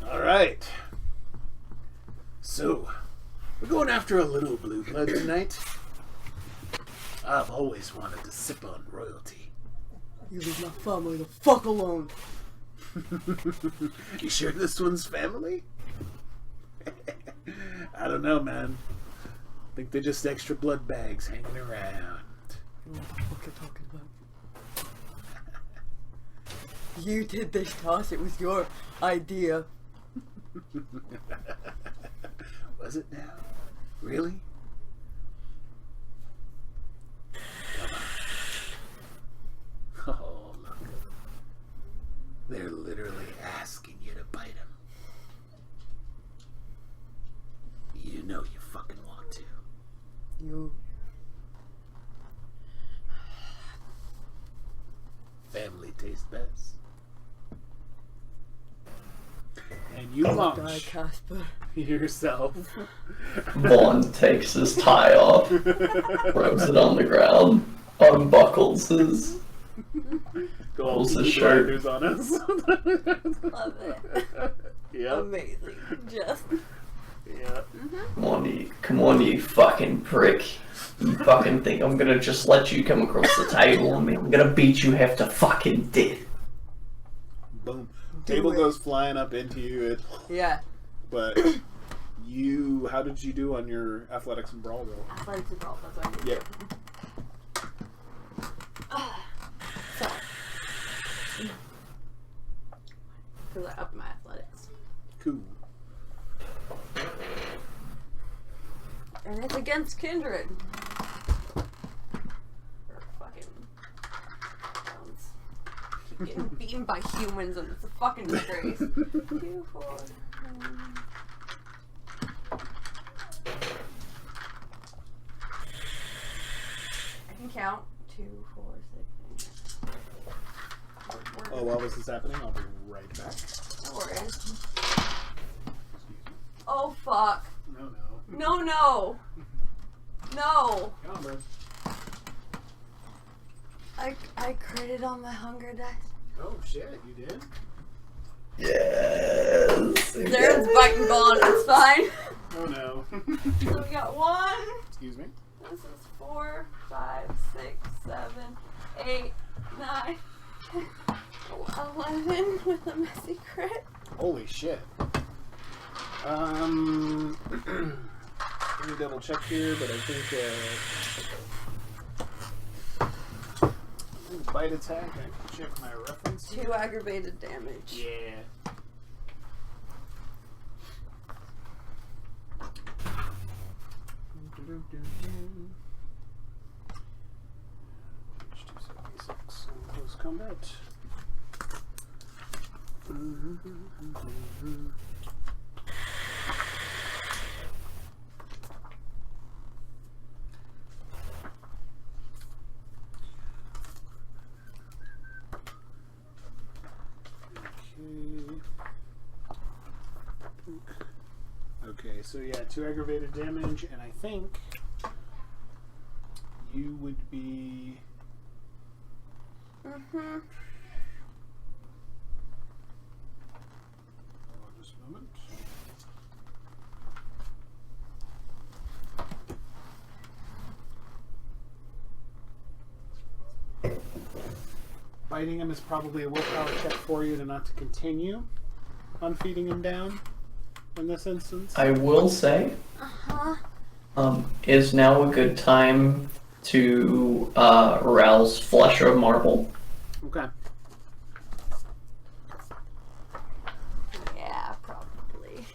All right. So, we're going after a little blue blood tonight. I've always wanted to sip on royalty.
You leave my family the fuck alone.
You sure this one's family? I don't know, man. I think they're just extra blood bags hanging around.
You know what the fuck you're talking about. You did this toss, it was your idea.
Was it now? Really? Come on. Oh, look. They're literally asking you to bite them. You know you fucking want to.
You.
Family tastes best. And you
Die,
launch
Casper.
yourself.
Vaughn takes his tie off, rubs it on the ground, unbuckles his.
Go all
Pulls his
Peaky
shirt.
Blinders on us.
Love it.
Yep.
Amazing. Just.
Yeah.
Come on, you fucking prick. You fucking think I'm gonna just let you come across the table on me? I'm gonna beat you half to fucking death.
Boom.
Do
Table
it.
goes flying up into you.
Yeah.
But you, how did you do on your athletics and brawl roll?
Athletics and brawl, that's what I need.
Yep.
So. Because I upped my athletics.
Cool.
And it's against Kindred. Or fucking clowns. Keep getting beaten by humans and it's a fucking disgrace. 2, 4, I can count. 2, 4, 6, 8.
Oh, while this is happening, I'll be right back.
No worries. Oh fuck.
No.
No. No.
Come on, bro.
I critted on my hunger dice.
Oh, shit, you did?
Yes.
There's biting Bond, it's fine.
Oh, no.
So we got 1.
Excuse me?
This is 4, 5, 6, 7, 8, 9, 11 with a messy crit.
Holy shit. Let me double check here, but I think bite attack. I can check my reference.
2 aggravated damage.
Yeah. H276 on close combat. Okay, so yeah, 2 aggravated damage, and I think you would be.
Mm-hmm.
Hold on just a Biting him is probably a willpower check for you to not to continue on feeding him down in this instance.
I will say,
Uh-huh.
is now a good time to rouse Flesh of Marble.
Okay.
Yeah, probably.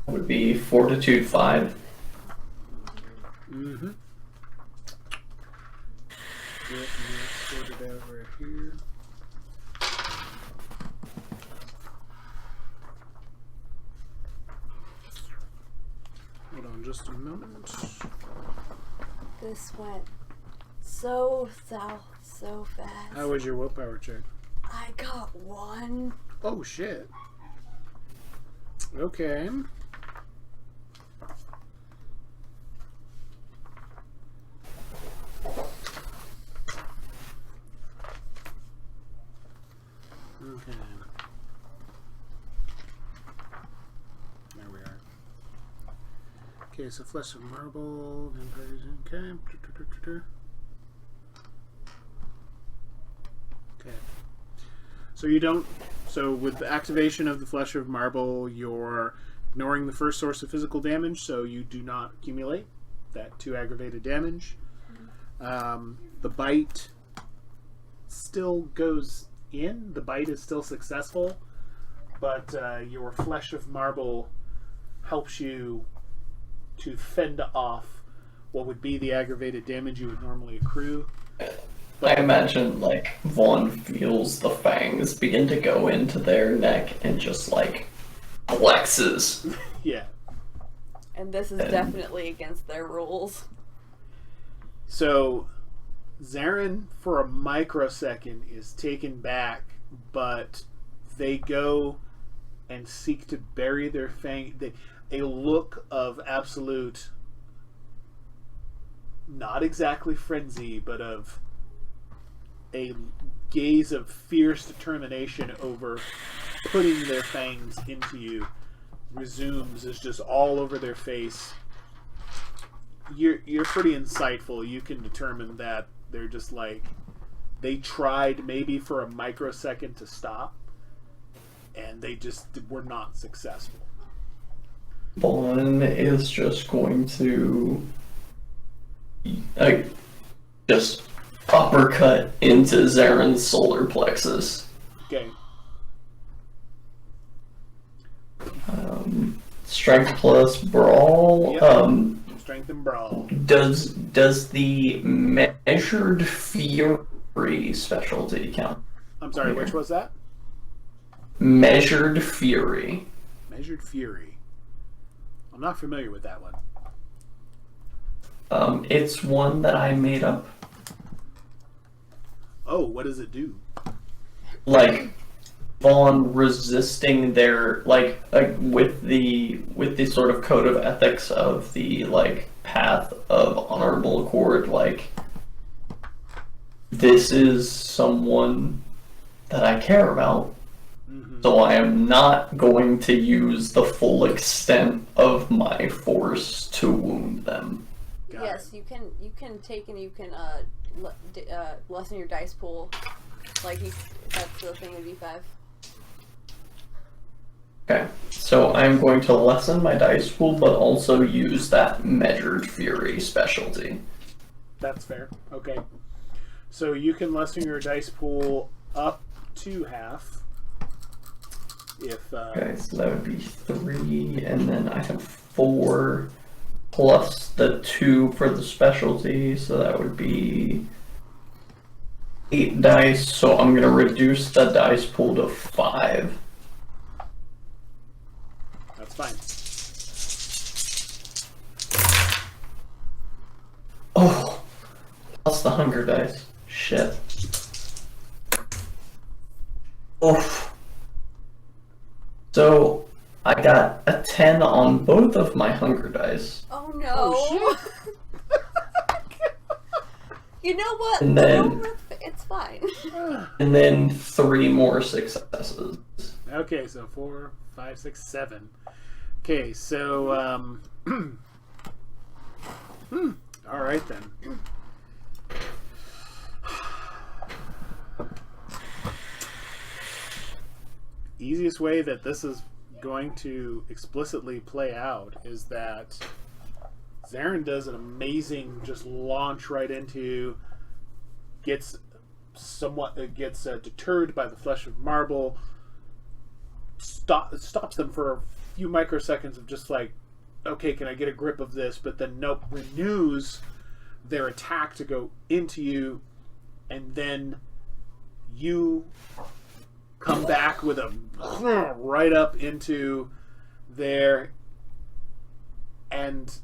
Would be Fortitude 5.
Mm-hmm. Yep, let's sort it over here. Hold on just a moment.
This went so south so fast.
How was your willpower check?
I got 1.
Oh shit. Okay. Okay. There we are. Okay, so Flesh of Marble, Vampires, okay. Okay. So you don't. So with the activation of the Flesh of Marble, you're ignoring the first source of physical damage, so you do not accumulate that 2 aggravated damage. The bite still goes in. The bite is still successful, but your Flesh of Marble helps you to fend off what would be the aggravated damage you would normally accrue.
I imagine, like, Vaughn feels the fangs begin to go into their neck and just, like, flexes.
Yeah.
And this is definitely against their rules.
So, Zaren, for a microsecond, is taken back, but they go and seek to bury their fang. A look of absolute, not exactly frenzy, but of a gaze of fierce determination over putting their fangs into you resumes, is just all over their face. You're pretty insightful. You can determine that they're just like, they tried maybe for a microsecond to stop, and they just were not successful.
Vaughn is just going to just uppercut into Zaren's solar plexus.
Okay.
Strength plus brawl.
Yep. Strength and brawl.
Does the measured fury specialty count?
I'm sorry, which was that?
Measured fury.
Measured fury. I'm not familiar with that one.
It's one that I made up.
Oh, what does it do?
Like, Vaughn resisting their with the sort of code of ethics of the path of honorable accord, this is someone that I care about, so I am not going to use the full extent of my force to wound them.
Got
Yes, you can take and you can lessen your dice pool. That's the thing with D5.
Okay, so I'm going to lessen my dice pool, but also use that measured fury specialty.
That's fair. Okay. So you can lessen your dice pool up to half. If
Okay, so that would be 3, and then I have 4 plus the 2 for the specialty, so that would be 8 dice. So I'm going to reduce the dice pool to 5.
that's fine.
Oh, plus the hunger dice. Shit. Oof. So I got a 10 on both of my hunger dice.
Oh no!
Oh,
You know what?
And then-
It's fine.
And then 3 more successes.
Okay, so 4, 5, 6, 7. Okay, so all right then. easiest way that this is going to explicitly play out is that Zaren does an amazing just launch right into, gets deterred by the flesh of marble, stops them for a few microseconds of just like, okay, can I get a grip of this? But then nope, renews their attack to go into you, and then you come back with a right up into there, and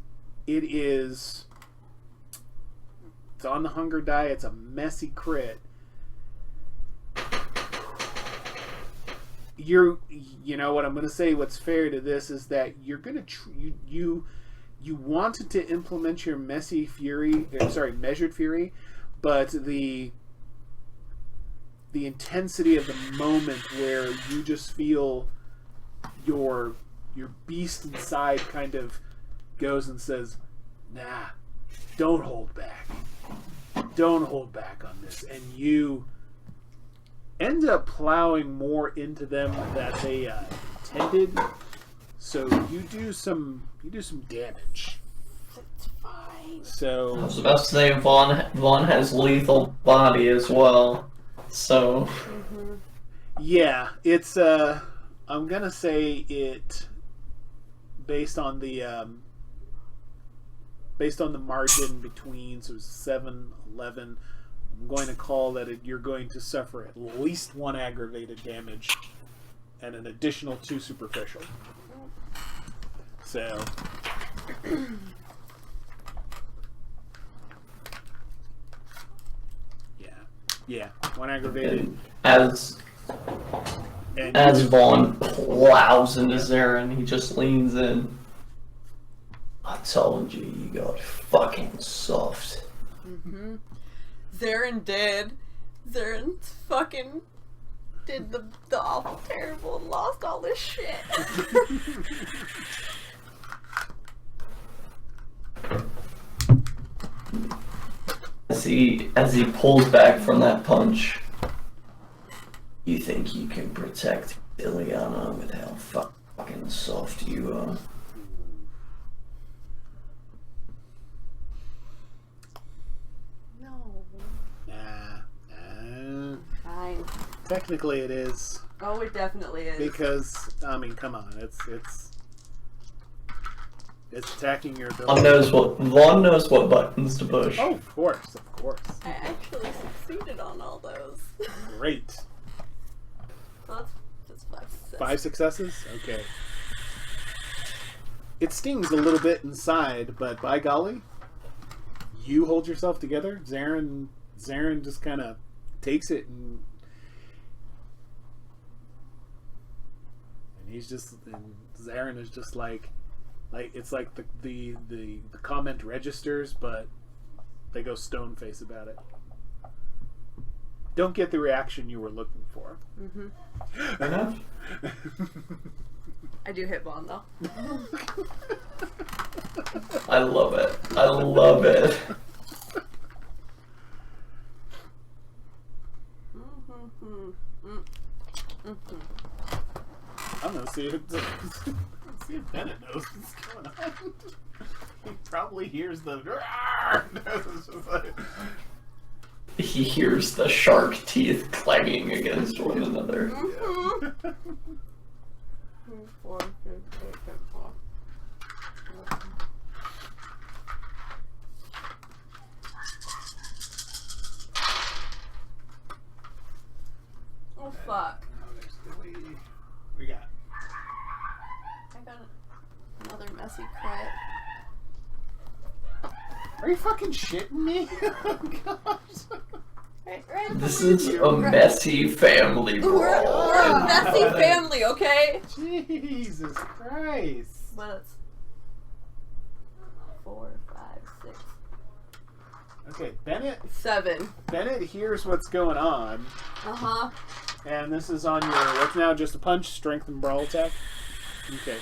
it's on the hunger die. It's a messy crit. You know what I'm going to say. What's fair to this is that you're going to you wanted to implement your measured fury, but the intensity of the moment where you just feel your beast inside kind of goes and says, nah, don't hold back on this, and you end up plowing more into them than they intended. So you do some damage.
It's fine.
I was about to say Vaughn has lethal body as well. So
yeah, it's I'm gonna say it based on the margin between 7, 11. I'm going to call that you're going to suffer at least 1 aggravated damage and an additional 2 superficial. So yeah, 1 aggravated.
As Vaughn plows into Zaren, he just leans in. I told you, you got fucking soft.
Mm-hmm. Zaren fucking did the awful terrible and lost all this shit.
As he pulls back from that punch, you think you can protect Ileana with how fucking soft you are.
No. Fine.
Technically it is.
Oh, it definitely is.
Because, I mean, come on, it's attacking your
Vaughn
ability.
knows what buttons to push.
Oh, of course.
I actually succeeded on all those.
Great.
Well, that's 5 successes.
5 successes? Okay. It stings a little bit inside, but by golly, you hold yourself together. Zaren just kind of takes it and Zaren is just like it's like the comment registers, but they go stone face about it. Don't get the reaction you were looking for.
Mm-hmm.
Fair enough.
I do hit Vaughn though.
I love it.
I'm gonna see if Bennett knows what's going on. He probably hears the. It's just like,
He hears the shark teeth clanging against one another.
Mm-hmm. 4, 5, 6, 7, 4. Oh fuck.
We got.
I got another messy crit.
Are you fucking shitting me? Oh, gosh.
Right
This is a messy family
We're
brawl.
a messy family, okay?
Jesus Christ.
But it's 4, 5, 6,
Okay, Bennett
7.
hears what's going on,
Uh-huh.
and this is on your what's now just a punch, strength, and brawl attack. Okay,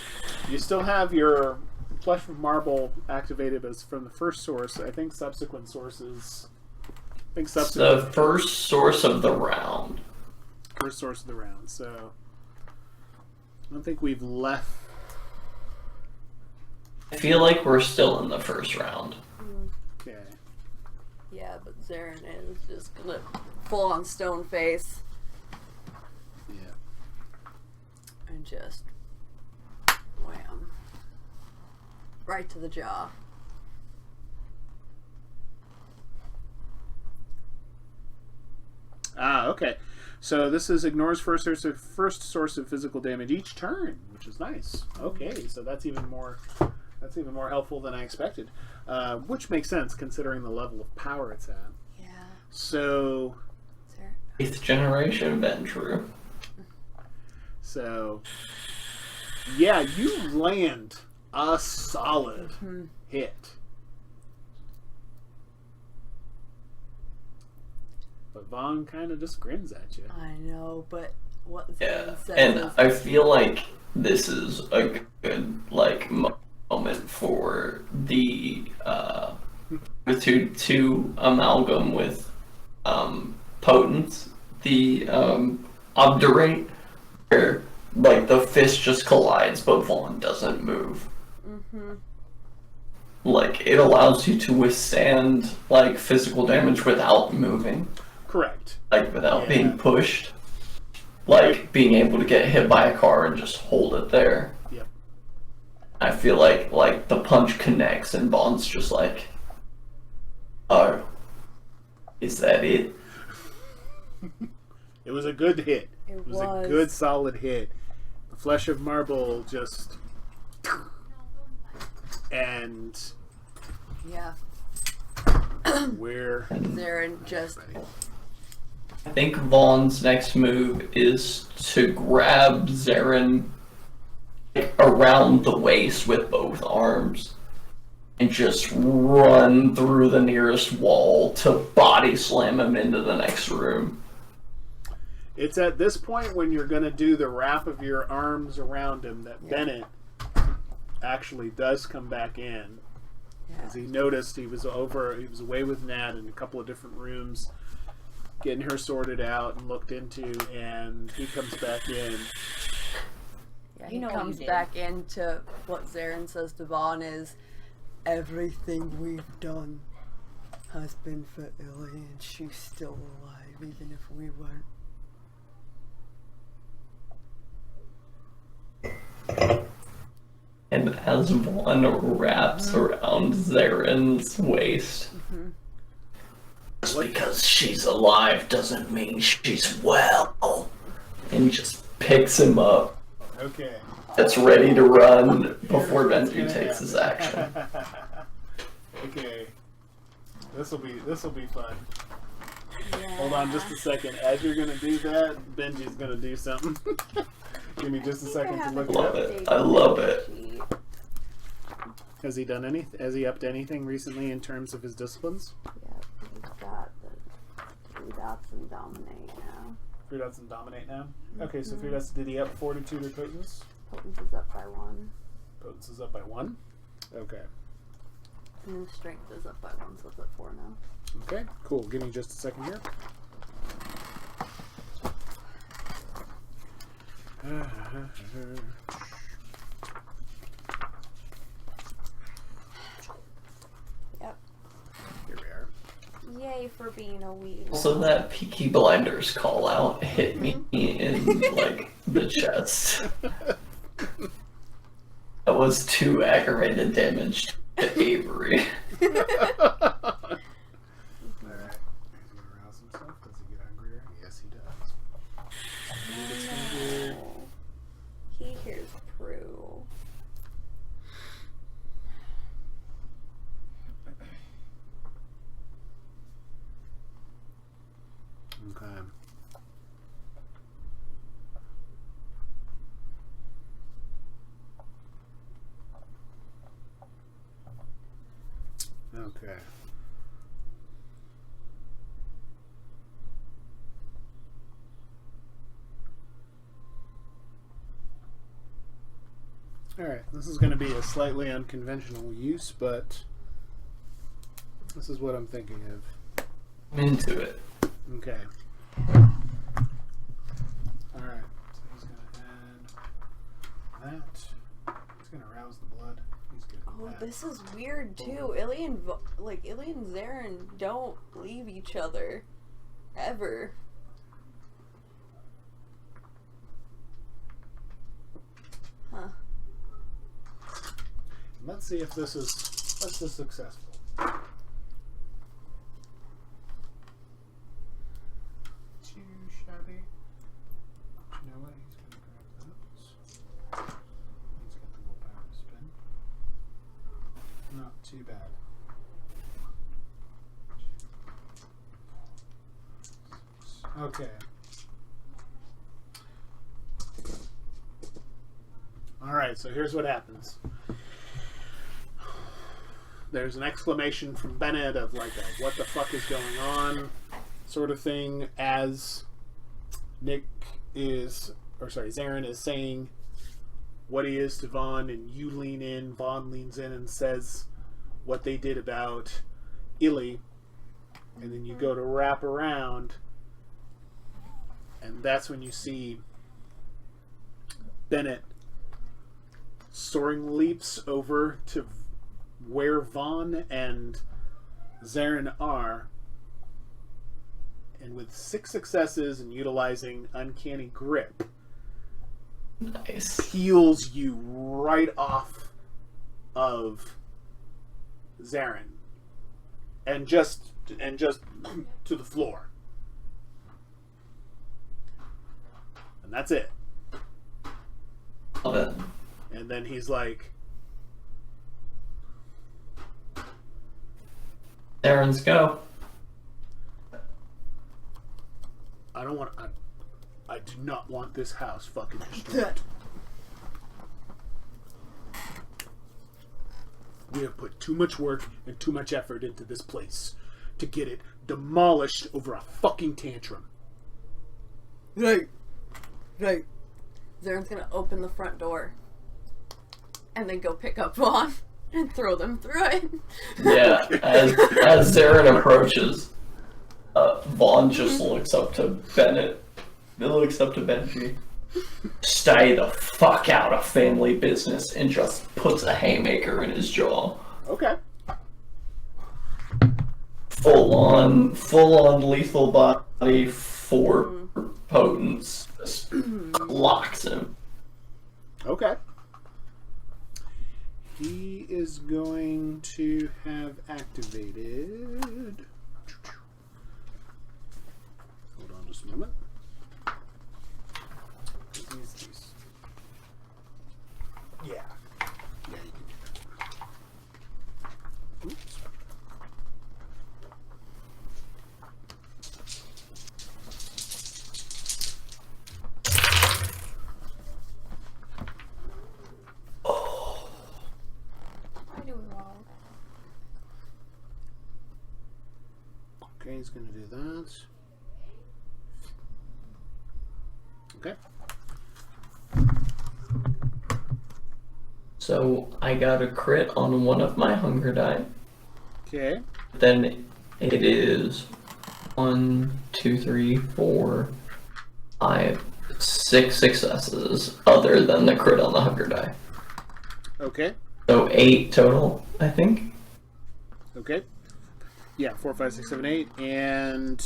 you still have your flesh of marble activated, but it's from the first source. I think subsequent sources.
The first source of the round.
First source of the round. So I don't think we've left.
I feel like we're still in the first round.
Okay.
Yeah, but Zaren is just gonna full on stone face
Yeah.
and just wham. Right to the jaw.
Ah, okay. So this is ignores first source of physical damage each turn, which is nice. Okay, so that's even more helpful than I expected, which makes sense considering the level of power it's at.
Yeah.
So,
Zaren.
8th generation Ventrue.
so yeah, you land a solid hit. But Vaughn kind of just grins at you.
I know, but what
Yeah,
Zaren says
and
is
I feel like this is a good like moment for the to amalgam with Potence, the obdurate, where like the fist just collides but Vaughn doesn't move. Like it allows you to withstand like physical damage without moving.
Correct.
Like without being pushed, like being able to get hit by a car and just hold it there.
Yep.
I feel like the punch connects and Bond's just like, oh, is that it?
It was a good hit.
It
was a
was.
good solid hit. The flesh of marble just and
yeah.
we're
Zaren just
ready.
I think Vaughn's next move is to grab Zaren around the waist with both arms and just run through the nearest wall to body slam him into the next room.
It's at this point when you're going to do the wrap of your arms around him that Bennett actually does come back in. As he noticed he was away with Nat in a couple of different rooms, getting her sorted out and looked into, and he comes back in.
Yeah,
You
he
know what
comes
you did.
back into what Zaren says to Vaughn is,
Everything we've done has been for Illy, and she's still alive, even if we weren't.
And as Vaughn wraps around Zaren's waist, just because she's alive doesn't mean she's well. And he just picks him up.
Okay.
That's ready to run before Benji takes his action.
Okay. This will be fun. Hold on just a second. As you're gonna do that, Benji's gonna do something. Give me just a second to look it
Love
up.
it. I love it.
Has he done anything? Has he upped anything recently in terms of his disciplines?
yeah, he's got the 3 dots and dominate now.
3 dots and dominate now. Okay, so 3 dots. Did he up fortitude or potence?
Potence is up by 1.
Potence is up by 1. Okay.
And then strength is up by 1, so it's at 4 now.
Okay. Cool. Give me just a second here.
Yep.
Here we are.
Yay for being a wee.
Also, that Peaky Blinders call out hit me in like the chest. That was 2 aggravated damage to Avery.
Alright. He's gonna arouse himself. Does he get hungrier? Yes, he does.
No. He hears Prue.
Okay. Okay. Alright, this is going to be a slightly unconventional use, but this is what I'm thinking of.
I'm into it.
Okay. Alright, so he's going to add that. It's gonna arouse the blood. He's good with
Oh,
that.
this is weird too. Illy and Zaren don't leave each other ever. Huh.
Let's see if this is successful. Too shabby. You know what? He's gonna grab those. He's got the willpower to spin. Not too bad. Okay. Alright, so here's what happens. There's an exclamation from Bennett of like a what the fuck is going on sort of thing as Zaren is saying what he is to Vaughn, and you lean in, Vaughn leans in and says what they did about Illy, and then you go to wrap around, and that's when you see Bennett soaring leaps over to where Vaughn and Zaren are, and with 6 successes and utilizing Uncanny Grip,
Nice.
peels you right off of Zaren and just to the floor, and that's it.
Love it.
And then he's like,
Aaron's go.
I do not want this house fucking destroyed. We have put too much work and too much effort into this place to get it demolished over a fucking tantrum.
Right.
Zaren's gonna open the front door and then go pick up Vaughn and throw them through it.
Yeah, as Zaren approaches, Vaughn just looks up to Bennett. He looks up to Benji. Stay the fuck out of family business, and just puts a haymaker in his jaw.
Okay.
Full on lethal body, 4 potence, just locks him.
Okay. He is going to have activated. Hold on just a moment. These. Yeah. Yeah, you can do that. Oops.
I do it wrong.
Okay, he's going to do that. Okay.
So I got a crit on one of my hunger die.
Okay.
Then it is 1, 2, 3, 4, 5, 6 successes other than the crit on the hunger die.
Okay.
So 8 total, I think.
Okay. Yeah, 4, 5, 6, 7, 8. And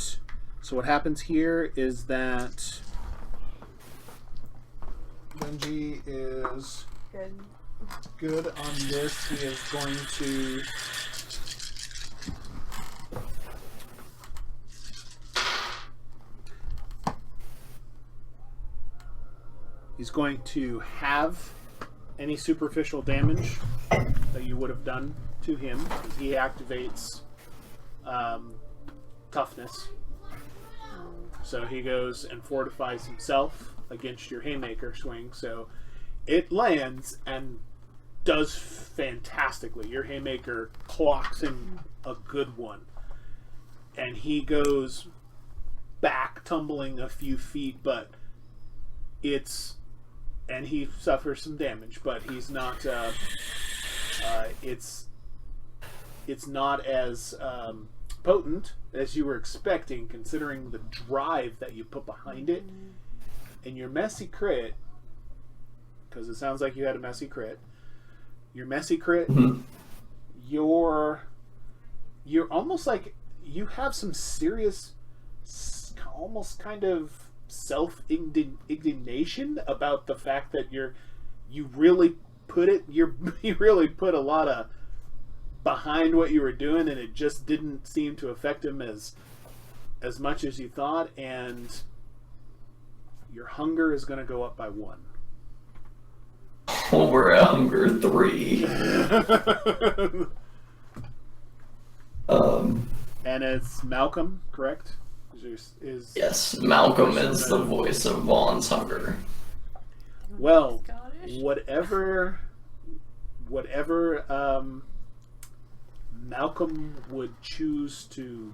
so what happens here is that Benji is good on this. He is going to have any superficial damage that you would have done to him, because he activates toughness. So he goes and fortifies himself against your haymaker swing. So it lands and does fantastically. Your haymaker clocks him a good one. And he goes back, tumbling a few feet, but and he suffers some damage, but he's not, it's not as potent as you were expecting, considering the drive that you put behind it. And your messy crit because it sounds like you had a messy crit. Your messy crit,
Mhm.
you're almost like you have some serious, almost kind of self-indignation about the fact that you really put a lot of behind what you were doing, and it just didn't seem to affect him as much as you thought, and your hunger is going to go up by 1.
Oh, we're at hunger 3.
And it's Malcolm, correct?
Yes, Malcolm is the voice of Vaughn's hunger.
Well,
Scottish?
whatever Malcolm would choose to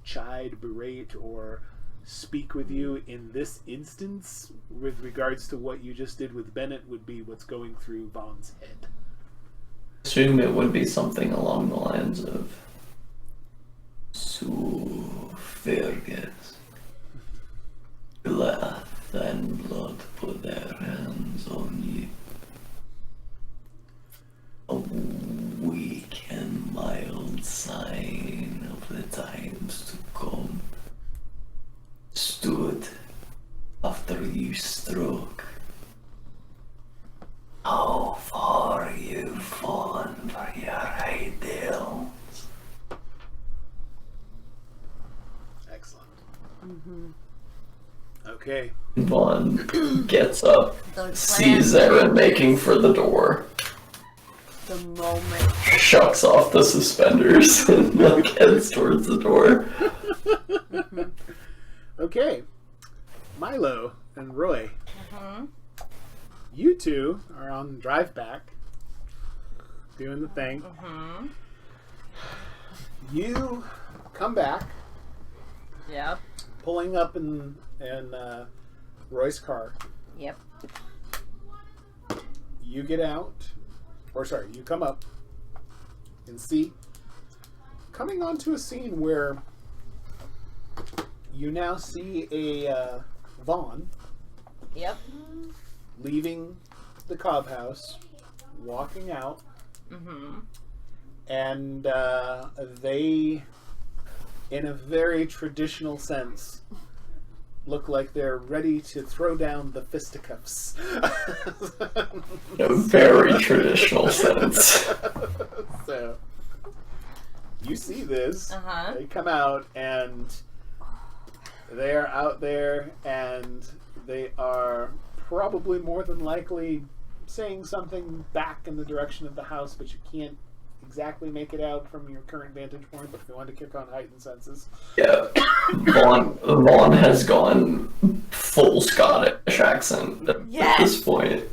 chide, berate, or speak with you in this instance with regards to what you just did with Bennett would be what's going through Vaughn's head.
Assume it would be something along the lines of so forget wrath and blood put their hands on you. A weak and mild sign of the times to come stood after you struck. How far you've fallen for your ideals.
Excellent. Okay.
Vaughn gets up,
The
sees Zaren making for the door,
The moment.
shucks off the suspenders, and like heads towards the door.
Okay. Milo and Roy,
Mhm.
you two are on drive back, doing the thing.
Mhm.
You come back,
Yep.
pulling up in Roy's car.
Yep.
You get out, you come up and see, coming onto a scene where you now see a Vaughn
Yep.
leaving the Cobb house, walking out,
Mhm.
and they, in a very traditional sense, look like they're ready to throw down the fisticuffs.
In a very traditional sense.
So, you see this.
Uh-huh.
They come out, and they are out there, and they are probably more than likely saying something back in the direction of the house, but you can't exactly make it out from your current vantage point. But if you want to kick on heightened senses,
Yeah, Vaughn has gone full Scottish accent at
Yes!
this point.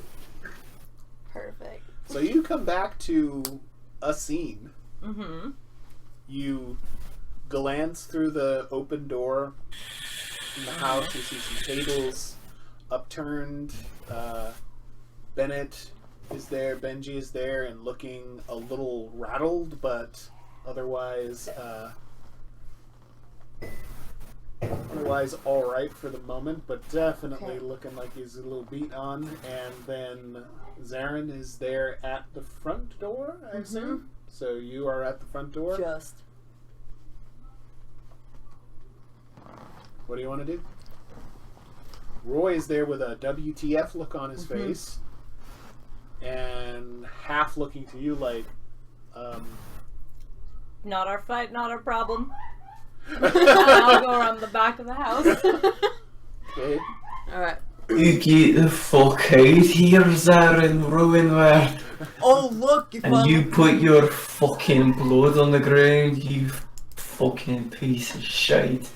Perfect.
so you come back to a scene.
Mhm.
You glance through the open door in the house. You see some tables upturned. Bennett is there. Benji is there, and looking a little rattled, but otherwise all right for the moment. But definitely
Okay.
looking like he's a little beat on. And then Zaren is there at the front door, I assume. So you are at the front door.
Just.
What do you want to do? Roy is there with a WTF look on his face, and half looking to you like,
Not our fight, not our problem. I'll go around the back of the house.
okay.
Alright.
You get the fuck out here, Zaren Ruinware,
Oh, look, you
and
found
you put your fucking blood on the ground, you fucking piece of shit.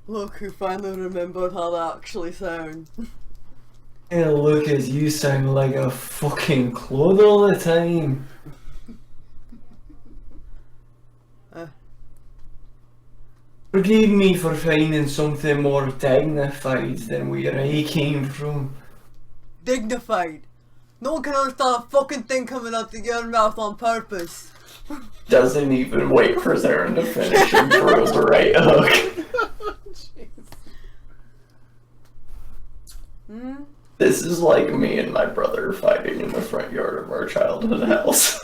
Look who finally remembered how they actually sound.
Hey, look, as you sound like a fucking clod all the time. Forgive me for finding something more dignified than where I came from.
Dignified. No one can understand a fucking thing coming out of your mouth on purpose.
Doesn't even wait for Zaren to finish and throws the right hook.
Hmm?
This is like me and my brother fighting in the front yard of our childhood house.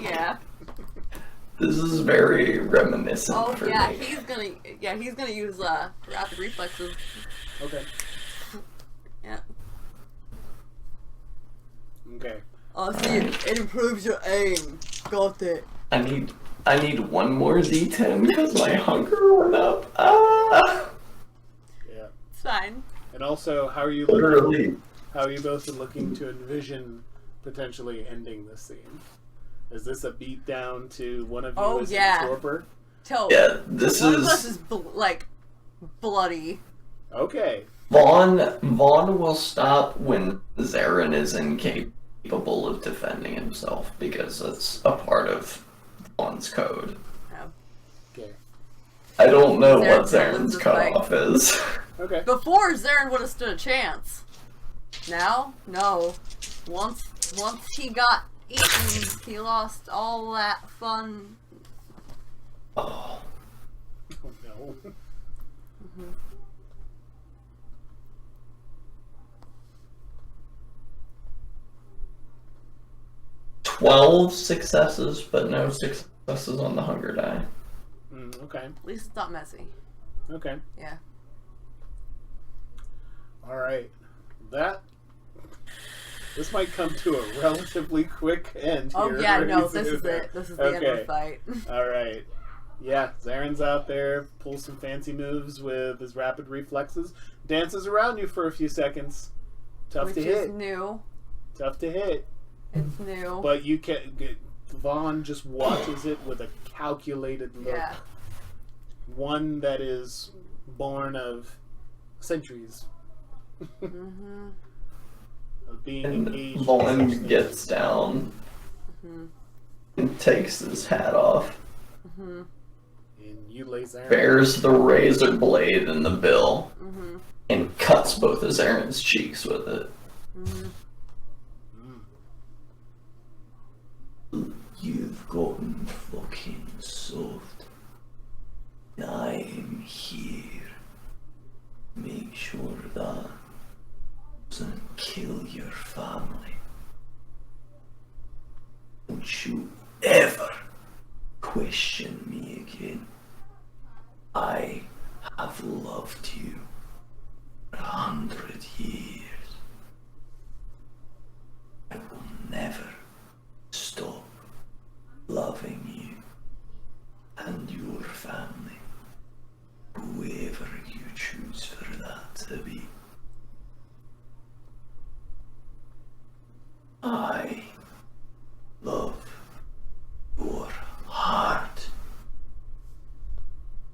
Yeah.
This is very reminiscent
Oh
for
yeah,
me.
he's gonna use rapid reflexes.
Okay.
Yeah.
Okay.
Oh, see, it improves your aim. Got it.
I need one more D10 because my hunger went up. Ah!
Yeah.
It's fine.
And also, how are you looking?
Literally.
How are you both looking to envision potentially ending this scene? Is this a beat down to one of you
Oh,
as
yeah.
a torpor?
Tell
Yeah, this
one of us
is...
is bloody.
Okay.
Vaughn will stop when Zaren is incapable of defending himself because it's a part of Vaughn's code.
Okay.
I don't know what
Zaren's gonna lose
Zaren's
this fight.
cutoff is.
Okay.
Before, Zaren would have stood a chance. Now, no. Once he got eaten, he lost all that fun.
Oh,
Oh no.
12 successes, but no successes on the hunger die.
Okay.
At least it's not messy.
Okay.
Yeah.
All right. This might come to a relatively quick end
Oh
here.
yeah, no,
pretty
this is
soon.
it. This is the end of
Okay.
the fight.
All right. Yeah, Zaren's out there, pulls some fancy moves with his rapid reflexes, dances around you for a few seconds. Tough
Which
to
is
hit.
new.
Tough to hit.
It's new.
But you can get Vaughn just watches it with a calculated look.
Yeah.
One that is born of centuries
Mm-hmm.
of being
And
engaged. in such
Vaughn
things.
gets down
Mm-hmm.
and takes his hat off,
Mm-hmm.
And you lay Zaren.
bears the razor blade in the bill,
Mm-hmm.
and cuts both of Zaren's cheeks with it.
Mm-hmm.
Mm.
You've gotten fucking soft. I am here. Make sure that doesn't kill your family. Don't you ever question me again. I have loved you for 100 years. I will never stop loving you and your family, whoever you choose for that to be. I love your heart,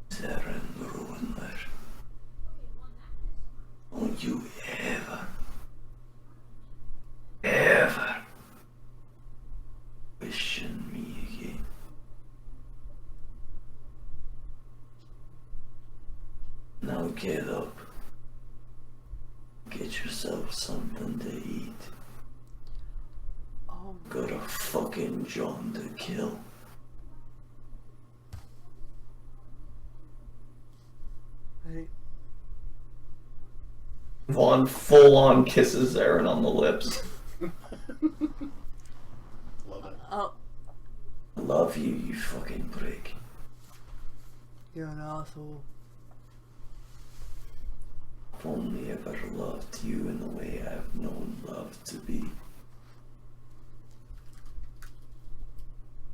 Zaren Roller. Don't you ever question me again. Now get up. Get yourself something to eat.
Oh.
Got a fucking John to kill.
Right.
Vaughn full on kisses Zaren on the lips.
Love it.
Oh.
I love you, you fucking prick.
You're an asshole.
I've only ever loved you in the way I've known love to be.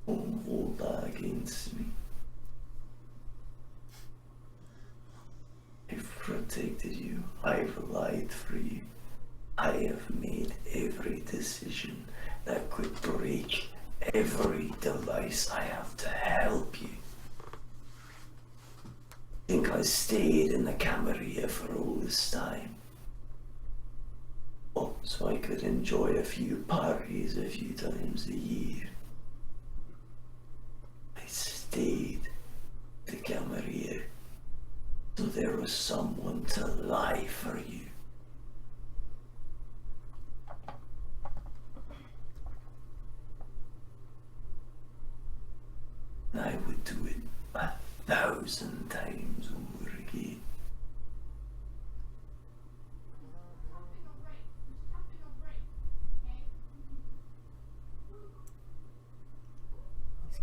Don't hold that against me. I've protected you. I've lied for you. I have made every decision that could break every device I have to help you. Think I stayed in the Camarilla for all this time? Oh, so I could enjoy a few parties a few times a year. I stayed the Camarilla so there was someone to lie for you. And I would do it 1,000 times over again.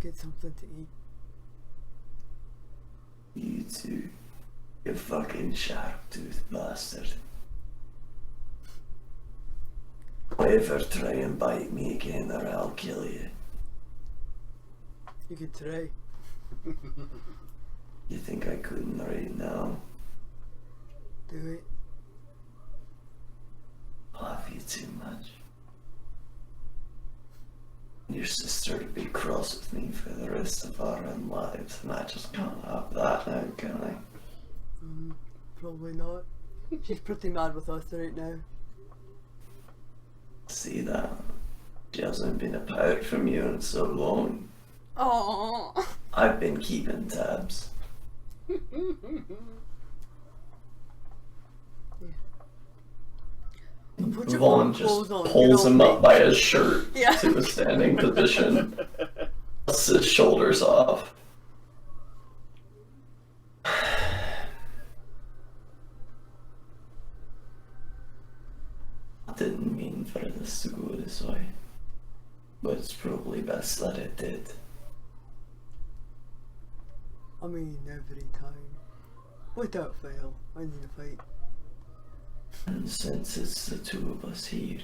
Let's get something to eat.
You too. You fucking sharp-toothed bastard. Ever try and bite me again or I'll kill you.
You could try.
You think I couldn't right now?
Do it.
I love you too much. Your sister would be cross with me for the rest of our own lives, and I just can't have that now, can I?
Probably not. She's pretty mad with us right now.
See that? She hasn't been apart from you in so long.
Oh.
I've been keeping tabs.
Put your
Vaughn
own
just
clothes on,
pulls
you
him
know,
up by his shirt
Yeah.
to a standing position. Puts his shoulders off. I didn't mean for this to go this way, but it's probably best that it did.
I mean, every time. Without fail, I need a fight.
And since it's the two of us here,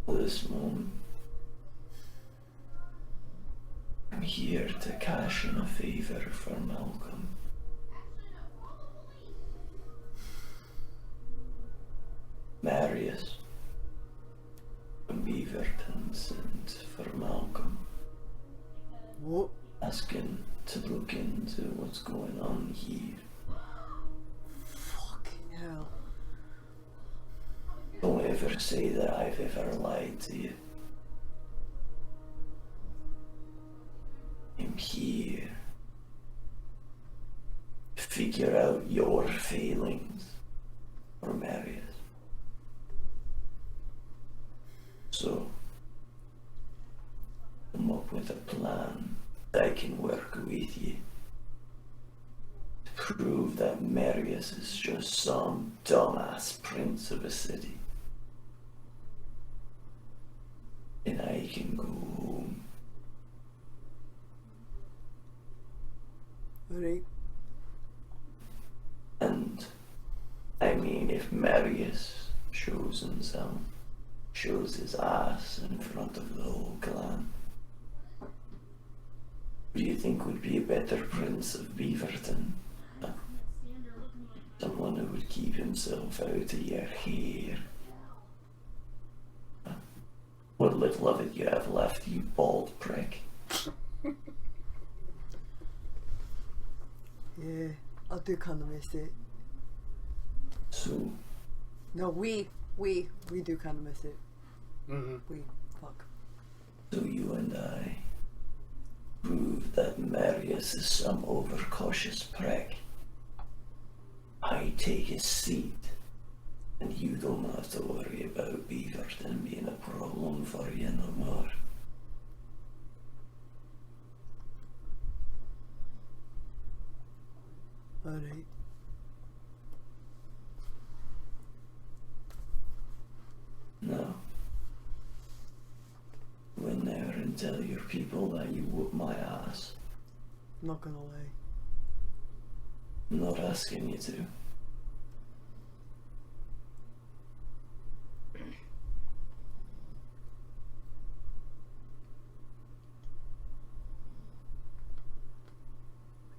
at this moment, I'm here to cash in a favour for Malcolm. Marius from Beaverton sent for Malcolm,
What?
asking to look into what's going on here.
Fucking hell.
Don't ever say that I've ever lied to you. I'm here to figure out your failings for Marius. So, come up with a plan that I can work with you to prove that Marius is just some dumbass prince of a city. And I can go home.
Alright.
And I mean, if Marius shows himself, shows his ass in front of the whole clan, who do you think would be a better prince of Beaverton? Someone who would keep himself out of your hair. What little of it you have left, you bald prick.
Yeah, I do kind of miss it.
So,
No, we do kind of miss it.
Mm-hmm.
Fuck.
so you and I prove that Marius is some overcautious prick. I take his seat, and you don't have to worry about Beaverton being a problem for you no more.
Alright.
No. Go in there and tell your people that you whoop my ass.
Not gonna lie.
I'm not asking you to.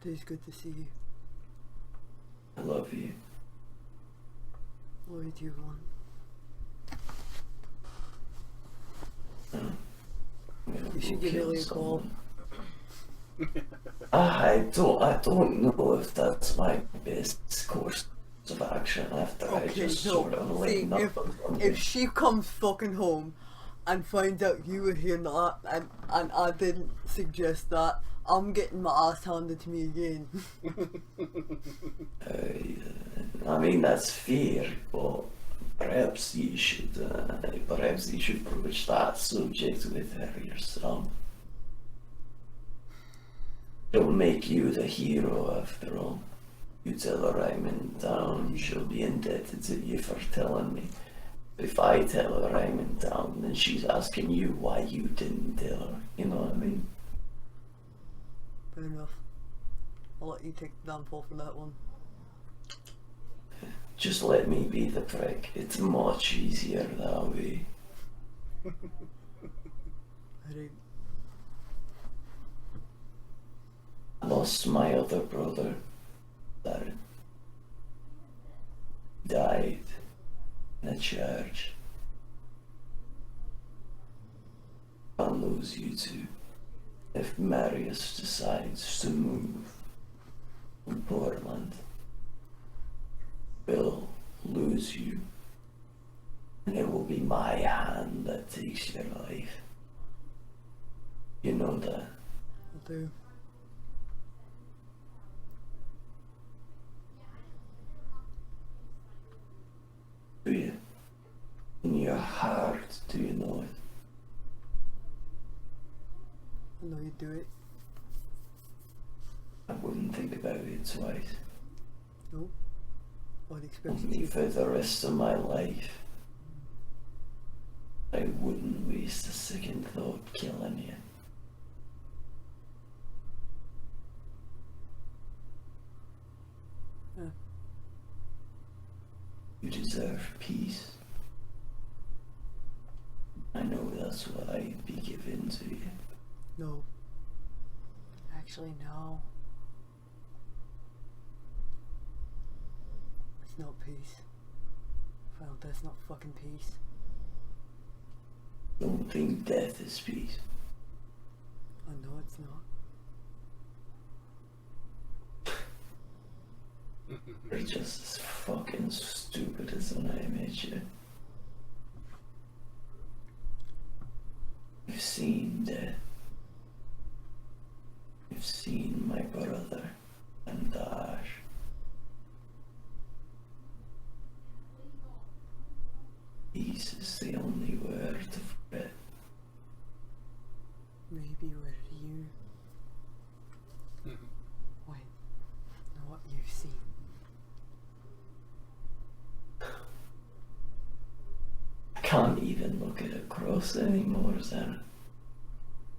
It is good to see you.
I love you.
What do you want? You should give Ellie a call.
I don't know if that's my best course of action after I
Okay,
just
no.
sort of
See,
lighten up on something.
if she comes fucking home and finds out you were here that and I didn't suggest that, I'm getting my ass handed to me again.
I mean, that's fair, but perhaps you should broach that subject with her yourself. It'll make you the hero after all. You tell her I'm in town, she'll be indebted to you for telling me. If I tell her I'm in town, then she's asking you why you didn't tell her. You know what I mean?
Fair enough. I'll let you take the downfall for that one.
Just let me be the prick. It's much easier that way.
Alright.
I lost my other brother, Zaren. Died in a church. I'll lose you too if Marius decides to move from Portland. We'll lose you, and it will be my hand that takes your life. You know that.
I'll do.
Do you? In your heart, do you know it?
I know you do it.
I wouldn't think about it twice.
No. I'd expect you
Only
to.
for the rest of my life. I wouldn't waste a second thought killing you.
Yeah.
You deserve peace. I know that's what I'd be giving to you.
No. Actually, no. It's not peace. Well, that's not fucking peace.
Don't think death is peace.
I know it's not.
You're just as fucking stupid as when I met you. You've seen death. You've seen my brother and Dash. Peace is the only word for it.
Maybe with you. Wait. Know what you've seen.
I can't even look at a cross anymore, Zaren.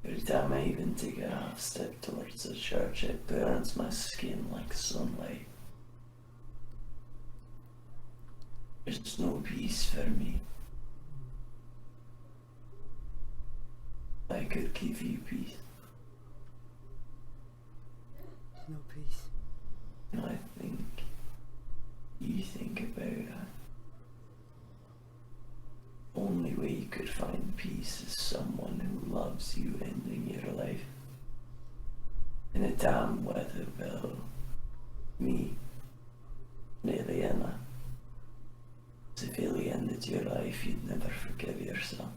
Every time I even take a half step towards the church, it burns my skin like sunlight. There's no peace for me. I could give you peace,
There's no peace.
and I think you think about it. Only way you could find peace is someone who loves you ending your life. In a damn weather bill, me, Liliana. If Illy ended your life, you'd never forgive yourself.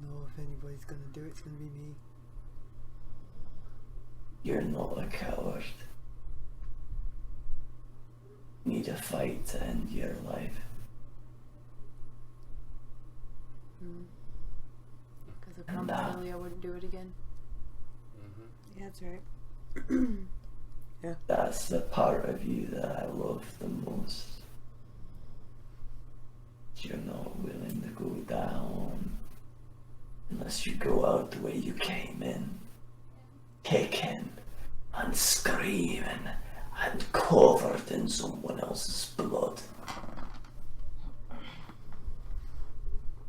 No, if anybody's gonna do it, it's gonna be me.
You're not a coward. You need a fight to end your life.
Because I
And
promised Ellie I wouldn't do it again.
Yeah, that's right.
That's the part of you that I love the most. You're not willing to go down unless you go out the way you came in, kicking and screaming and covered in someone else's blood.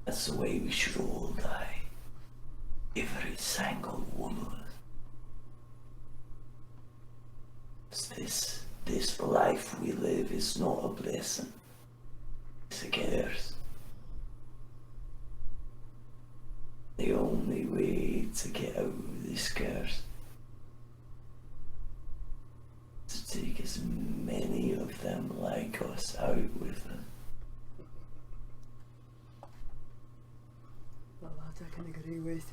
That's the way we should all die. Every single one of us. This life we live is not a blessing. It's a curse. The only way to get out of this curse is to take as many of them like us out with us.
Well, lads, I can agree with.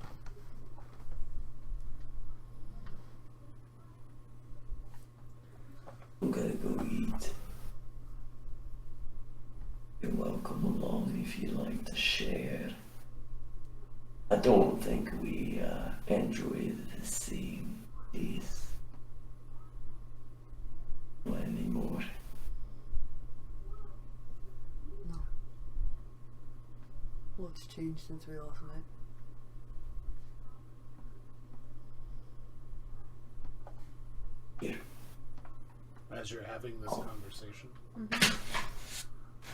I'm gonna go eat. You're welcome along if you'd like to share. I don't think we enjoy the same taste anymore.
No. What's changed since we last met?
As you're having this conversation,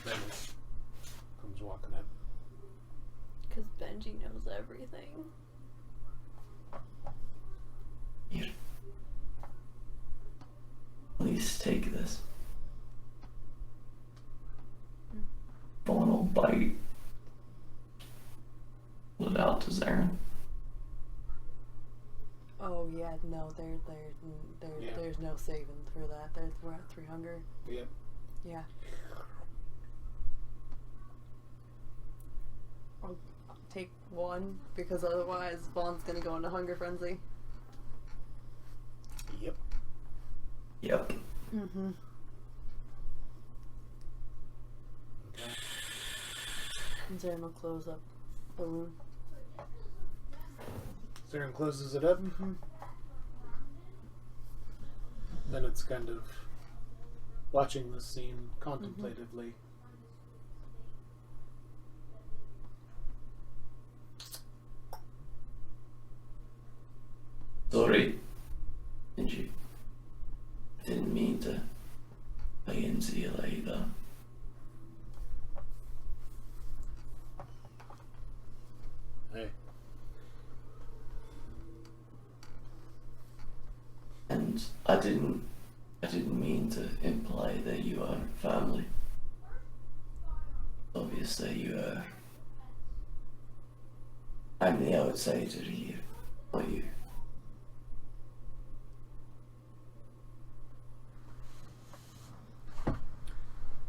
Venice comes walking in.
Because Benji knows everything.
Here. Please take this. Final bite. Pull it out to Zaren.
Oh yeah, no, there's no saving through that. We're at 3 hunger.
Yep.
Yeah. I'll take one because otherwise Vaughn's gonna go into hunger frenzy.
Yep.
Yep.
Mm-hmm.
Okay.
And Zaren will close up the wound.
Zaren closes it up.
Mm-hmm.
Then it's kind of watching the scene contemplatively.
Sorry, Benji. Didn't mean to against you like that.
Hey.
And I didn't mean to imply that you are family. Obviously you are. I'm the outsider here, not you.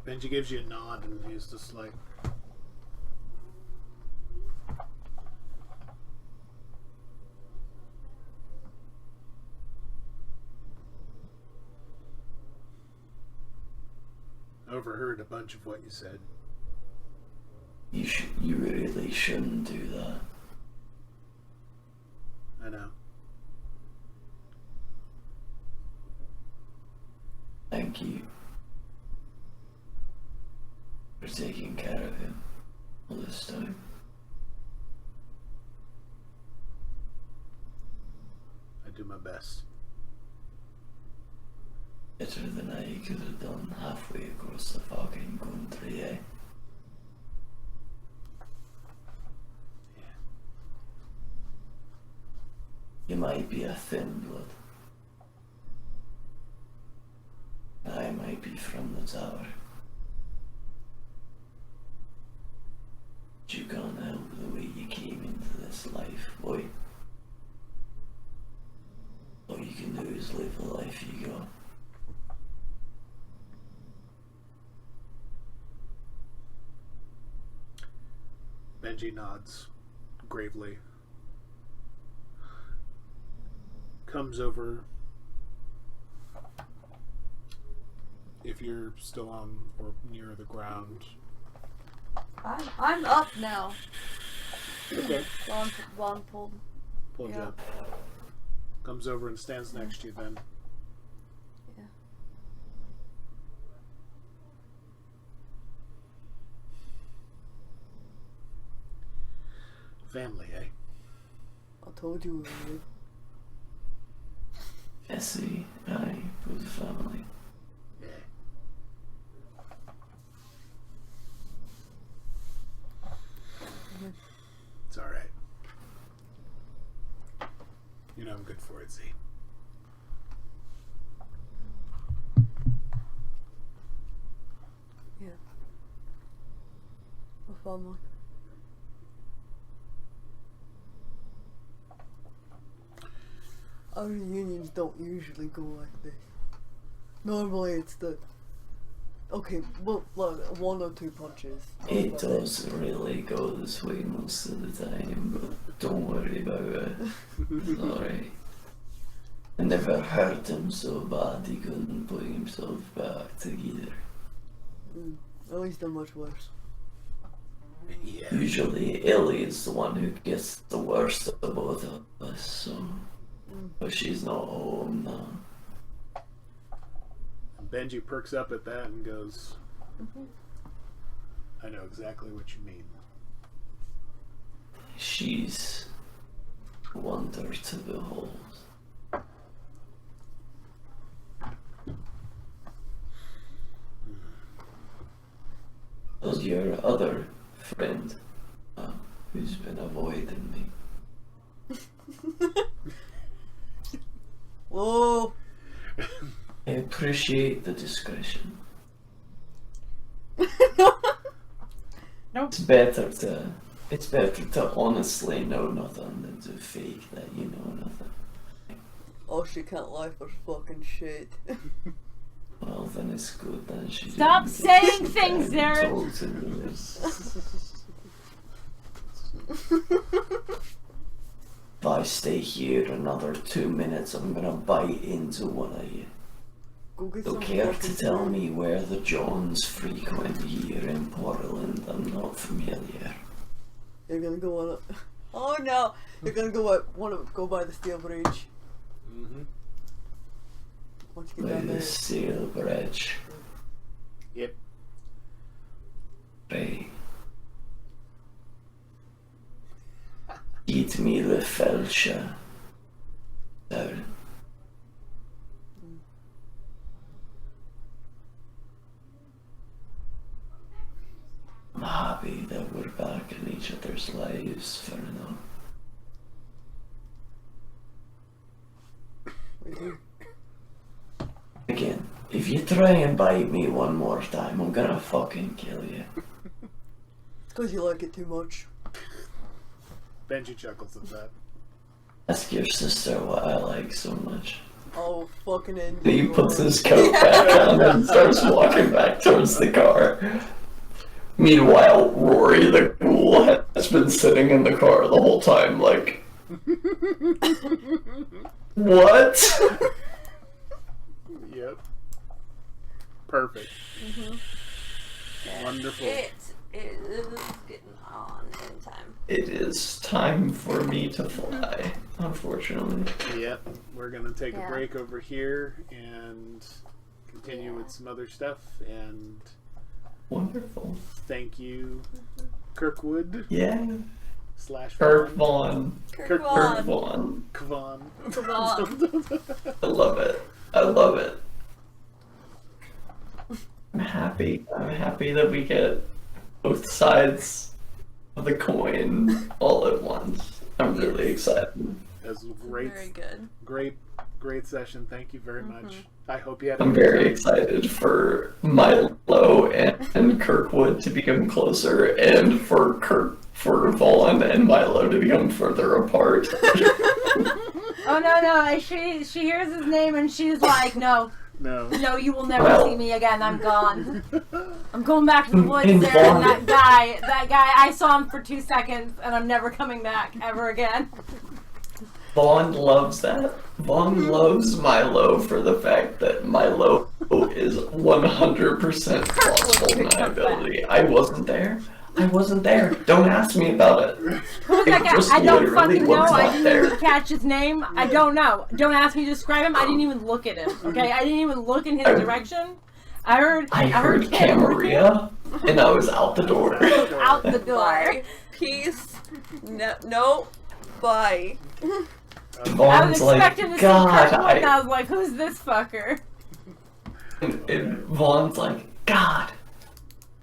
Benji gives you a nod and he's just like, overheard a bunch of what you said.
You really shouldn't do that.
I know.
Thank you for taking care of him all this time.
I do my best.
Better than I could have done halfway across the fucking country, eh?
Yeah.
You might be a thin blood. I might be from the tower. But you can't help the way you came into this life, boy. All you can do is live the life you got.
Benji nods gravely. Comes over. If you're still on or near the ground.
I'm up now.
Okay.
Vaughn pulled.
Pull you
Yeah.
up. Comes over and stands next to you then.
Yeah.
Family, eh?
I told you we would.
Essie, I was a family.
Yeah. It's alright. You know I'm good for it, Z.
Yeah. A family. Our reunions don't usually go like this. Normally it's the... Okay, well, look, 1 or 2 punches.
It does really go this way most of the time, but don't worry about it. It's alright. I never hurt him so bad he couldn't put himself back together.
At least they're much worse.
Yeah.
Usually Ellie is the one who gets the worst of both of us, so... But she's not home now.
Benji perks up at that and goes, I know exactly what you mean.
She's a wonder to behold.
Oh,
I appreciate the discretion.
Nope.
It's better to honestly know nothing than to fake that you know nothing.
oh, she can't lie for fucking shit.
Well, then it's good then she
Stop
didn't get
saying
sit
things,
down and
Zaren.
told to me this. If I stay here another 2 minutes, I'm gonna bite into one of you.
Go get
Don't
some
care
fucking
to tell
food.
me where the Johns frequent here in Portland. I'm not familiar.
You're gonna go on a. Oh no! You're gonna go go by the steel bridge.
Mm-hmm.
Once you get
By
down
the
there.
steel bridge.
Yep.
Right. Eat me the felcha. There. I'm happy that we're back in each other's lives for now.
We do.
Again, if you try and bite me one more time, I'm gonna fucking kill you.
It's because you like it too much.
Benji chuckles at that.
Ask your sister what I like so much.
Oh, fucking end.
He puts his coat back on and starts walking back towards the car. Meanwhile, Rory the ghoul has been sitting in the car the whole time, like, what?
Yep. Perfect. Wonderful.
It is getting on in time.
It is time for me to fly, unfortunately.
Yep. We're gonna take a
Yeah.
break over here and continue with some other stuff. And
Wonderful.
thank you, Kirkwood
Yeah.
/
Kirk Vaughn.
Kirk
Kirk Vaughn.
Kvan.
I love it. I love it. I'm happy. I'm happy that we get both sides of the coin all at once. I'm really excited.
That was a great,
Very good.
great session. Thank you very much. I hope you had a
I'm
good
very
time.
excited for Milo and Kirkwood to become closer, and for Vaughn and Milo to become further apart.
Oh no! She hears his name and she's like, no,
No.
you will never
Well-
see me again. I'm gone. I'm going back to the woods
And
there. And
Vaughn-
that guy, I saw him for 2 seconds, and I'm never coming back ever again.
Vaughn loves that. Vaughn loves Milo for the fact that Milo is 100% plausible deniability. I wasn't there. Don't ask me about it.
Who's that guy?
just
I don't
literally
fucking know.
was
I
not
didn't
there.
even catch his name. I don't know. Don't ask me to describe him. I didn't even look at him. Okay, I didn't even look in his direction. I heard
Camarilla, and I was out the door.
out the door.
Bye. Peace. No. Bye.
I was
Vaughn's like,
expecting to see
God,
Kirkwood, and I was like, who's this fucker?
and Vaughn's like, God,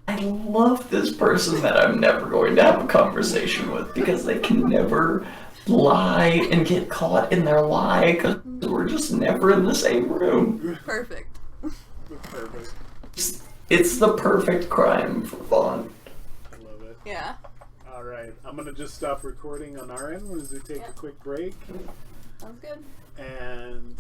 I love this person that I'm never going to have a conversation with because they can never lie and get caught in their lie because we're just never in the same room.
Perfect.
Perfect.
It's the perfect crime for Vaughn.
I love it.
Yeah.
All right. I'm going to just stop recording on our end as we take a quick break.
Sounds good.
And